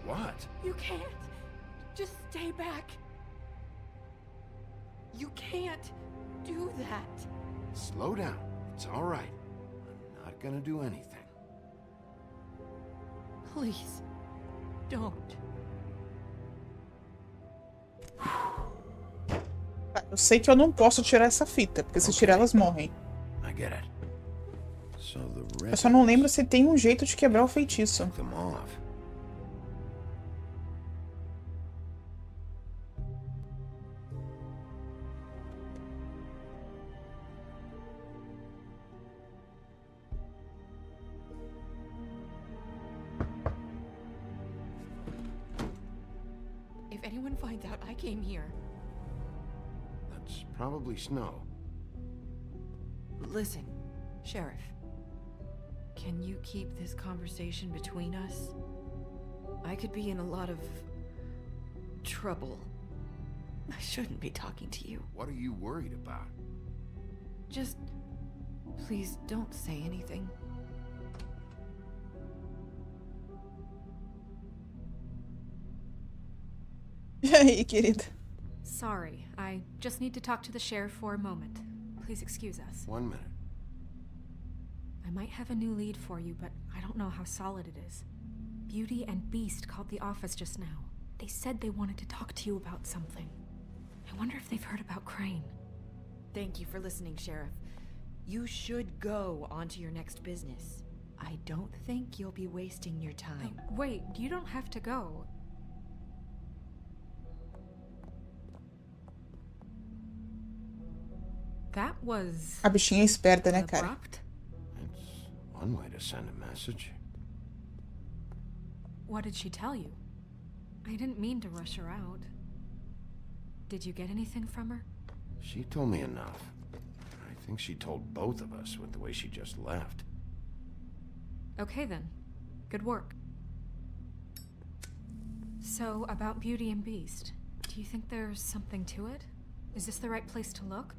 Speaker 4: What?
Speaker 6: You can't! Just stay back! You can't do that!
Speaker 4: Slow down. It's all right. I'm not gonna do anything.
Speaker 6: Please, don't.
Speaker 1: Eu sei que eu não posso tirar essa fita, porque se tirar elas morrem.
Speaker 4: I get it. So the
Speaker 1: Eu só não lembro se tem um jeito de quebrar o feitiço.
Speaker 4: them off.
Speaker 8: If anyone finds out I came here...
Speaker 4: That's probably Snow.
Speaker 8: Listen, Sheriff. Can you keep this conversation between us? I could be in a lot of... trouble. I shouldn't be talking to you.
Speaker 4: What are you worried about?
Speaker 8: Just... please don't say anything.
Speaker 1: E aí, querida?
Speaker 6: Sorry, I just need to talk to the sheriff for a moment. Please excuse us.
Speaker 4: 1 minute.
Speaker 6: I might have a new lead for you, but I don't know how solid it is. Beauty and Beast called the office just now. They said they wanted to talk to you about something. I wonder if they've heard about Crane.
Speaker 8: Thank you for listening, Sheriff. You should go on to your next business. I don't think you'll be wasting your time.
Speaker 6: Wait, you don't have to go. That was...
Speaker 1: A bichinha é esperta, né, cara?
Speaker 6: abrupt.
Speaker 4: It's one way to send a message.
Speaker 6: What did she tell you? I didn't mean to rush her out. Did you get anything from her?
Speaker 4: She told me enough. I think she told both of us with the way she just left.
Speaker 6: Okay then. Good work. So, about Beauty and Beast, do you think there's something to it? Is this the right place to look?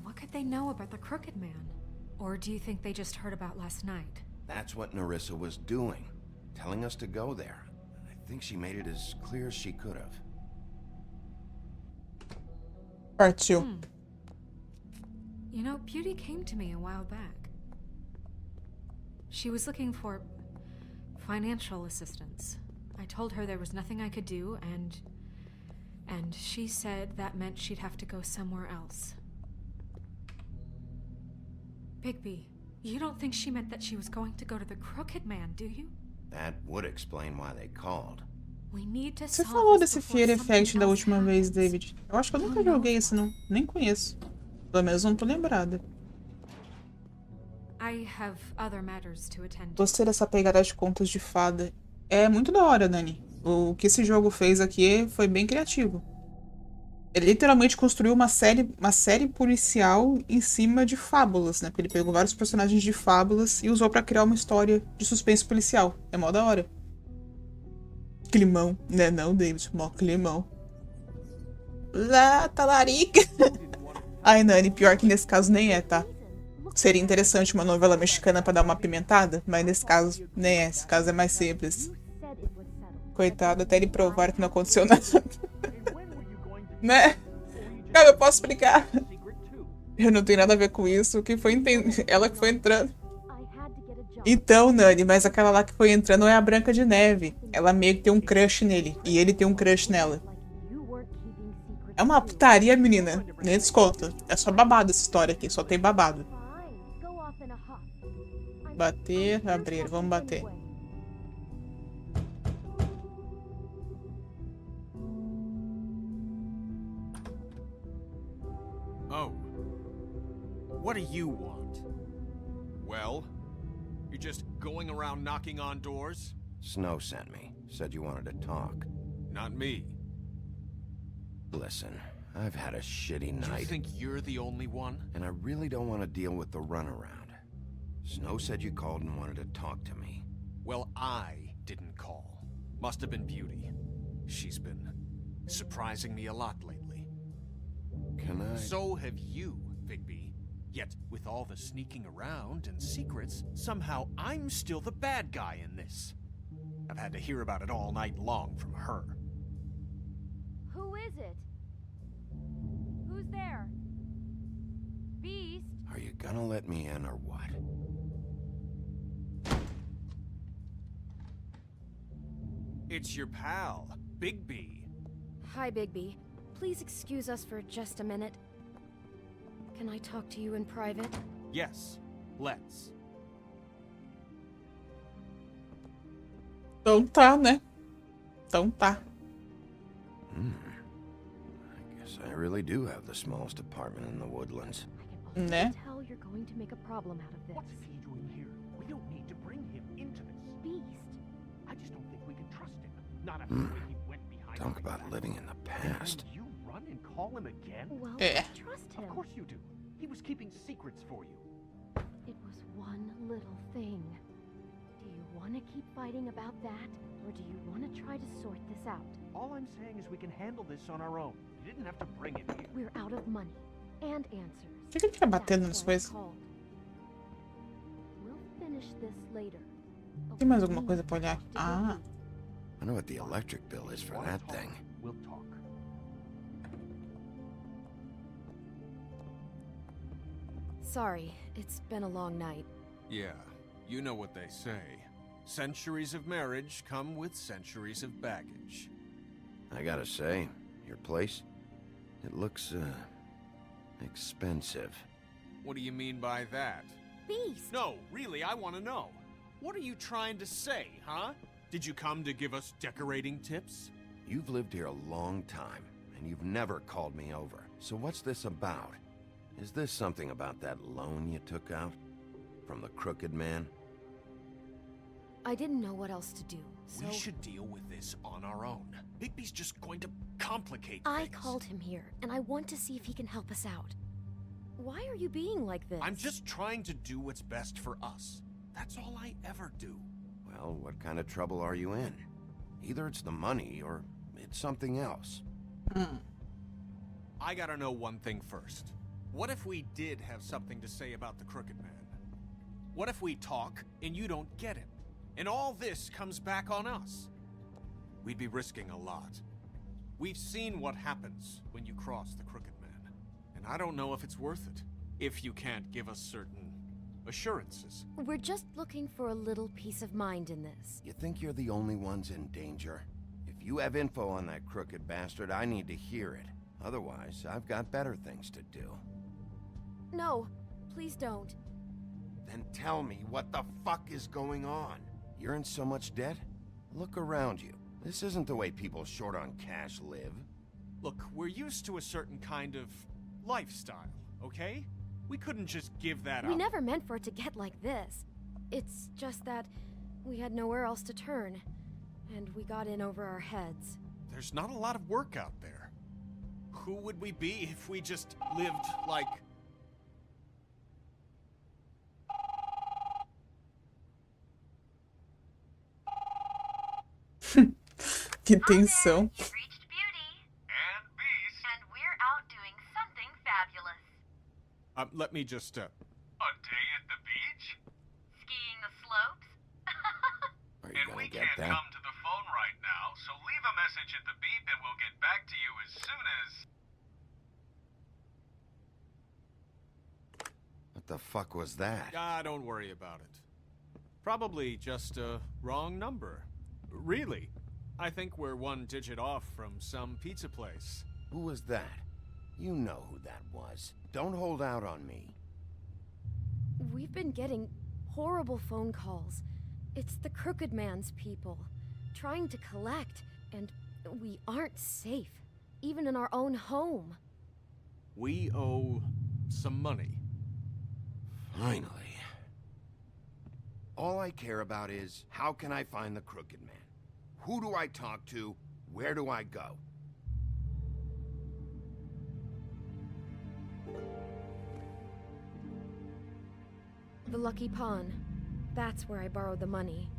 Speaker 6: What could they know about the Crooked Man? Or do you think they just heard about last night?
Speaker 4: That's what Nerissa was doing. Telling us to go there. I think she made it as clear as she could have.
Speaker 1: Part 2.
Speaker 6: You know, Beauty came to me a while back. She was looking for financial assistance. I told her there was nothing I could do, and she said that meant she'd have to go somewhere else. Bigby, you don't think she meant that she was going to go to the Crooked Man, do you?
Speaker 4: That would explain why they called.
Speaker 6: We need to
Speaker 1: Você
Speaker 6: solve
Speaker 1: falou
Speaker 6: this
Speaker 1: desse
Speaker 6: before
Speaker 1: Fear
Speaker 6: something
Speaker 1: Effect da
Speaker 6: else
Speaker 1: última vez,
Speaker 6: happens.
Speaker 1: David. Eu acho que eu nunca joguei esse, não. Nem conheço. Pelo menos não tô lembrada.
Speaker 6: I have other matters to attend to.
Speaker 1: Gostei dessa pegada de contos de fada. É muito da hora, Dani. O que esse jogo fez aqui foi bem criativo. Ele literalmente construiu uma série policial em cima de fábulas, né? Porque ele pegou vários personagens de fábulas e usou pra criar uma história de suspense policial. É mó da hora. Climão, né? Não, David, mó climão. Lá, talarica. Ai, Nani, pior que nesse caso nem é, tá? Seria interessante uma novela mexicana pra dar uma apimentada, mas nesse caso nem é. Esse caso é mais simples. Coitado, até ele provar que não aconteceu nada. Né? Cara, eu posso explicar. Eu não tenho nada a ver com isso. Que foi ela que foi entrando. Então, Nani, mas aquela lá que foi entrando é a Branca de Neve. Ela meio que tem um crush nele. E ele tem um crush nela. É uma putaria, menina. Nem desconta. É só babado essa história aqui. Só tem babado. Bater, abrir. Vamos bater.
Speaker 21: Oh. What do you want? Well? You're just going around knocking on doors?
Speaker 4: Snow sent me. Said you wanted to talk.
Speaker 21: Not me.
Speaker 4: Listen, I've had a shitty night.
Speaker 21: You think you're the only one?
Speaker 4: And I really don't want to deal with the runaround. Snow said you called and wanted to talk to me.
Speaker 21: Well, I didn't call. Must have been Beauty. She's been surprising me a lot lately.
Speaker 4: Can I?
Speaker 21: So have you, Bigby. with all the sneaking around and secrets, somehow I'm still the bad guy in this. I've had to hear about it all night long from her.
Speaker 9: Who is it? Who's there? Beast?
Speaker 4: Are you gonna let me in or what?
Speaker 21: It's your pal, Bigby.
Speaker 9: Hi, Bigby. Please excuse us for just a minute. Can I talk to you in private?
Speaker 21: Yes, let's.
Speaker 1: Então tá, né? Então tá.
Speaker 4: I guess I really do have the smallest apartment in the woodlands.
Speaker 1: Né?
Speaker 9: Tell you're going to make a problem out of this.
Speaker 3: What's he doing here? We don't need to bring him into this.
Speaker 9: Beast.
Speaker 3: I just don't think we can trust him. Not after the way he went behind
Speaker 4: Talk
Speaker 3: my
Speaker 4: about
Speaker 3: back.
Speaker 4: living in the past.
Speaker 3: And you run and call him again?
Speaker 9: Well,
Speaker 1: Yeah.
Speaker 9: trust him.
Speaker 3: Of course you do. He was keeping secrets for you.
Speaker 9: It was one little thing. Do you want to keep fighting about that, or do you want to try to sort this out?
Speaker 3: All I'm saying is we can handle this on our own. You didn't have to bring him here.
Speaker 9: We're out of money and answers.
Speaker 1: Por que ele fica batendo nas coisas?
Speaker 9: We'll finish this later.
Speaker 1: Tem mais alguma coisa pra olhar? Ah.
Speaker 4: I know what the electric bill is for that thing.
Speaker 3: We'll talk.
Speaker 9: Sorry, it's been a long night.
Speaker 21: Yeah, you know what they say. Centuries of marriage come with centuries of baggage.
Speaker 4: I gotta say, your place, it looks, expensive.
Speaker 21: What do you mean by that?
Speaker 9: Beast!
Speaker 21: No, really, I want to know. What are you trying to say, huh? Did you come to give us decorating tips?
Speaker 4: You've lived here a long time, and you've never called me over. So what's this about? Is this something about that loan you took out? From the crooked man?
Speaker 9: I didn't know what else to do, so...
Speaker 21: We should deal with this on our own. Bigby's just going to complicate
Speaker 9: I
Speaker 21: things.
Speaker 9: called him here, and I want to see if he can help us out. Why are you being like this?
Speaker 21: I'm just trying to do what's best for us. That's all I ever do.
Speaker 4: Well, what kind of trouble are you in? Either it's the money, or it's something else.
Speaker 21: I gotta know one thing first. What if we did have something to say about the crooked man? What if we talk, and you don't get him? And all this comes back on us? We'd be risking a lot. We've seen what happens when you cross the crooked man. And I don't know if it's worth it, if you can't give us certain assurances.
Speaker 9: We're just looking for a little peace of mind in this.
Speaker 4: You think you're the only ones in danger? If you have info on that crooked bastard, I need to hear it. Otherwise, I've got better things to do.
Speaker 9: No, please don't.
Speaker 4: Then tell me what the fuck is going on? You're in so much debt? Look around you. This isn't the way people short on cash live.
Speaker 21: Look, we're used to a certain kind of lifestyle, okay? We couldn't just give that up.
Speaker 9: We never meant for it to get like this. It's just that we had nowhere else to turn, and we got in over our heads.
Speaker 21: There's not a lot of work out there. Who would we be if we just lived like...
Speaker 1: Que tensão.
Speaker 21: Let me just,
Speaker 22: A day at the beach?
Speaker 23: Skiing the slopes?
Speaker 4: Are you
Speaker 22: And
Speaker 4: gonna
Speaker 22: we
Speaker 4: get
Speaker 22: can't
Speaker 4: that?
Speaker 22: come to the phone right now, so leave a message at the beep and we'll get back to you as soon as...
Speaker 4: What the fuck was that?
Speaker 21: Ah, don't worry about it. Probably just a wrong number. Really, I think we're one digit off from some pizza place.
Speaker 4: Who was that? You know who that was. Don't hold out on me.
Speaker 9: We've been getting horrible phone calls. It's the crooked man's people, trying to collect, and we aren't safe, even in our own home.
Speaker 21: We owe some money.
Speaker 4: Finally. All I care about is, how can I find the crooked man? Who do I talk to? Where do I go?
Speaker 9: The Lucky Pawn. That's where I borrowed the money.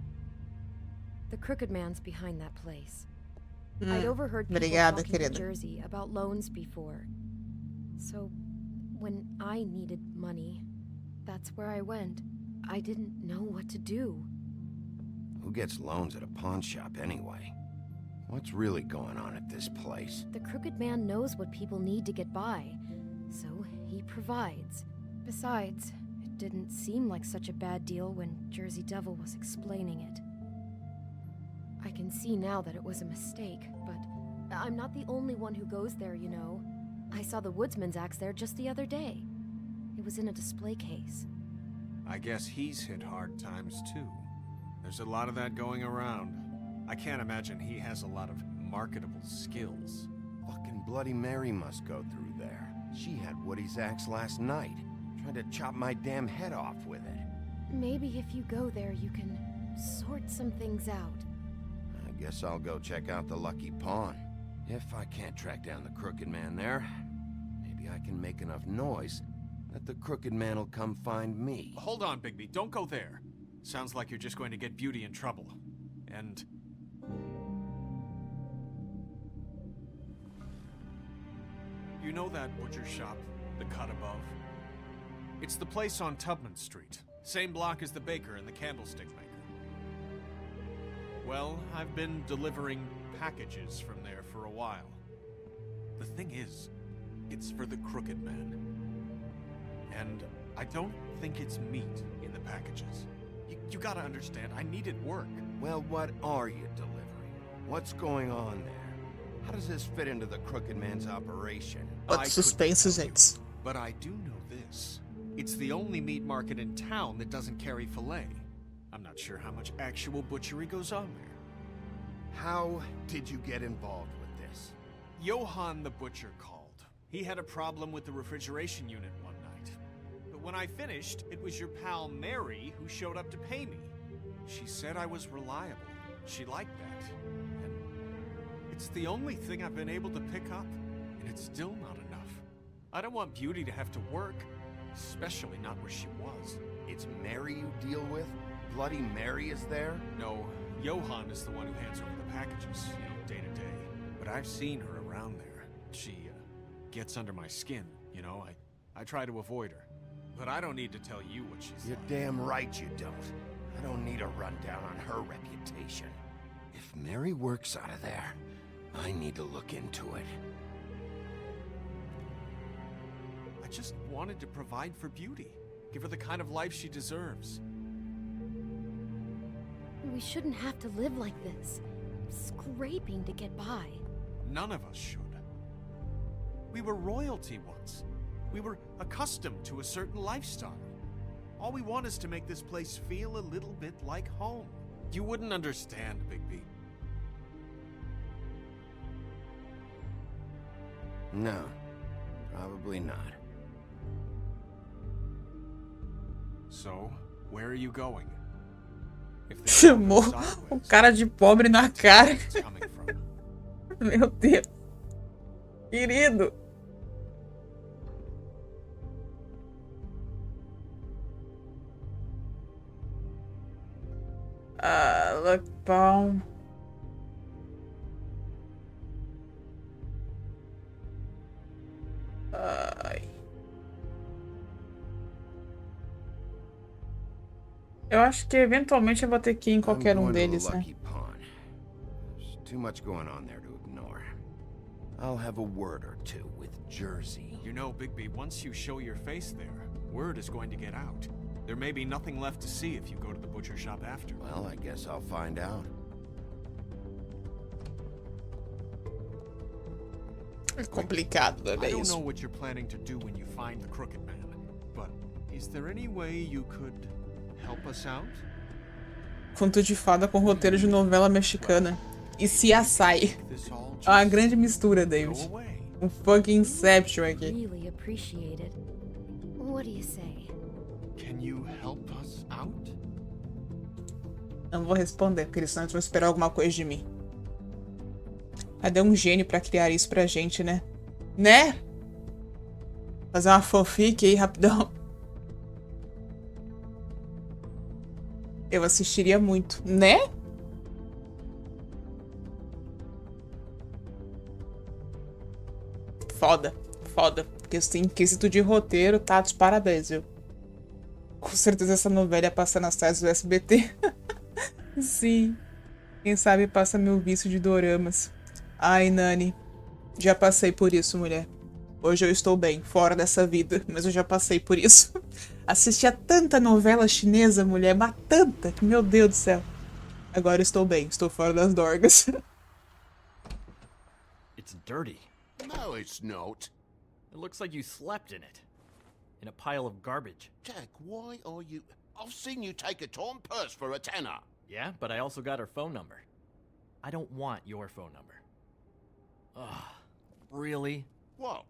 Speaker 9: The crooked man's behind that place. I'd overheard people
Speaker 1: Obrigada,
Speaker 9: talking in
Speaker 1: querida.
Speaker 9: Jersey about loans before. So, when I needed money, That's where I went. I didn't know what to do.
Speaker 4: Who gets loans at a pawn shop anyway? What's really going on at this place?
Speaker 9: The Crooked Man knows what people need to get by, so he provides. Besides, it didn't seem like such a bad deal when Jersey Devil was explaining it. I can see now that it was a mistake, but I'm not the only one who goes there, you know. I saw the Woodsman's axe there just the other day. It was in a display case.
Speaker 21: I guess he's hit hard times too. There's a lot of that going around. I can't imagine he has a lot of marketable skills.
Speaker 4: Fucking Bloody Mary must go through there. She had Woody's axe last night, trying to chop my damn head off with it.
Speaker 9: Maybe if you go there, you can sort some things out.
Speaker 4: I guess I'll go check out the Lucky Pawn. If I can't track down the Crooked Man there, maybe I can make enough noise that the Crooked Man will come find me.
Speaker 21: Hold on, Bigby. Don't go there. Sounds like you're just going to get Beauty in trouble. And... you know that butcher shop, the cut above? It's the place on Tubman Street. Same block as the baker and the candlestick maker. Well, I've been delivering packages from there for a while. The thing is, it's for the Crooked Man. And I don't think it's meat in the packages. You gotta understand, I needed work.
Speaker 4: Well, what are you delivering? What's going on there? How does this fit into the Crooked Man's operation?
Speaker 1: What suspense is it?
Speaker 21: But I do know this. It's the only meat market in town that doesn't carry filet. I'm not sure how much actual butchery goes on there.
Speaker 4: How did you get involved with this?
Speaker 21: Johann the butcher called. He had a problem with the refrigeration unit one night. But when I finished, it was your pal Mary who showed up to pay me. She said I was reliable. She liked that. And it's the only thing I've been able to pick up, and it's still not enough. I don't want Beauty to have to work, especially not where she was.
Speaker 4: It's Mary you deal with? Bloody Mary is there?
Speaker 21: No, Johann is the one who hands over the packages, day to day. But I've seen her around there. She gets under my skin, I try to avoid her. But I don't need to tell you what she's
Speaker 4: You're
Speaker 21: like.
Speaker 4: damn right you don't. I don't need a rundown on her reputation. If Mary works out of there, I need to look into it.
Speaker 21: I just wanted to provide for Beauty. Give her the kind of life she deserves.
Speaker 9: We shouldn't have to live like this, scraping to get by.
Speaker 21: None of us should. We were royalty once. We were accustomed to a certain lifestyle. All we want is to make this place feel a little bit like home. You wouldn't understand, Bigby.
Speaker 4: No, probably not.
Speaker 21: So, where are you going?
Speaker 1: Chamou o cara de pobre na cara. Meu Deus. Querido. Look, bom. Eu acho que eventualmente eu vou ter que ir em qualquer um deles, né?
Speaker 4: There's too much going on there to ignore. I'll have a word or two with Jersey.
Speaker 21: You know, Bigby, once you show your face there, word is going to get out. There may be nothing left to see if you go to the butcher shop after.
Speaker 4: Well, I guess I'll find out.
Speaker 1: É complicado, não é
Speaker 21: I don't
Speaker 1: isso?
Speaker 21: know what you're planning to do when you find the Crooked Man, but is there any way you could help us out?
Speaker 1: Conto de fada com roteiro de novela mexicana. E CSI. É uma grande mistura, David. Um fucking Inception aqui.
Speaker 9: Really appreciate it. What do you say?
Speaker 21: Can you help us out?
Speaker 1: Não vou responder, porque senão eles vão esperar alguma coisa de mim. Cadê um gênio pra criar isso pra gente, né? Né? Fazer uma fanfic aí, rapidão. Eu assistiria muito, né? Foda, foda. Porque assim, quesito de roteiro, tá dos parabéns, viu? Com certeza essa novela passa nas tardes do SBT. Sim. Quem sabe passa meu vício de doramas. Ai, Nani. Já passei por isso, mulher. Hoje eu estou bem, fora dessa vida, mas eu já passei por isso. Assistia tanta novela chinesa, mulher, mas tanta, que meu Deus do céu. Agora eu estou bem, estou fora das dorgas.
Speaker 10: It's dirty.
Speaker 14: No, it's not.
Speaker 10: It looks like you slept in it. In a pile of garbage.
Speaker 14: Jack, why are you... I've seen you take a torn purse for a tenner.
Speaker 10: Yeah, but I also got her phone number. I don't want your phone number. Ugh, really?
Speaker 14: What?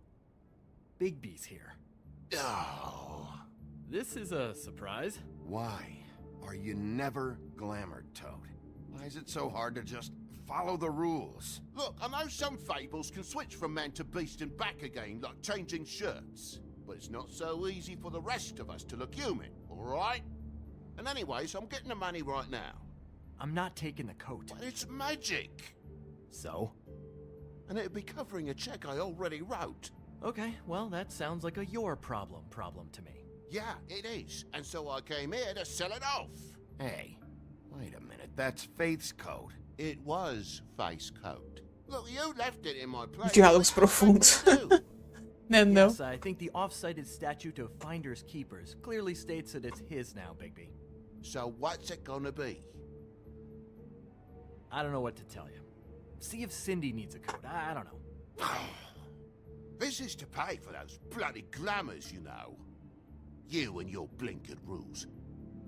Speaker 10: Bigby's here.
Speaker 14: Oh.
Speaker 10: This is a surprise.
Speaker 4: Why are you never glamored, Toad? Why is it so hard to just follow the rules?
Speaker 14: Look, I know some fables can switch from man to beast and back again, like changing shirts. But it's not so easy for the rest of us to look human, alright? And anyways, I'm getting the money right now.
Speaker 10: I'm not taking the coat.
Speaker 14: But it's magic!
Speaker 10: So?
Speaker 14: And it'd be covering a check I already wrote.
Speaker 10: Okay, well, that sounds like a your problem to me.
Speaker 14: Yeah, it is. And so I came here to sell it off.
Speaker 4: Hey, wait a minute. That's Faith's coat.
Speaker 14: It was Faith's coat. Look, you left it in my place.
Speaker 1: Diálogos profundos. No.
Speaker 10: Yes, I think the off-cited statute of finders keepers clearly states that it's his now, Bigby.
Speaker 14: So what's it gonna be?
Speaker 10: I don't know what to tell you. See if Cindy needs a coat. I don't know.
Speaker 14: This is to pay for those bloody glamours, you know. You and your blinkered rules.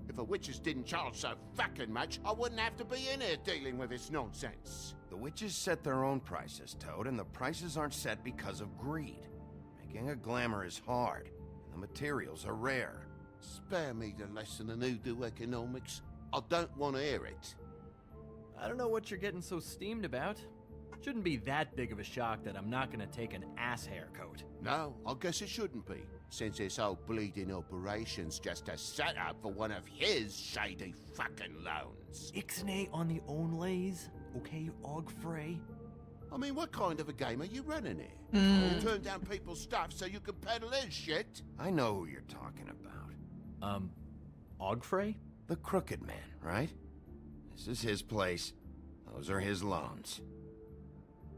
Speaker 14: If the witches didn't charge so fucking much, I wouldn't have to be in here dealing with this nonsense.
Speaker 4: The witches set their own prices, Toad, and the prices aren't set because of greed. Making a glamour is hard, and the materials are rare.
Speaker 14: Spare me the lesson in hoodoo economics. I don't want to hear it.
Speaker 10: I don't know what you're getting so steamed about. Shouldn't be that big of a shock that I'm not gonna take an ass hair coat.
Speaker 14: No, I guess it shouldn't be, since this whole bleeding operation's just a setup for one of his shady fucking loans.
Speaker 10: Ixnay on the onlays, okay, Og Frey?
Speaker 14: I mean, what kind of a game are you running here? You turn down people's stuff so you can peddle his shit?
Speaker 4: I know who you're talking about.
Speaker 10: Og Frey?
Speaker 4: The Crooked Man, right? This is his place. Those are his loans.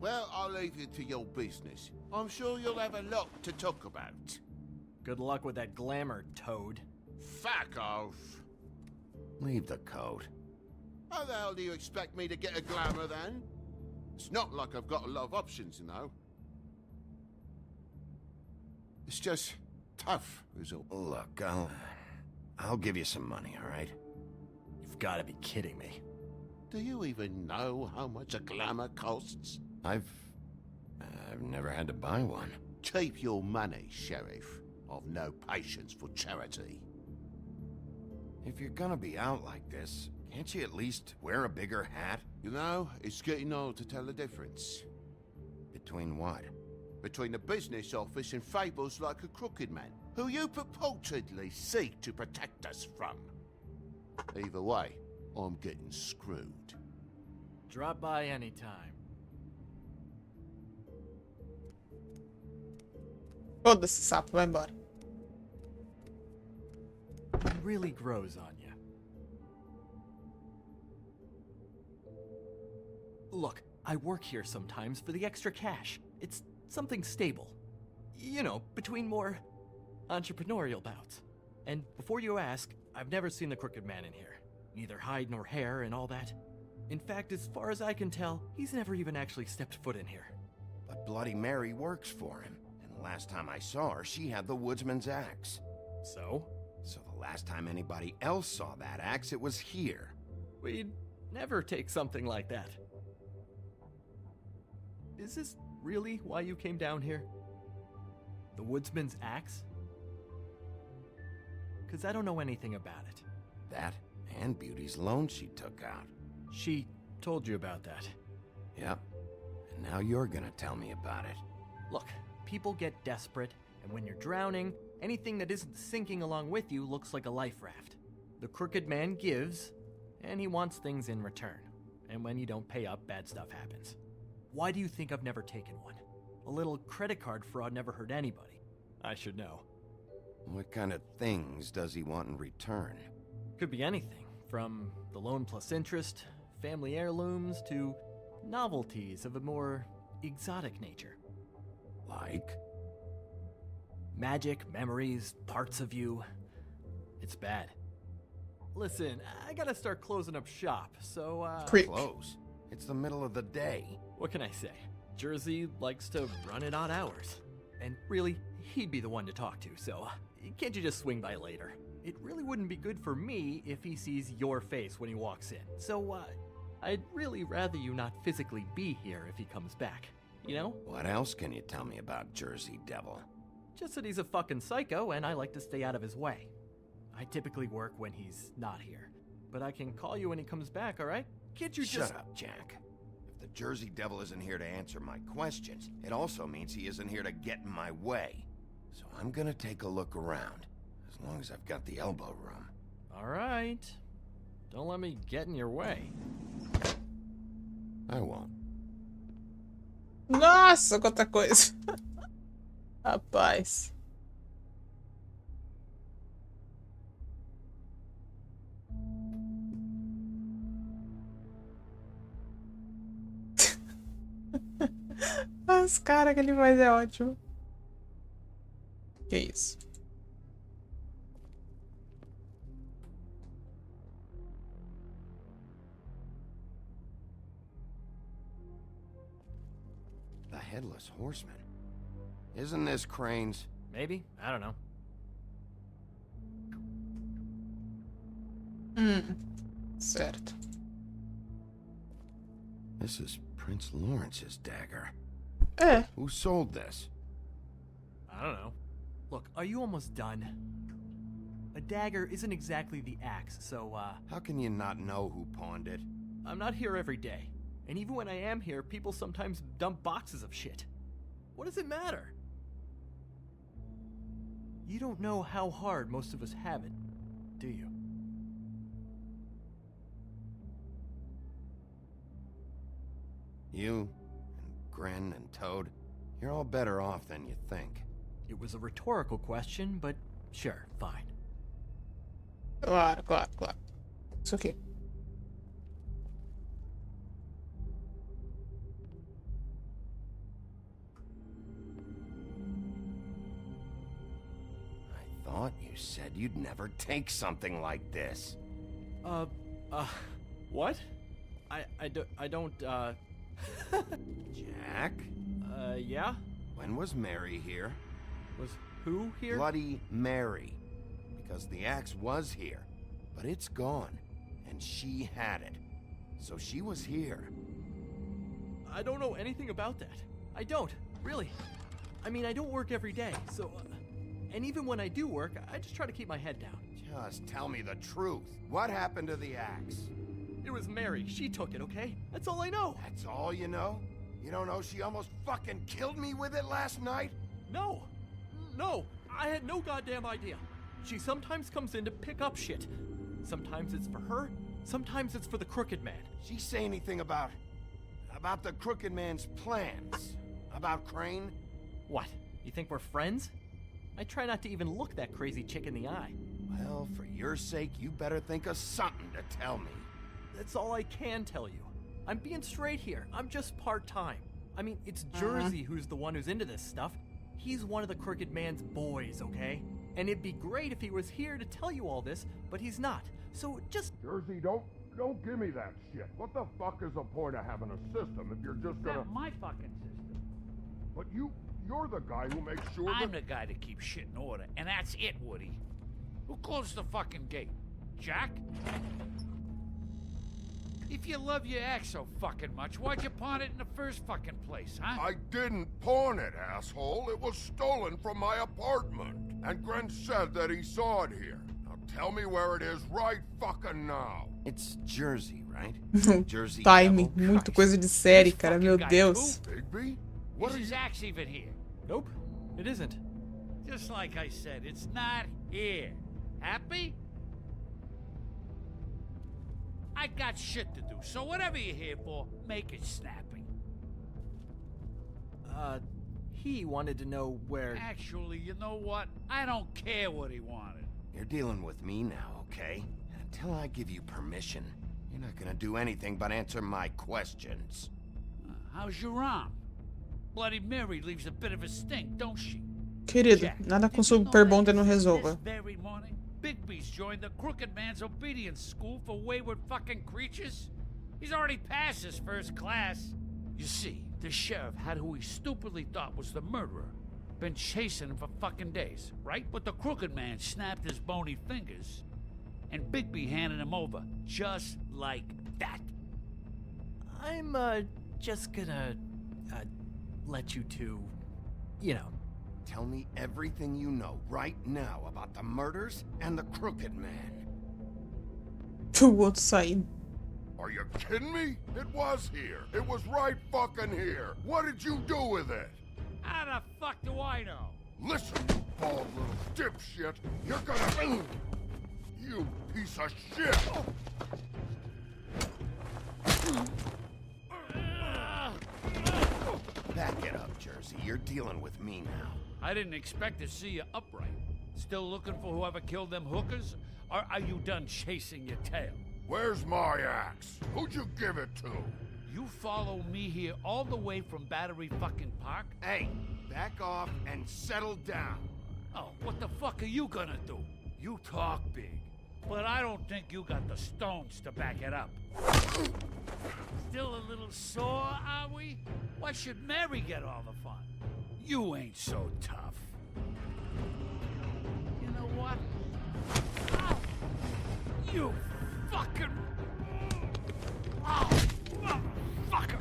Speaker 14: Well, I'll leave you to your business. I'm sure you'll have a lot to talk about.
Speaker 10: Good luck with that glamour, Toad.
Speaker 14: Fuck off.
Speaker 4: Leave the coat.
Speaker 14: How the hell do you expect me to get a glamour then? It's not like I've got a lot of options, you know. It's just tough, is all.
Speaker 4: Look, I'll give you some money, all right?
Speaker 10: You've got to be kidding me.
Speaker 14: Do you even know how much a glamour costs?
Speaker 4: I've never had to buy one.
Speaker 14: Keep your money, Sheriff. I've no patience for charity.
Speaker 4: If you're gonna be out like this, can't you at least wear a bigger hat?
Speaker 14: You know, it's getting old to tell the difference.
Speaker 4: Between what?
Speaker 14: Between the business office and fables like a Crooked Man, who you purportedly seek to protect us from. Either way, I'm getting screwed.
Speaker 10: Drop by anytime.
Speaker 1: Foda-se, sapo, vai embora.
Speaker 10: It really grows on you. Look, I work here sometimes for the extra cash. It's something stable. You know, between more entrepreneurial bouts. And before you ask, I've never seen the Crooked Man in here. Neither hide nor hair and all that. In fact, as far as I can tell, he's never even actually stepped foot in here.
Speaker 4: But Bloody Mary works for him. And last time I saw her, she had the woodsman's axe.
Speaker 10: So?
Speaker 4: So the last time anybody else saw that axe, it was here.
Speaker 10: We'd never take something like that. Is this really why you came down here? The woodsman's axe? 'Cause I don't know anything about it.
Speaker 4: That and Beauty's loan she took out.
Speaker 10: She told you about that.
Speaker 4: Yep. And now you're gonna tell me about it.
Speaker 10: Look, people get desperate, and when you're drowning, anything that isn't sinking along with you looks like a life raft. The Crooked Man gives, and he wants things in return. And when you don't pay up, bad stuff happens. Why do you think I've never taken one? A little credit card fraud never hurt anybody. I should know.
Speaker 4: What kind of things does he want in return?
Speaker 10: Could be anything, from the loan plus interest, family heirlooms, to novelties of a more exotic nature.
Speaker 4: Like?
Speaker 10: Magic, memories, parts of you. It's bad. Listen, I gotta start closing up shop, so,
Speaker 4: Close? It's the middle of the day.
Speaker 10: What can I say? Jersey likes to run at odd hours. And really, he'd be the one to talk to, so can't you just swing by later? It really wouldn't be good for me if he sees your face when he walks in. So, I'd really rather you not physically be here if he comes back. You know?
Speaker 4: What else can you tell me about Jersey Devil?
Speaker 10: Just that he's a fucking psycho and I like to stay out of his way. I typically work when he's not here. But I can call you when he comes back, alright? Can't you just—
Speaker 4: Shut up, Jack. If the Jersey Devil isn't here to answer my questions, it also means he isn't here to get in my way. So I'm gonna take a look around, as long as I've got the elbow room.
Speaker 10: Alright. Don't let me get in your way.
Speaker 4: I won't.
Speaker 1: Nossa, quanta coisa. Rapaz. As caras que ele faz é ótimo. Que isso?
Speaker 4: The Headless Horseman. Isn't this Crane's?
Speaker 10: Maybe? I don't know.
Speaker 1: Certo.
Speaker 4: This is Prince Lawrence's dagger.
Speaker 1: É.
Speaker 4: Who sold this?
Speaker 10: I don't know. Look, are you almost done? A dagger isn't exactly the axe, so,
Speaker 4: How can you not know who pawned it?
Speaker 10: I'm not here every day. And even when I am here, people sometimes dump boxes of shit. What does it matter? You don't know how hard most of us have it, do you?
Speaker 4: You, and Gren, and Toad, you're all better off than you think.
Speaker 10: It was a rhetorical question, but sure, fine.
Speaker 1: Claro, claro, claro. Isso aqui.
Speaker 4: I thought you said you'd never take something like this.
Speaker 10: What? I don't,
Speaker 4: Jack?
Speaker 10: Yeah?
Speaker 4: When was Mary here?
Speaker 10: Was who here?
Speaker 4: Bloody Mary. Because the axe was here, but it's gone, and she had it. So she was here.
Speaker 10: I don't know anything about that. I don't, really. I mean, I don't work every day, so... and even when I do work, I just try to keep my head down.
Speaker 4: Just tell me the truth. What happened to the axe?
Speaker 10: It was Mary. She took it, okay? That's all I know.
Speaker 4: That's all you know? You don't know she almost fucking killed me with it last night?
Speaker 10: No. No. I had no goddamn idea. She sometimes comes in to pick up shit. Sometimes it's for her. Sometimes it's for the Crooked Man.
Speaker 4: She say anything about the Crooked Man's plans? About Crane?
Speaker 10: What? You think we're friends? I try not to even look that crazy chick in the eye.
Speaker 4: Well, for your sake, you better think of something to tell me.
Speaker 10: That's all I can tell you. I'm being straight here. I'm just part-time. I mean, it's Jersey who's the one who's into this stuff. He's one of the Crooked Man's boys, okay? And it'd be great if he was here to tell you all this, but he's not. So just...
Speaker 14: Jersey, don't give me that shit. What the fuck is the point of having a system if you're just gonna...
Speaker 7: Not my fucking system.
Speaker 14: But you're the guy who makes sure
Speaker 7: I'm the guy to keep shit in order, and that's it, Woody. Who closed the fucking gate? Jack? If you love your ex so fucking much, why'd you pawn it in the first fucking place, huh?
Speaker 14: I didn't pawn it, asshole. It was stolen from my apartment. And Gren said that he saw it here. Now tell me where it is right fucking now.
Speaker 4: It's Jersey, right? Jersey
Speaker 1: Timing,
Speaker 4: Devil.
Speaker 1: muito coisa de série, cara, meu Deus.
Speaker 14: Bigby?
Speaker 7: Is his axe even here?
Speaker 10: Nope, it isn't.
Speaker 7: Just like I said, it's not here. Happy? I got shit to do, so whatever you're here for, make it snappy.
Speaker 10: he wanted to know where...
Speaker 7: Actually, you know what? I don't care what he wanted.
Speaker 4: You're dealing with me now, okay? Until I give you permission, you're not gonna do anything but answer my questions.
Speaker 7: How's your arm? Bloody Mary leaves a bit of a stink, don't she?
Speaker 1: Querido, nada com super bonder não resolva.
Speaker 7: This very morning, Bigby's joined the Crooked Man's obedience school for wayward fucking creatures. He's already passed his first class. You see, the sheriff had who he stupidly thought was the murderer. Been chasing him for fucking days, right? But the Crooked Man snapped his bony fingers, and Bigby handed him over, just like that.
Speaker 10: I'm, just gonna, let you two, you know.
Speaker 4: Tell me everything you know right now about the murders and the Crooked Man.
Speaker 1: O outro saindo.
Speaker 14: Are you kidding me? It was here. It was right fucking here. What did you do with it?
Speaker 7: How the fuck do I know?
Speaker 14: Listen, you bald little dipshit. You're gonna... You piece of shit!
Speaker 4: Back it up, Jersey. You're dealing with me now.
Speaker 7: I didn't expect to see you upright. Still looking for whoever killed them hookers? Or are you done chasing your tail?
Speaker 14: Where's my axe? Who'd you give it to?
Speaker 7: You follow me here all the way from Battery fucking Park?
Speaker 4: Hey, back off and settle down.
Speaker 7: Oh, what the fuck are you gonna do? You talk big, but I don't think you got the stones to back it up. Still a little sore, are we? Why should Mary get all the fun? You ain't so tough. You know what? Ow! You fucking... Oh, motherfucker!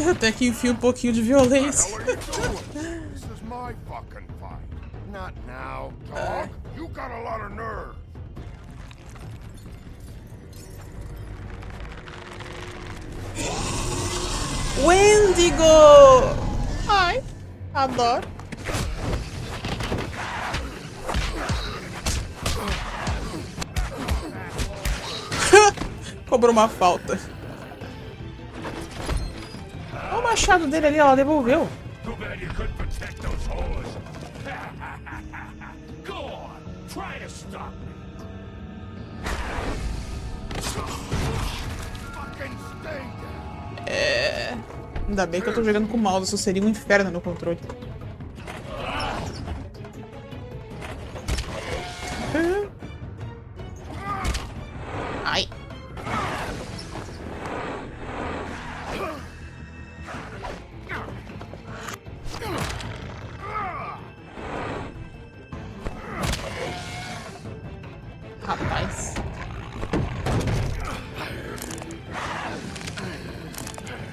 Speaker 1: Até que enfim pouquinho de violência.
Speaker 14: This is my fucking fight.
Speaker 4: Not now,
Speaker 14: dog. You got a lot of nerve.
Speaker 1: Wendigo! Ai, adoro. Cobrou uma falta. Olha o machado dele ali, ela devolveu. É... Ainda bem que eu tô jogando com o mouse, isso seria um inferno no controle. Ai. Rapaz.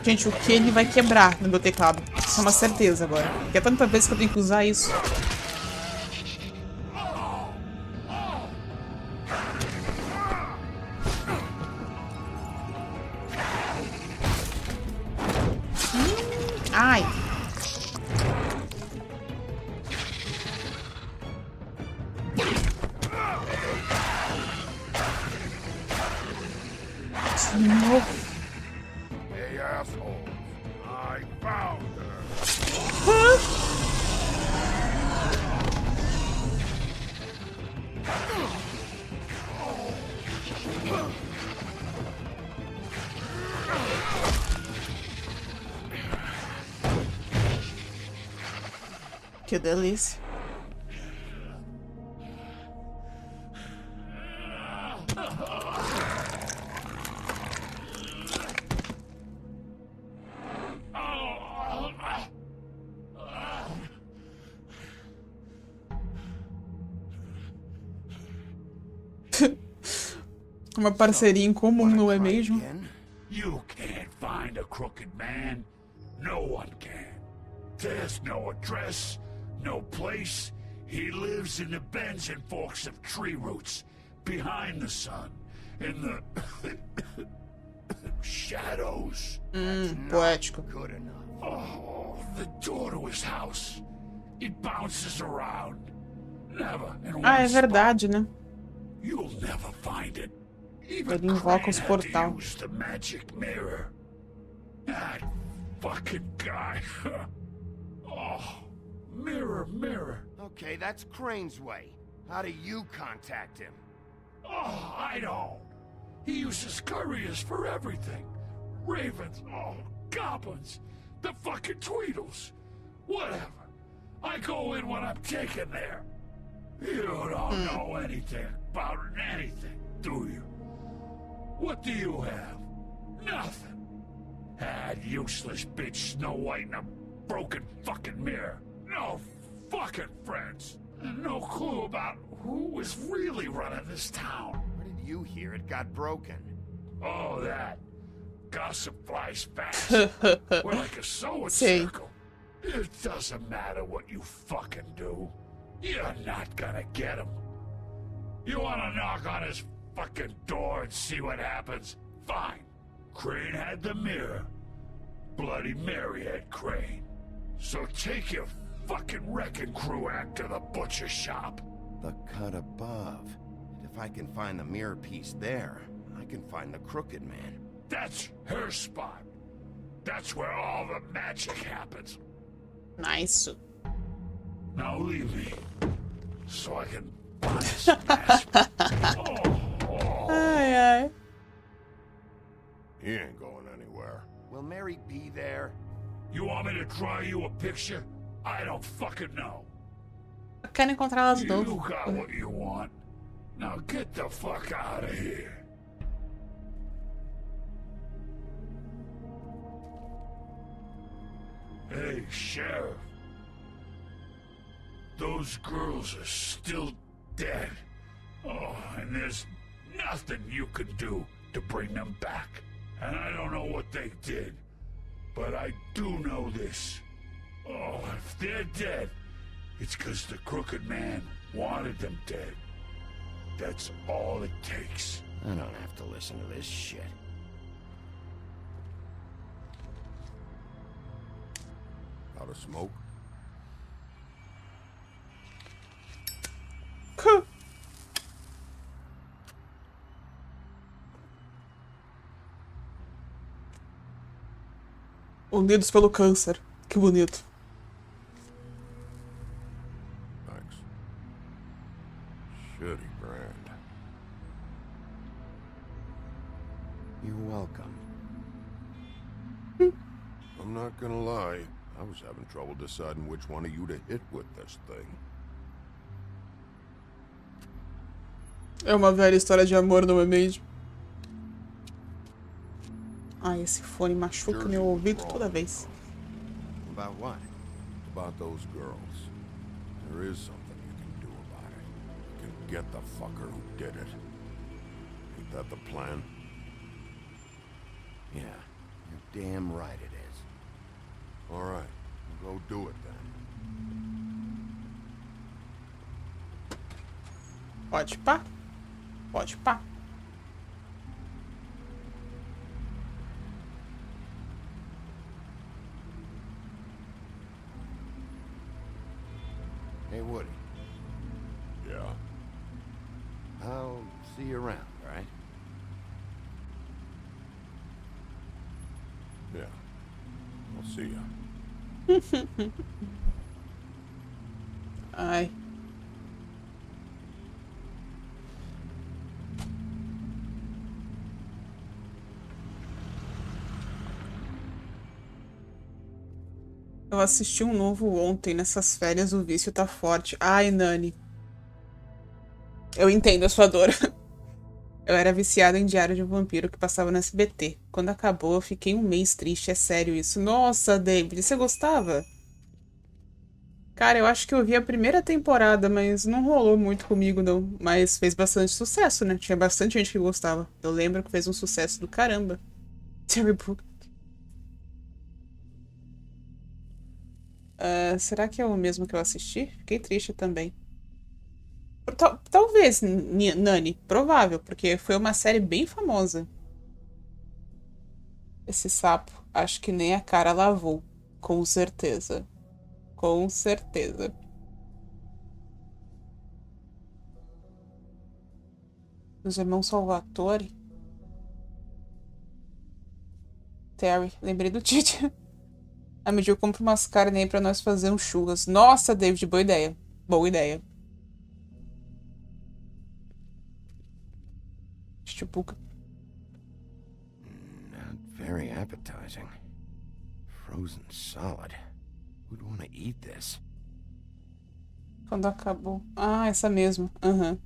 Speaker 1: Gente, o que ele vai quebrar no meu teclado? Isso é uma certeza agora. Porque é tanta vez que eu tenho que usar isso. Ai. De novo.
Speaker 14: Hey, asshole. I found her.
Speaker 1: Que delícia. Uma parceria em comum, não é mesmo?
Speaker 2: You can't find a crooked man. No one can. There's no address, no place. He lives in the bends and forks of tree roots, behind the sun, in the shadows.
Speaker 1: Poético.
Speaker 2: Good enough. Oh, the door to his house. It bounces around. Never in one
Speaker 1: É verdade, né?
Speaker 2: You'll never find it.
Speaker 1: Ele invoca os portais.
Speaker 2: Use the magic mirror. That fucking guy. Oh, mirror, mirror.
Speaker 4: Okay, that's Crane's way. How do you contact him?
Speaker 2: Oh, I don't. He uses couriers for everything. Ravens, oh, goblins, the fucking Tweedles. Whatever. I go in when I'm taken there. You don't know anything about anything, do you? What do you have? Nothing. Had useless bitch Snow White and a broken fucking mirror. No fucking friends. And no clue about who was really running this town.
Speaker 4: Where did you hear it got broken?
Speaker 2: Oh, that. Gossip flies fast. We're like a sewing circle. It doesn't matter what you fucking do. You're not gonna get him. You wanna knock on his fucking door and see what happens? Fine. Crane had the mirror. Bloody Mary had Crane. So take your fucking wrecking crew act to the butcher shop.
Speaker 4: The cut above. And if I can find the mirror piece there, I can find the Crooked Man.
Speaker 2: That's her spot. That's where all the magic happens.
Speaker 1: Nice.
Speaker 2: Now leave me, so I can buy some aspirin.
Speaker 1: Ai, ai.
Speaker 14: He ain't going anywhere.
Speaker 4: Will Mary be there?
Speaker 2: You want me to draw you a picture? I don't fucking know.
Speaker 1: Eu quero encontrá-las de
Speaker 2: You
Speaker 1: novo.
Speaker 2: got what you want. Now get the fuck out of here. Hey, Sheriff. Those girls are still dead. Oh, and there's nothing you can do to bring them back. And I don't know what they did, but I do know this. Oh, if they're dead, it's because the Crooked Man wanted them dead. That's all it takes.
Speaker 4: I don't have to listen to this shit.
Speaker 14: Out of smoke?
Speaker 1: Unidos pelo câncer. Que bonito.
Speaker 14: Thanks. Shitty brand.
Speaker 4: You're welcome.
Speaker 14: I'm not gonna lie. I was having trouble deciding which one of you to hit with this thing.
Speaker 1: É uma velha história de amor, não é mesmo? Ai, esse fone machuca meu ouvido toda vez.
Speaker 4: About what?
Speaker 14: About those girls. There is something you can do about it. You can get the fucker who did it. Ain't that the plan?
Speaker 4: Yeah, you're damn right it is.
Speaker 14: All right, go do it then.
Speaker 1: Pode pá. Pode pá.
Speaker 4: Hey, Woody.
Speaker 14: Yeah?
Speaker 4: I'll see you around, all right?
Speaker 14: Yeah. I'll see ya.
Speaker 1: Ai. Eu assisti um novo ontem, nessas férias o vício tá forte. Ai, Nani. Eu entendo a sua dor. Eu era viciada em Diário de um Vampiro que passava no SBT. Quando acabou, eu fiquei um mês triste, é sério isso. Nossa, David, você gostava? Cara, eu acho que eu vi a primeira temporada, mas não rolou muito comigo, não. Mas fez bastante sucesso, né? Tinha bastante gente que gostava. Eu lembro que fez um sucesso do caramba. Terry Book. Será que é o mesmo que eu assisti? Fiquei triste também. Talvez, Nani. Provável, porque foi uma série bem famosa. Esse sapo, acho que nem a cara lavou. Com certeza. Com certeza. Os irmãos Salvatore. Terry, lembrei do Tite. A Mijiugui compra umas carnes aí pra nós fazer um churras. Nossa, David, boa ideia. Boa ideia. Tipo...
Speaker 4: Not very appetizing. Frozen solid. Who'd want to eat this?
Speaker 1: Quando acabou. Ah, essa mesmo. Aham.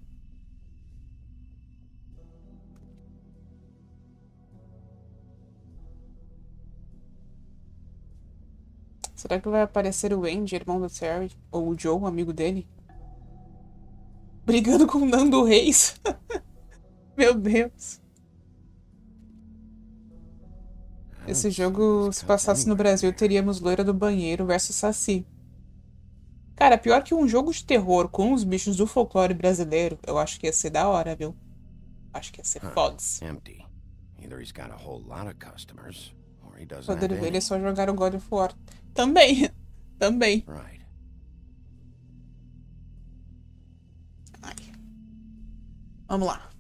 Speaker 1: Será que vai aparecer o Andy, irmão do Terry? Ou o Joe, amigo dele? Brigando com o Nando Reis. Meu Deus. Esse jogo, se passasse no Brasil, teríamos Loira do Banheiro versus Saci. Cara, pior que um jogo de terror com os bichos do folclore brasileiro, eu acho que ia ser da hora, viu? Acho que ia ser foda-se.
Speaker 4: Empty. Either he's got a whole lot of customers, or he doesn't
Speaker 1: Poder
Speaker 4: have
Speaker 1: ver
Speaker 4: any.
Speaker 1: é só jogar o God of War. Também. Também.
Speaker 4: Right.
Speaker 1: Ai. Vamos lá.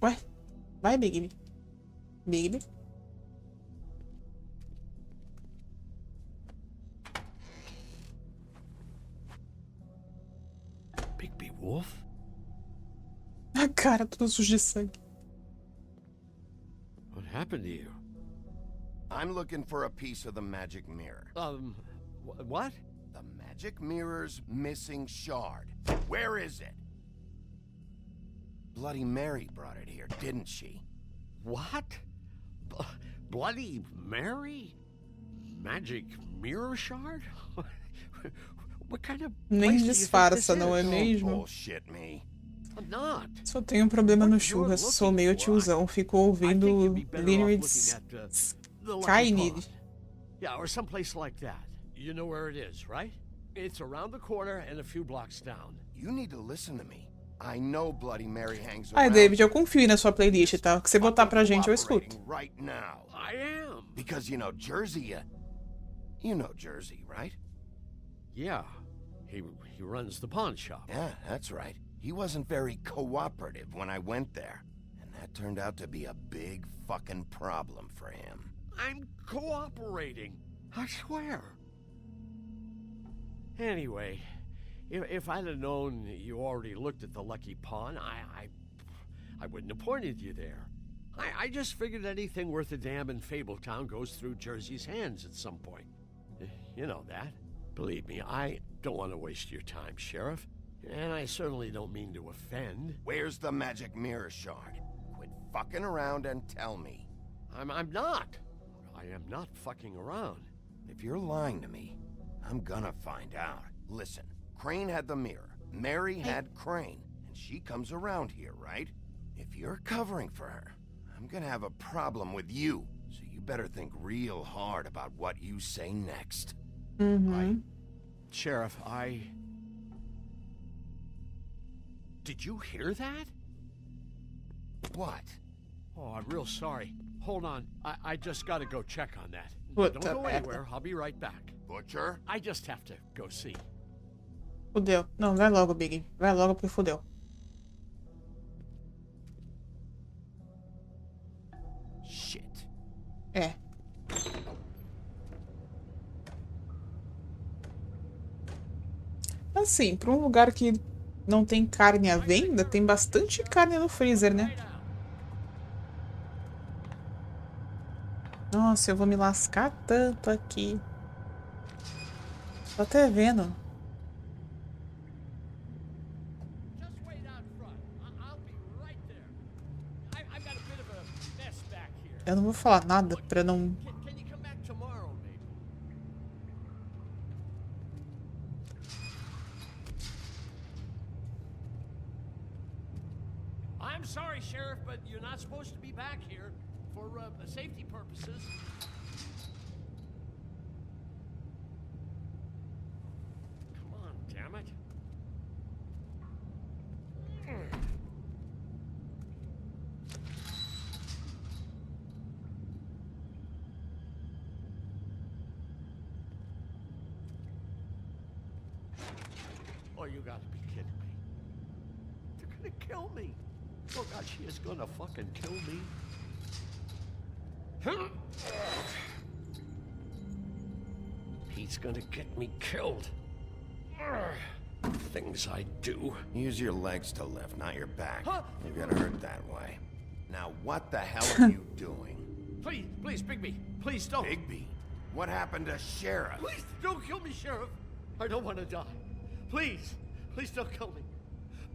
Speaker 1: Ué? Vai, Bigby. Bigby.
Speaker 3: Bigby Wolf?
Speaker 1: A cara toda suja de sangue.
Speaker 3: What happened to you?
Speaker 4: I'm looking for a piece of the magic mirror.
Speaker 3: What?
Speaker 4: The magic mirror's missing shard. Where is it? Bloody Mary brought it here, didn't she?
Speaker 3: What? Bloody Mary? Magic mirror shard? What kind of
Speaker 1: Nem disfarça, não é mesmo?
Speaker 4: Bullshit me.
Speaker 3: I'm not.
Speaker 1: Só tenho um problema no churras. Sou meio tiozão. Fico ouvindo lyrics Tiny.
Speaker 3: Yeah, or someplace like that. You know where it is, right? It's around the corner and a few blocks down.
Speaker 4: You need to listen to me. I know Bloody Mary hangs
Speaker 1: Ai,
Speaker 4: around.
Speaker 1: David, eu confio na sua playlist, tá? O que você botar pra gente, eu escuto.
Speaker 4: Right now.
Speaker 3: I am.
Speaker 4: Because you know Jersey, you know Jersey, right?
Speaker 3: Yeah. He runs the pawn shop.
Speaker 4: Yeah, that's right. He wasn't very cooperative when I went there. And that turned out to be a big fucking problem for him.
Speaker 3: I'm cooperating. I swear. Anyway, if I'd have known you already looked at the lucky pawn, I wouldn't have pointed you there. I just figured anything worth a damn in Fabletown goes through Jersey's hands at some point. You know that. Believe me, I don't want to waste your time, Sheriff. And I certainly don't mean to offend.
Speaker 4: Where's the magic mirror shard? Quit fucking around and tell me.
Speaker 3: I'm not. I am not fucking around.
Speaker 4: If you're lying to me, I'm gonna find out. Listen, Crane had the mirror. Mary had Crane. And she comes around here, right? If you're covering for her, I'm gonna have a problem with you. So you better think real hard about what you say next.
Speaker 1: Mm-hmm.
Speaker 3: Sheriff, Did you hear that?
Speaker 4: What?
Speaker 3: Oh, I'm real sorry. Hold on. I just gotta go check on that.
Speaker 1: What
Speaker 3: Don't
Speaker 1: the
Speaker 3: go
Speaker 1: heck?
Speaker 3: anywhere. I'll be right back.
Speaker 14: Butcher?
Speaker 3: I just have to go see.
Speaker 1: Fudeu. Não, vai logo, Big. Vai logo porque fudeu.
Speaker 4: Shit.
Speaker 1: É. Assim, pra um lugar que não tem carne à venda, tem bastante carne no freezer, né? Nossa, eu vou me lascar tanto aqui. Tô até vendo. Eu não vou falar nada pra não...
Speaker 3: I'm sorry, Sheriff, but you're not supposed to be back here for safety purposes. Come on, damn it. Oh, you gotta be kidding me. They're gonna kill me. Oh God, she is gonna fucking kill me.
Speaker 12: he's gonna get me killed. Things I do.
Speaker 4: Use your legs to lift, not your back. Huh? You're gonna hurt that way. Now, what the hell are you doing?
Speaker 12: Please, Bigby. Please don't.
Speaker 4: Bigby? What happened to Sheriff?
Speaker 12: Please don't kill me, Sheriff. I don't want to die. Please don't kill me.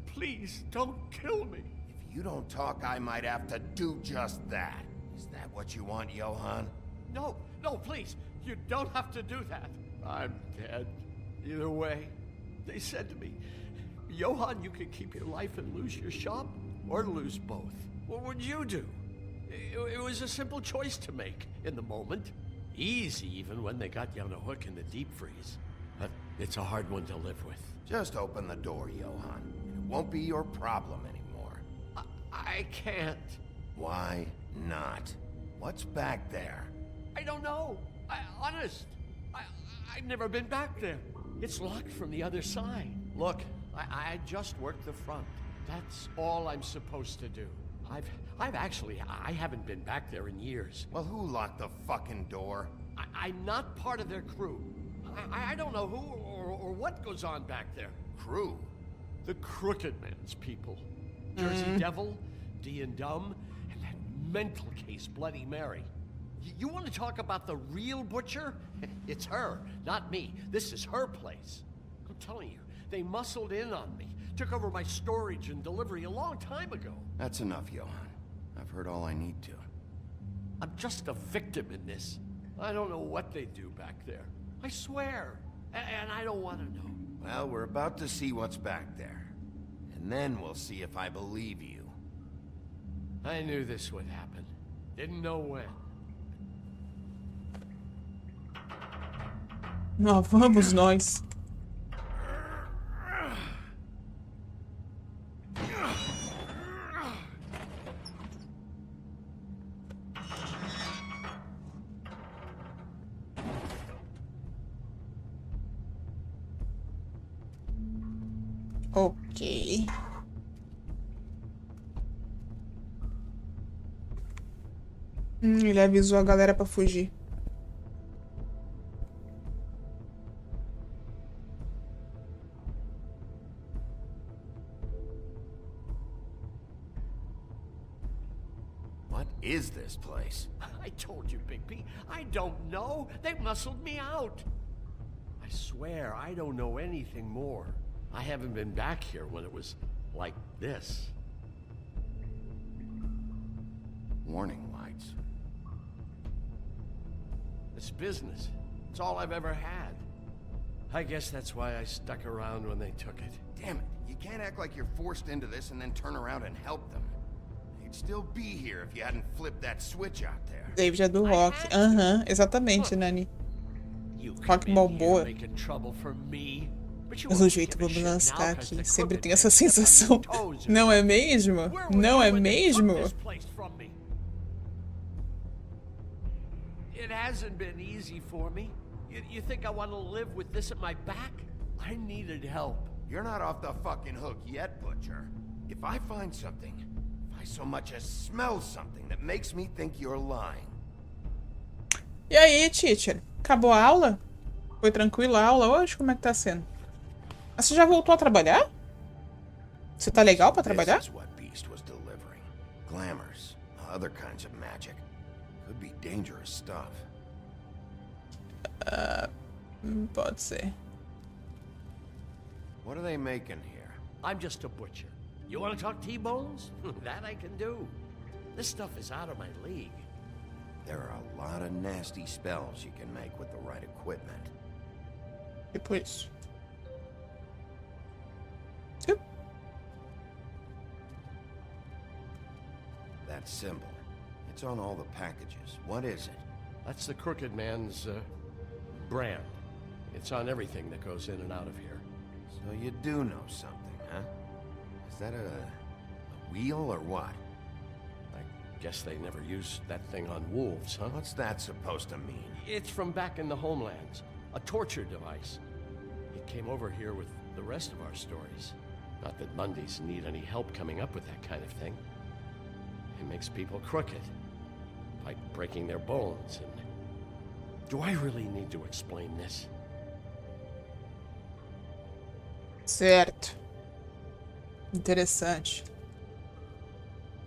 Speaker 12: Please don't kill me.
Speaker 4: If you don't talk, I might have to do just that. Is that what you want, Johan?
Speaker 12: No, please. You don't have to do that. I'm dead. Either way. They said to me, Johan, you could keep your life and lose your shop, or lose both. What would you do? It was a simple choice to make in the moment. Easy even when they got you on a hook in the deep freeze. But it's a hard one to live with.
Speaker 4: Just open the door, Johan. It won't be your problem anymore.
Speaker 12: I can't.
Speaker 4: Why not? What's back there?
Speaker 12: I don't know. Honest. I've never been back there. It's locked from the other side. Look, I just worked the front. That's all I'm supposed to do. I haven't been back there in years.
Speaker 4: Well, who locked the fucking door?
Speaker 12: I'm not part of their crew. I don't know who or what goes on back there.
Speaker 4: Crew?
Speaker 12: The Crooked Man's people. Jersey Devil, D and Dumb, and that mental case Bloody Mary. You want to talk about the real butcher? It's her, not me. This is her place. I'm telling you, they muscled in on me. Took over my storage and delivery a long time ago.
Speaker 4: That's enough, Johan. I've heard all I need to.
Speaker 12: I'm just a victim in this. I don't know what they do back there. I swear. And I don't want to know.
Speaker 4: Well, we're about to see what's back there. And then we'll see if I believe you.
Speaker 12: I knew this would happen. Didn't know when.
Speaker 1: Não, vamos nós. Ok. Ele avisou a galera pra fugir.
Speaker 4: What is this place?
Speaker 12: I told you, Bigby. I don't know. They muscled me out. I swear I don't know anything more. I haven't been back here when it was like this.
Speaker 4: Warning lights.
Speaker 12: This business. It's all I've ever had. I guess that's why I stuck around when they took it.
Speaker 4: Damn it. You can't act like you're forced into this and then turn around and help them. You'd still be here if you hadn't flipped that switch out there.
Speaker 1: David é do Rock. Aham, exatamente, Nani. Rock Balboa. Mas o jeito vamos lançar aqui, sempre tem essa sensação. Não é mesmo? Não é mesmo?
Speaker 12: It hasn't been easy for me. You think I want to live with this at my back? I needed help.
Speaker 4: You're not off the fucking hook yet, Butcher. If I find something, if I so much as smell something that makes me think you're lying.
Speaker 1: E aí, teacher? Acabou a aula? Foi tranquila a aula hoje? Como é que tá sendo? Ah, você já voltou a trabalhar? Você tá legal pra trabalhar?
Speaker 4: This is what Beast was delivering. Glamours, other kinds of magic. Could be dangerous stuff.
Speaker 1: Pode ser.
Speaker 4: What are they making here?
Speaker 12: I'm just a butcher. You want to talk T-bones? That I can do. This stuff is out of my league.
Speaker 4: There are a lot of nasty spells you can make with the right equipment.
Speaker 1: Tipo isso.
Speaker 4: That symbol. It's on all the packages. What is it?
Speaker 12: That's the Crooked Man's brand. It's on everything that goes in and out of here.
Speaker 4: So you do know something, huh? Is that a wheel or what?
Speaker 12: I guess they never used that thing on wolves, huh?
Speaker 4: What's that supposed to mean?
Speaker 12: It's from back in the homelands. A torture device. It came over here with the rest of our stories. Not that Mundies need any help coming up with that kind of thing. It makes people crooked. Like breaking their bones and... Do I really need to explain this?
Speaker 1: Certo. Interessante.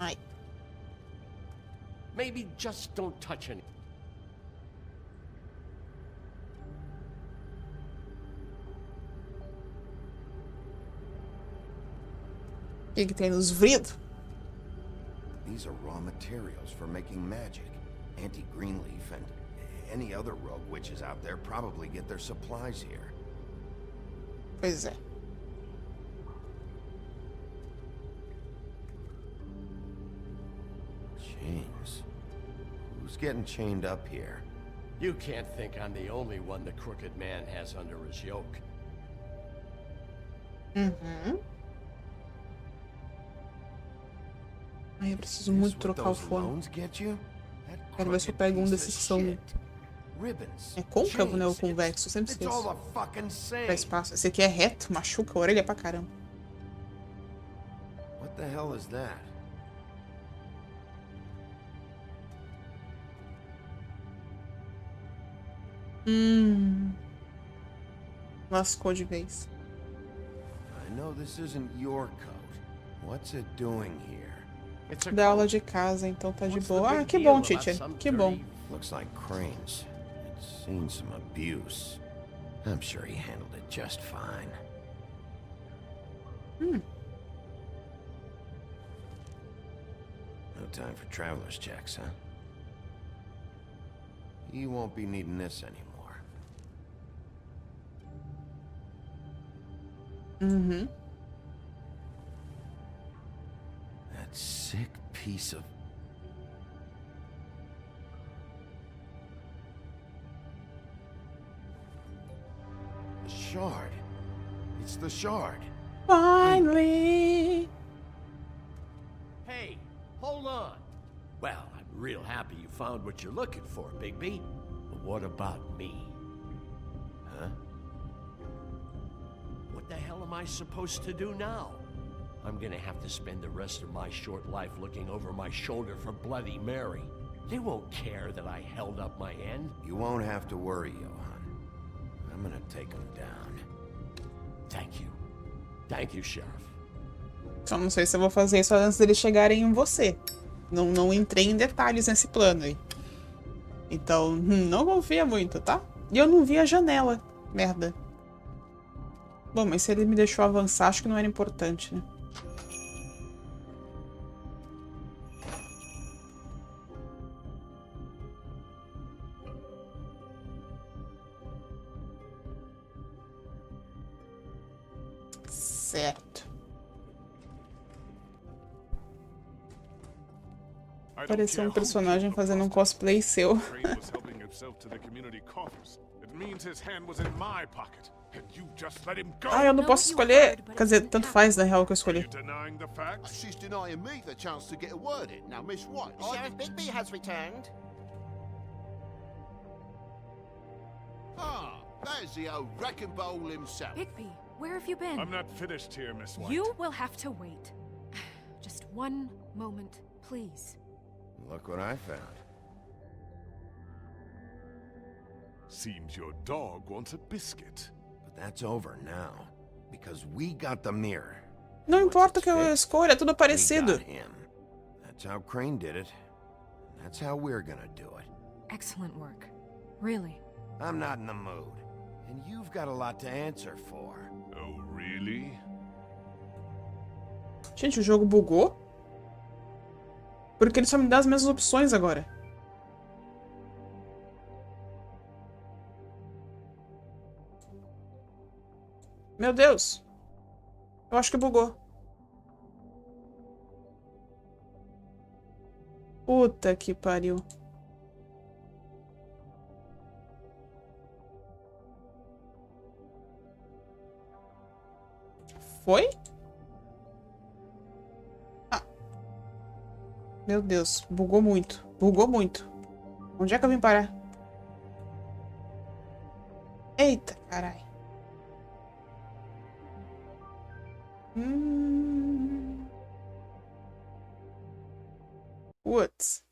Speaker 1: Ai.
Speaker 5: Maybe just don't touch any.
Speaker 1: O que tem nos vridos?
Speaker 4: These are raw materials for making magic. Auntie Greenleaf and any other rogue witches out there probably get their supplies here.
Speaker 1: Pois é.
Speaker 4: Chains. Who's getting chained up here?
Speaker 5: You can't think I'm the only one the Crooked Man has under his yoke.
Speaker 1: Uhum. Ai, eu preciso muito trocar o fone. Quero ver se eu pego um desses que são... É côncavo, né? Ou convexo, eu sempre esqueço. Dá espaço. Esse aqui é reto, machuca a orelha pra caramba.
Speaker 4: What the hell is that?
Speaker 1: Lascou de vez.
Speaker 4: I know this isn't your coat. What's it doing here?
Speaker 1: Dá aula de casa, então tá de boa. Ah, que bom, teacher. Que bom.
Speaker 4: Looks like Crane's. It's seen some abuse. I'm sure he handled it just fine. No time for traveler's checks, huh? You won't be needing this anymore.
Speaker 1: Uhum.
Speaker 4: That sick piece of... The shard. It's the shard.
Speaker 1: Finally.
Speaker 5: Hey, hold on. Well, I'm real happy you found what you're looking for, Bigby. But what about me? Huh? What the hell am I supposed to do now? I'm gonna have to spend the rest of my short life looking over my shoulder for Bloody Mary. They won't care that I held up my end.
Speaker 4: You won't have to worry, Johan. I'm gonna take him down.
Speaker 5: Thank you. Thank you, Sheriff.
Speaker 1: Só não sei se eu vou fazer isso antes deles chegarem em você. Não entrei em detalhes nesse plano aí. Então, não confia muito, tá? E eu não vi a janela. Merda. Bom, mas se ele me deixou avançar, acho que não era importante, né? Certo. Pareceu um personagem fazendo um cosplay seu. Ah, eu não posso escolher. Quer dizer, tanto faz, na real, o que eu escolhi.
Speaker 13: She's denying me the chance to get a word in. Now, Miss White...
Speaker 15: Sheriff Bigby has returned.
Speaker 13: Ah, there's the old wrecking bowl himself.
Speaker 6: Bigby, where have you been?
Speaker 24: I'm not finished here, Miss White.
Speaker 6: You will have to wait. Just one moment, please.
Speaker 4: Look what I found.
Speaker 24: Seems your dog wants a biscuit.
Speaker 4: But that's over now. Because we got the mirror.
Speaker 1: Não importa o que eu escolha, é tudo parecido.
Speaker 4: That's how Crane did it. That's how we're gonna do it.
Speaker 6: Excellent work. Really.
Speaker 4: I'm not in the mood. And you've got a lot to answer for.
Speaker 24: Oh, really?
Speaker 1: Gente, o jogo bugou? Porque ele só me dá as mesmas opções agora. Meu Deus. Eu acho que bugou. Puta que pariu. Foi? Ah. Meu Deus, bugou muito. Bugou muito. Onde é que eu vim parar? Eita, carai. What's?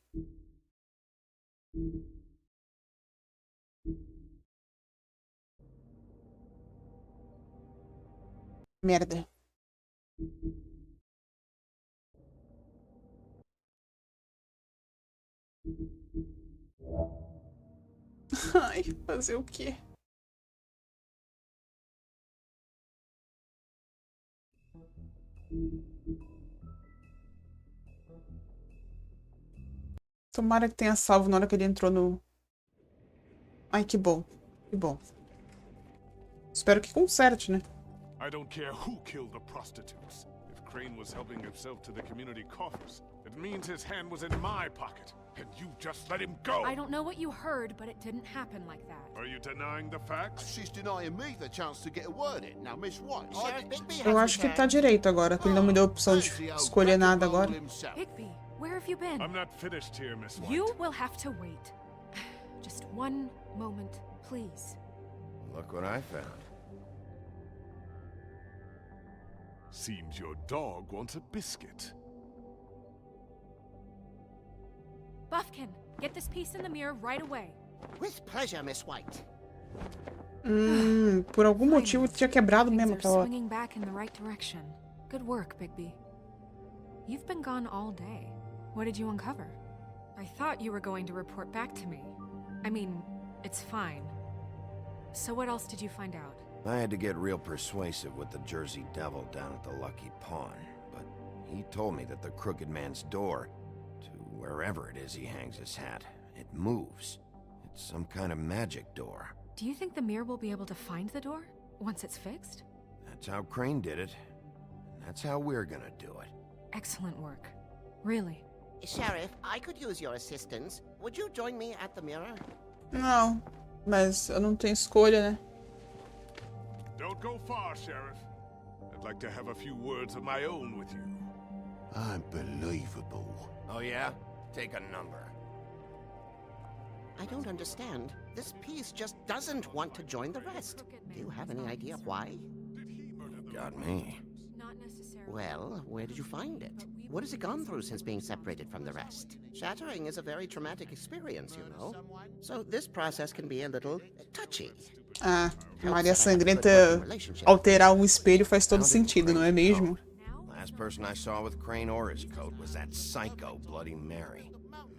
Speaker 1: Merda. Ai, fazer o quê? Tomara que tenha salvo na hora que ele entrou no... Ai, que bom. Que bom. Espero que conserte, né?
Speaker 24: I don't care who killed the prostitutes. If Crane was helping himself to the community coffers, it means his hand was in my pocket, and you just let him go!
Speaker 6: I don't know what you heard, but it didn't happen like that.
Speaker 24: Are you denying the facts?
Speaker 13: She's denying me the chance to get a word in. Now, Miss White,
Speaker 1: Eu acho que tá direito agora, que ele não me deu a opção de escolher nada agora.
Speaker 6: Bigby, where have you been?
Speaker 24: I'm not finished here, Miss White.
Speaker 6: You will have to wait. Just one moment, please.
Speaker 4: Look what I found.
Speaker 24: Seems your dog wants a biscuit.
Speaker 6: Buffkin, get this piece in the mirror right away.
Speaker 15: With pleasure, Miss White.
Speaker 1: Por algum motivo tinha quebrado mesmo aquela hora.
Speaker 6: Swinging back in the right direction. Good work, Bigby. You've been gone all day. What did you uncover? I thought you were going to report back to me. I mean, it's fine. So what else did you find out?
Speaker 4: I had to get real persuasive with the Jersey Devil down at the Lucky Pawn, but he told me that the Crooked Man's door, to wherever it is he hangs his hat, it moves. It's some kind of magic door.
Speaker 6: Do you think the mirror will be able to find the door once it's fixed?
Speaker 4: That's how Crane did it. And that's how we're gonna do it.
Speaker 6: Excellent work. Really.
Speaker 15: Sheriff, I could use your assistance. Would you join me at the mirror?
Speaker 1: Não, mas eu não tenho escolha, né?
Speaker 24: Don't go far, Sheriff. I'd like to have a few words of my own with you.
Speaker 13: Unbelievable.
Speaker 4: Oh yeah? Take a number.
Speaker 15: I don't understand. This piece just doesn't want to join the rest. Do you have any idea why?
Speaker 4: Got me.
Speaker 15: Well, where did you find it? What has it gone through since being separated from the rest? Shattering is a very traumatic experience, you know. So this process can be a little touchy.
Speaker 1: Ah, Maria Sangrenta alterar um espelho faz todo sentido, não é mesmo?
Speaker 4: Last person I saw with Crane or his coat was that psycho Bloody Mary.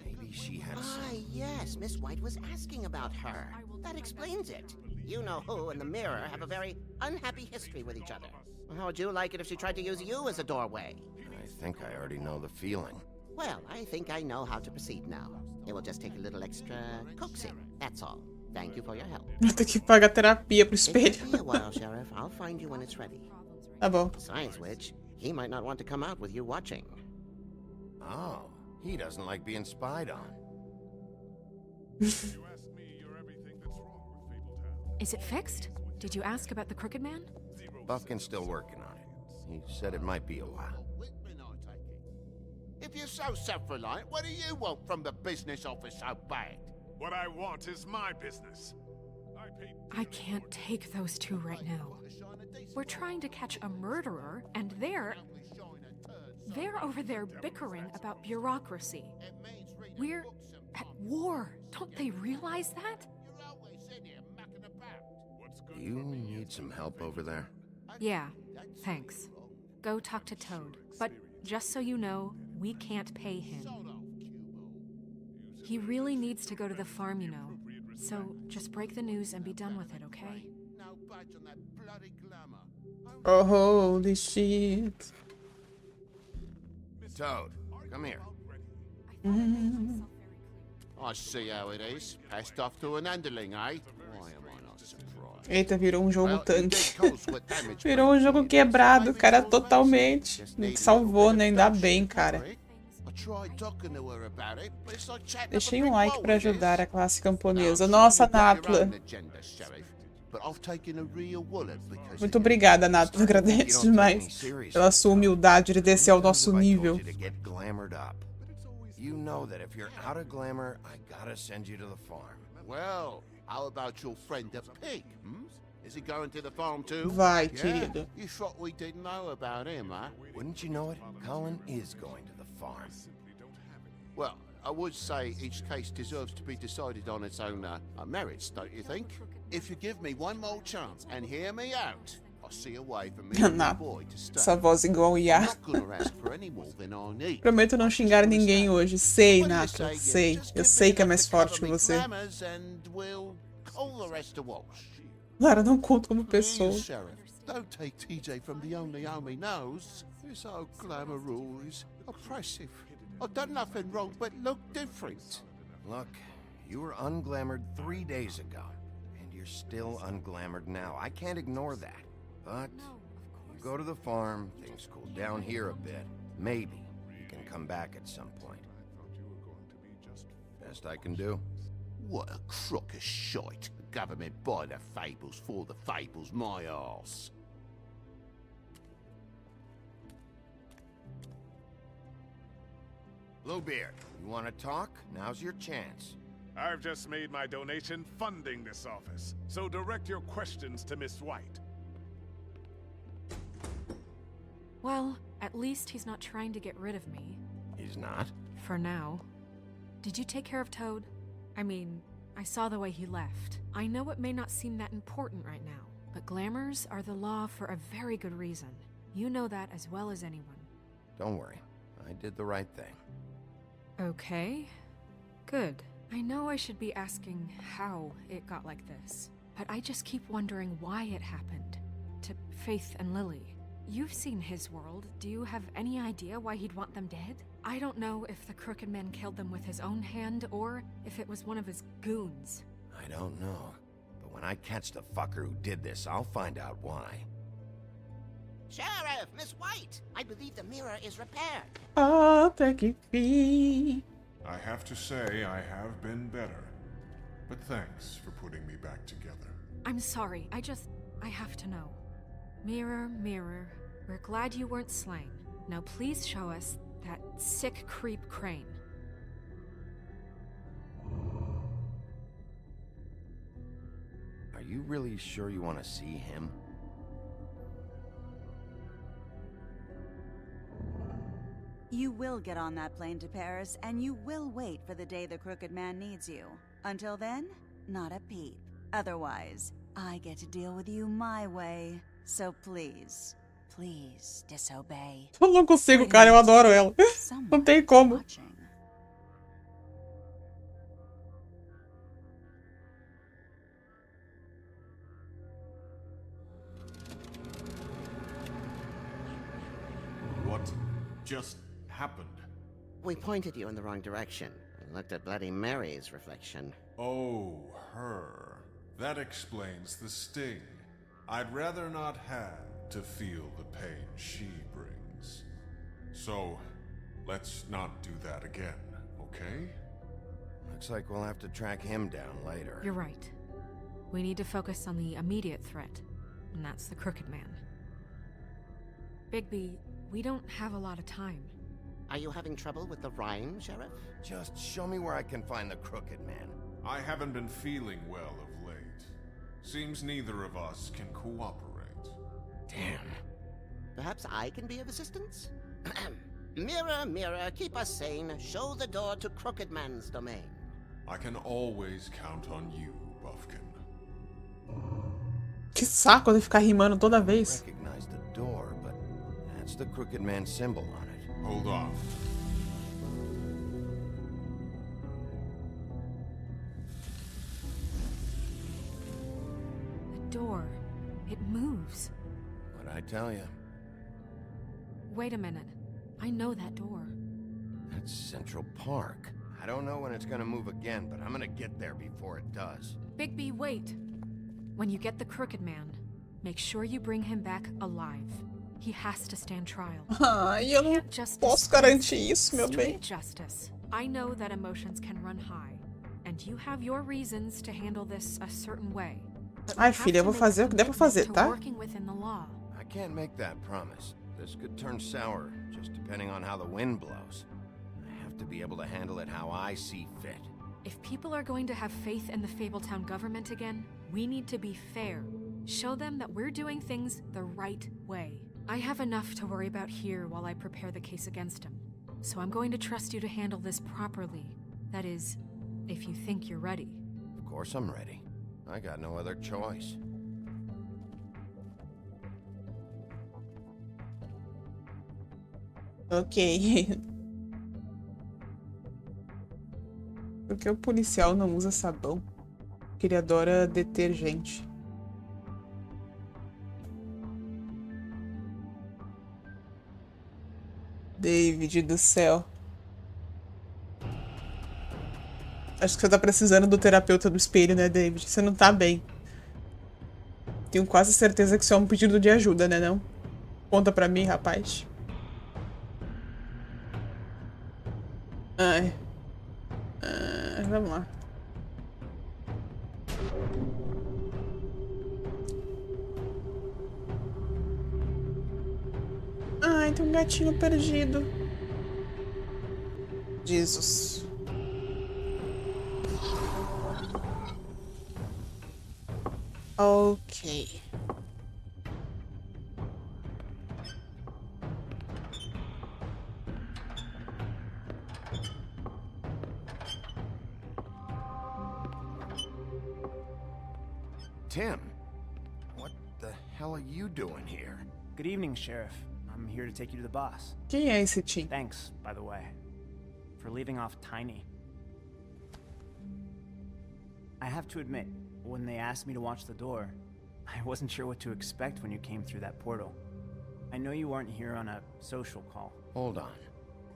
Speaker 4: Maybe she had some...
Speaker 15: yes, Miss White was asking about her. That explains it. You know who and the mirror have a very unhappy history with each other. How would you like it if she tried to use you as a doorway?
Speaker 4: I think I already know the feeling.
Speaker 15: Well, I think I know how to proceed now. It will just take a little extra coaxing, that's all. Thank you for your help.
Speaker 1: Eu tenho que pagar terapia pro espelho.
Speaker 15: It'll be a while, Sheriff. I'll find you when it's ready.
Speaker 1: Tá bom.
Speaker 15: Besides which, he might not want to come out with you watching.
Speaker 4: Oh, he doesn't like being spied on.
Speaker 6: Is it fixed? Did you ask about the Crooked Man?
Speaker 4: Buffkin's still working on it. He said it might be a while.
Speaker 13: If you're so self-reliant, what do you want from the business office so bad?
Speaker 24: What I want is my business.
Speaker 6: I can't take those two right now. We're trying to catch a murderer, and they're over there bickering about bureaucracy. We're at war. Don't they realize that?
Speaker 4: Do you need some help over there?
Speaker 6: Yeah, thanks. Go talk to Toad. But just so you know, we can't pay him. He really needs to go to the farm, you know. So just break the news and be done with it, okay?
Speaker 1: Oh, holy shit.
Speaker 4: Toad, come here.
Speaker 13: I see how it is. Passed off to an underling, eh? Why am I not surprised?
Speaker 1: Eita, virou um jogo tanque. Virou um jogo quebrado, cara, totalmente. A gente salvou, né? Ainda bem, cara. Deixei um like pra ajudar a classe camponesa. Nossa, Natla. Muito obrigada, Natla. Agradeço demais pela sua humildade de descer ao nosso nível.
Speaker 4: You know that if you're out of glamour, I gotta send you to the farm.
Speaker 13: Well, how about your friend the pig, hmm? Is he going to the farm too?
Speaker 1: Vai, querido.
Speaker 13: You thought we didn't know about him, huh?
Speaker 4: Wouldn't you know it? Colin is going to the farm.
Speaker 13: Well, I would say each case deserves to be decided on its own merits, don't you think? If you give me one more chance and hear me out, I see a way for me and my boy to stay.
Speaker 1: Essa voz igual o
Speaker 13: I'm
Speaker 1: Iá.
Speaker 13: not gonna ask for any more than I need.
Speaker 1: Prometo não xingar ninguém hoje. Sei, Naka, sei. Eu sei que é mais forte que você.
Speaker 13: And we'll call the rest a wash.
Speaker 1: Lara, não conto como pessoa.
Speaker 13: Please, Sheriff, don't take TJ from the only home he knows. This old glamour rule is oppressive. I've done nothing wrong but look different.
Speaker 4: Look, you were unglamored 3 days ago, and you're still unglamored now. I can't ignore that. But you go to the farm, things cool down here a bit. Maybe you can come back at some point. Best I can do.
Speaker 13: What a crock of shite. The government buy the fables for the fables, my arse.
Speaker 4: Bluebeard, you want to talk? Now's your chance.
Speaker 24: I've just made my donation funding this office, so direct your questions to Miss White.
Speaker 6: Well, at least he's not trying to get rid of me.
Speaker 4: He's not?
Speaker 6: For now. Did you take care of Toad? I mean, I saw the way he left. I know it may not seem that important right now, but glamours are the law for a very good reason. You know that as well as anyone.
Speaker 4: Don't worry. I did the right thing.
Speaker 6: Okay. Good. I know I should be asking how it got like this, but I just keep wondering why it happened. To Faith and Lily. You've seen his world. Do you have any idea why he'd want them dead? I don't know if the Crooked Man killed them with his own hand or if it was one of his goons.
Speaker 4: I don't know. But when I catch the fucker who did this, I'll find out why.
Speaker 15: Sheriff, Miss White, I believe the mirror is repaired.
Speaker 1: Até que fim.
Speaker 24: I have to say I have been better. But thanks for putting me back together.
Speaker 6: I'm sorry, I have to know. Mirror, mirror, we're glad you weren't slain. Now please show us that sick creep Crane.
Speaker 4: Are you really sure you want to see him?
Speaker 16: You will get on that plane to Paris, and you will wait for the day the Crooked Man needs you. Until then, not a peep. Otherwise, I get to deal with you my way. So please, please disobey.
Speaker 1: Eu não consigo, cara. Eu adoro ela. Não tem como.
Speaker 12: What just happened?
Speaker 15: We pointed you in the wrong direction and looked at Bloody Mary's reflection.
Speaker 24: Oh, her. That explains the sting. I'd rather not have to feel the pain she brings. So, let's not do that again, okay?
Speaker 4: Looks like we'll have to track him down later.
Speaker 6: You're right. We need to focus on the immediate threat, and that's the Crooked Man. Bigby, we don't have a lot of time.
Speaker 15: Are you having trouble with the rhyme, Sheriff?
Speaker 4: Just show me where I can find the Crooked Man.
Speaker 24: I haven't been feeling well of late. Seems neither of us can cooperate.
Speaker 4: Damn.
Speaker 15: Perhaps I can be of assistance? Mirror, mirror, keep us sane. Show the door to Crooked Man's domain.
Speaker 24: I can always count on you, Buffkin.
Speaker 1: Que saco de ficar rimando toda vez.
Speaker 4: Recognize the door, but that's the Crooked Man symbol on it.
Speaker 24: Hold on.
Speaker 6: The door. It moves.
Speaker 4: What'd I tell you?
Speaker 6: Wait a minute. I know that door.
Speaker 4: That's Central Park. I don't know when it's gonna move again, but I'm gonna get there before it does.
Speaker 6: Bigby, wait. When you get the Crooked Man, make sure you bring him back alive. He has to stand trial.
Speaker 1: Ai, eu não posso garantir isso, meu bem.
Speaker 6: Straight justice. I know that emotions can run high, and you have your reasons to handle this a certain way.
Speaker 1: Ai, filha, eu vou fazer o que der pra fazer, tá?
Speaker 6: Working within the law.
Speaker 4: I can't make that promise. This could turn sour, just depending on how the wind blows. I have to be able to handle it how I see fit.
Speaker 6: If people are going to have faith in the Fabletown government again, we need to be fair. Show them that we're doing things the right way. I have enough to worry about here while I prepare the case against him. So I'm going to trust you to handle this properly. That is, if you think you're ready.
Speaker 4: Of course I'm ready. I got no other choice.
Speaker 1: Ok. Por que o policial não usa sabão? Porque ele adora detergente. David do céu. Acho que você tá precisando do terapeuta do espelho, né, David? Você não tá bem. Tenho quase certeza que isso é um pedido de ajuda, né, não? Conta pra mim, rapaz. Ai. Vamos lá. Ai, tem um gatinho perdido. Jesus. Ok.
Speaker 4: Tim, what the hell are you doing here?
Speaker 11: Good evening, Sheriff. I'm here to take you to the boss.
Speaker 1: Quem é esse Tim?
Speaker 11: Thanks, by the way, for leaving off Tiny. I have to admit, when they asked me to watch the door, I wasn't sure what to expect when you came through that portal. I know you weren't here on a social call.
Speaker 4: Hold on.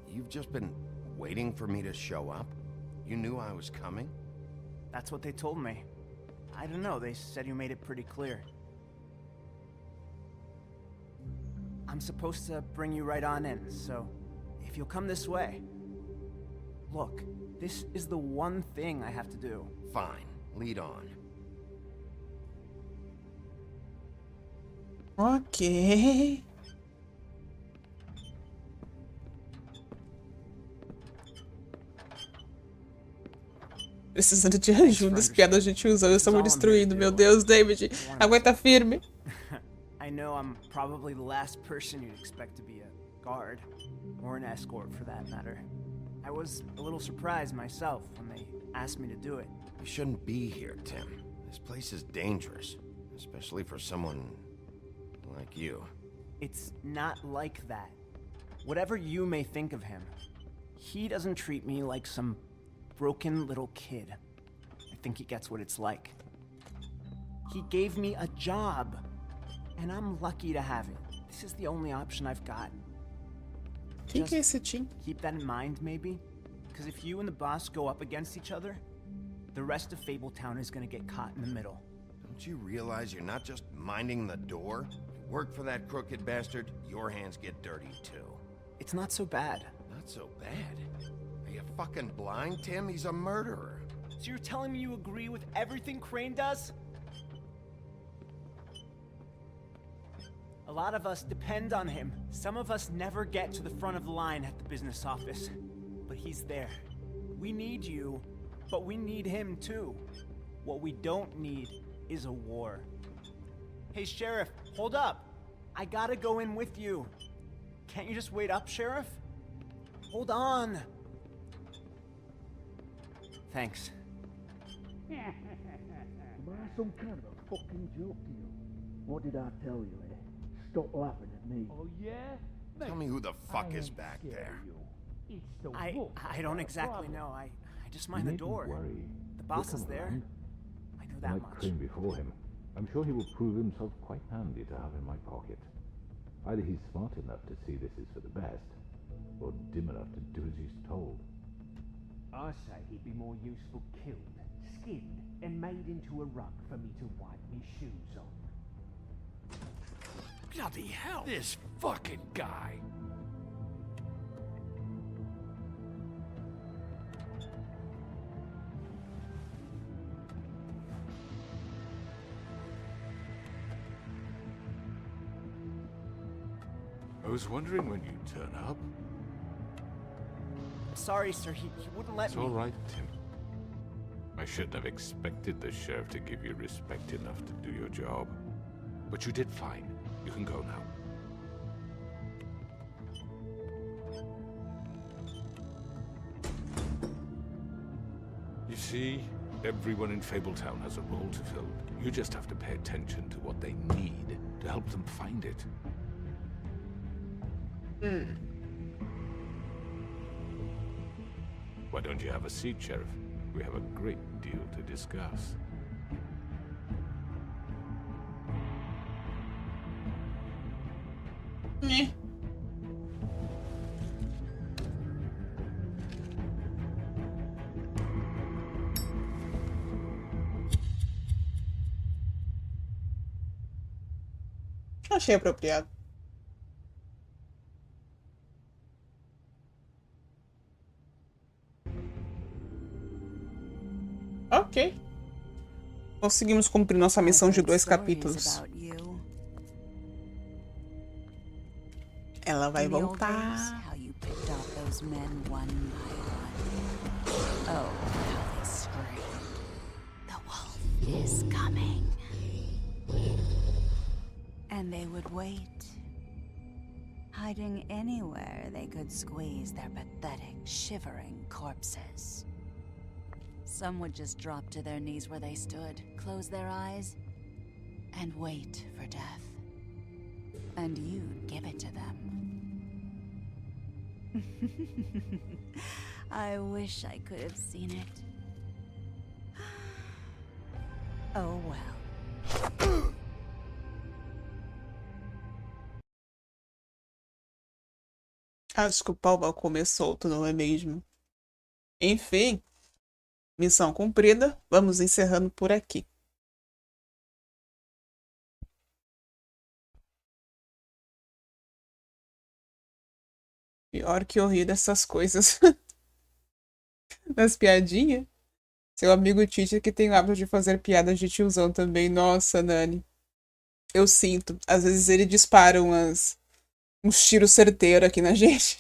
Speaker 4: You've just been waiting for me to show up? You knew I was coming?
Speaker 11: That's what they told me. I don't know, they said you made it pretty clear. I'm supposed to bring you right on in, so if you'll come this way. Look, this is the one thing I have to do.
Speaker 4: Fine, lead on.
Speaker 1: Ok. Precisando de ajuda, as piadas a gente usa, eu estamos destruindo. Meu Deus, David, aguenta firme.
Speaker 11: I know I'm probably the last person you'd expect to be a guard, or an escort for that matter. I was a little surprised myself when they asked me to do it.
Speaker 4: You shouldn't be here, Tim. This place is dangerous, especially for someone like you.
Speaker 11: It's not like that. Whatever you may think of him, he doesn't treat me like some broken little kid. I think he gets what it's like. He gave me a job, and I'm lucky to have it. This is the only option I've got. Just keep that in mind, maybe? Because if you and the boss go up against each other, the rest of Fabletown is gonna get caught in the middle.
Speaker 4: Don't you realize you're not just minding the door? You work for that crooked bastard, your hands get dirty too.
Speaker 11: It's not so bad.
Speaker 4: Not so bad? Are you fucking blind, Tim? He's a murderer.
Speaker 11: So you're telling me you agree with everything Crane does? A lot of us depend on him. Some of us never get to the front of the line at the business office. But he's there. We need you, but we need him too. What we don't need is a war. Hey, Sheriff, hold up. I gotta go in with you. Can't you just wait up, Sheriff? Hold on. Thanks.
Speaker 17: Am I some kind of a fucking joke to you? What did I tell you, eh? Stop laughing at me.
Speaker 7: Oh, yeah?
Speaker 4: Tell me who the fuck is back there.
Speaker 11: I don't exactly know. I just mind the door.
Speaker 17: Worry.
Speaker 11: The boss is there. I know that
Speaker 17: Like
Speaker 11: much.
Speaker 17: Crane before him. I'm sure he will prove himself quite handy to have in my pocket. Either he's smart enough to see this is for the best, or dim enough to do as he's told.
Speaker 18: I say he'd be more useful killed, skinned, and made into a rug for me to wipe me shoes on.
Speaker 7: Bloody hell! This fucking guy!
Speaker 2: I was wondering when you'd turn up.
Speaker 11: Sorry, sir, he wouldn't let
Speaker 2: It's
Speaker 11: me.
Speaker 2: all right, Tim. I shouldn't have expected the sheriff to give you respect enough to do your job. But you did fine. You can go now. You see, everyone in Fabletown has a role to fill. You just have to pay attention to what they need to help them find it.
Speaker 17: Why don't you have a seat, Sheriff? We have a great deal to discuss.
Speaker 1: Achei apropriado. Ok. Conseguimos cumprir nossa missão de 2 capítulos. Ela vai voltar.
Speaker 16: Is coming. And they would wait, hiding anywhere they could squeeze their pathetic, shivering corpses. Some would just drop to their knees where they stood, close their eyes, and wait for death. And you'd give it to them. I wish I could have seen it. Oh well.
Speaker 1: Acho que o pau vai comer solto, não é mesmo? Enfim, missão cumprida. Vamos encerrando por aqui. Pior que eu ri dessas coisas. Das piadinhas. Seu amigo Tite que tem o hábito de fazer piadas de tiozão também. Nossa, Nani. Eu sinto. Às vezes ele dispara uns tiros certeiros aqui na gente.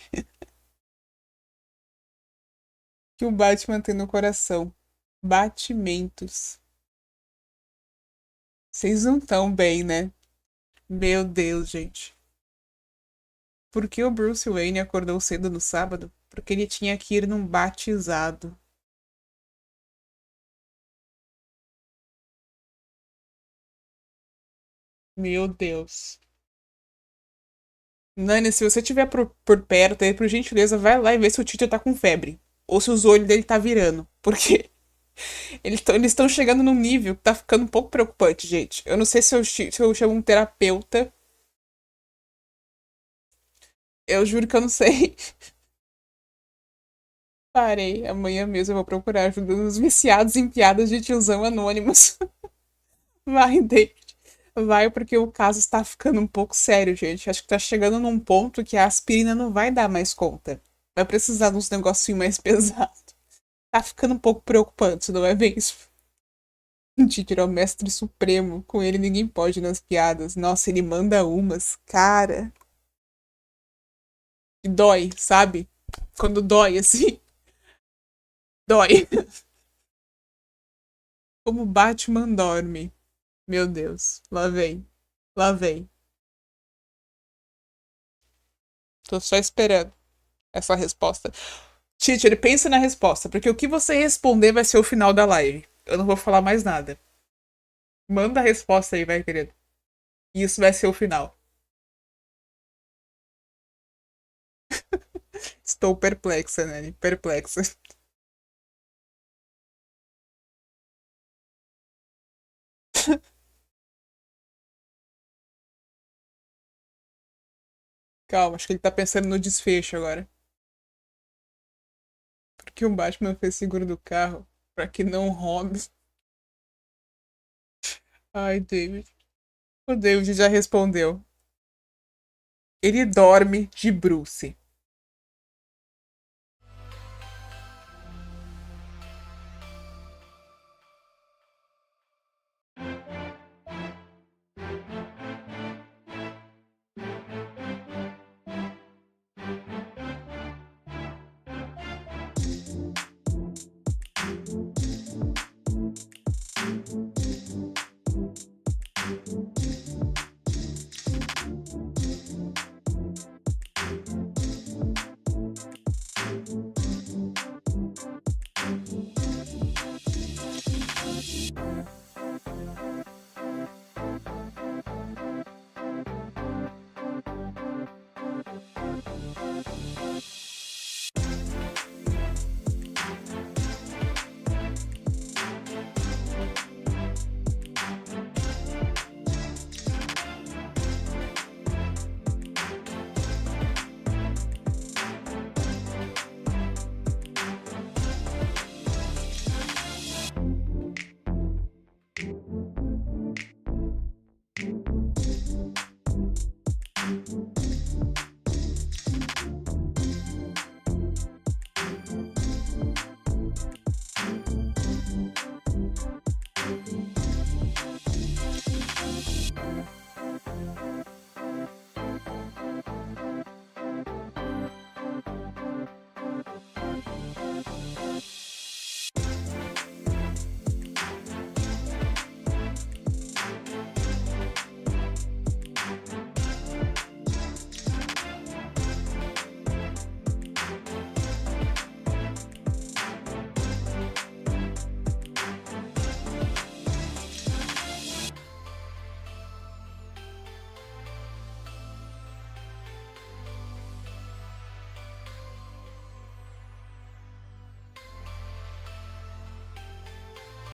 Speaker 1: Que o Batman tem no coração. Batimentos. Vocês não estão bem, né? Meu Deus, gente. Por que o Bruce Wayne acordou cedo no sábado? Porque ele tinha que ir num batizado. Meu Deus. Nani, se você estiver por perto, aí, por gentileza, vai lá e vê se o Tite tá com febre. Ou se os olhos dele tá virando. Porque eles estão chegando num nível que tá ficando um pouco preocupante, gente. Eu não sei se eu chamo um terapeuta. Eu juro que eu não sei. Parei. Amanhã mesmo eu vou procurar ajuda dos viciados em piadas de tiozão anônimos. Vai, David. Vai, porque o caso está ficando um pouco sério, gente. Acho que tá chegando num ponto que a aspirina não vai dar mais conta. Vai precisar de uns negocinhos mais pesados. Tá ficando um pouco preocupante, não é mesmo? Tite é o mestre supremo. Com ele ninguém pode ir nas piadas. Nossa, ele manda umas. Cara. Dói, sabe? Quando dói, assim. Dói. Como Batman dorme. Meu Deus. Lá vem. Lá vem. Tô só esperando essa resposta. Tite, ele pensa na resposta, porque o que você responder vai ser o final da live. Eu não vou falar mais nada. Manda a resposta aí, vai, querido. E isso vai ser o final. Estou perplexa, Nani. Perplexa. Calma, acho que ele tá pensando no desfecho agora. Porque o Batman fez seguro do carro pra que não roube. Ai, David. O David já respondeu. Ele dorme de Bruce.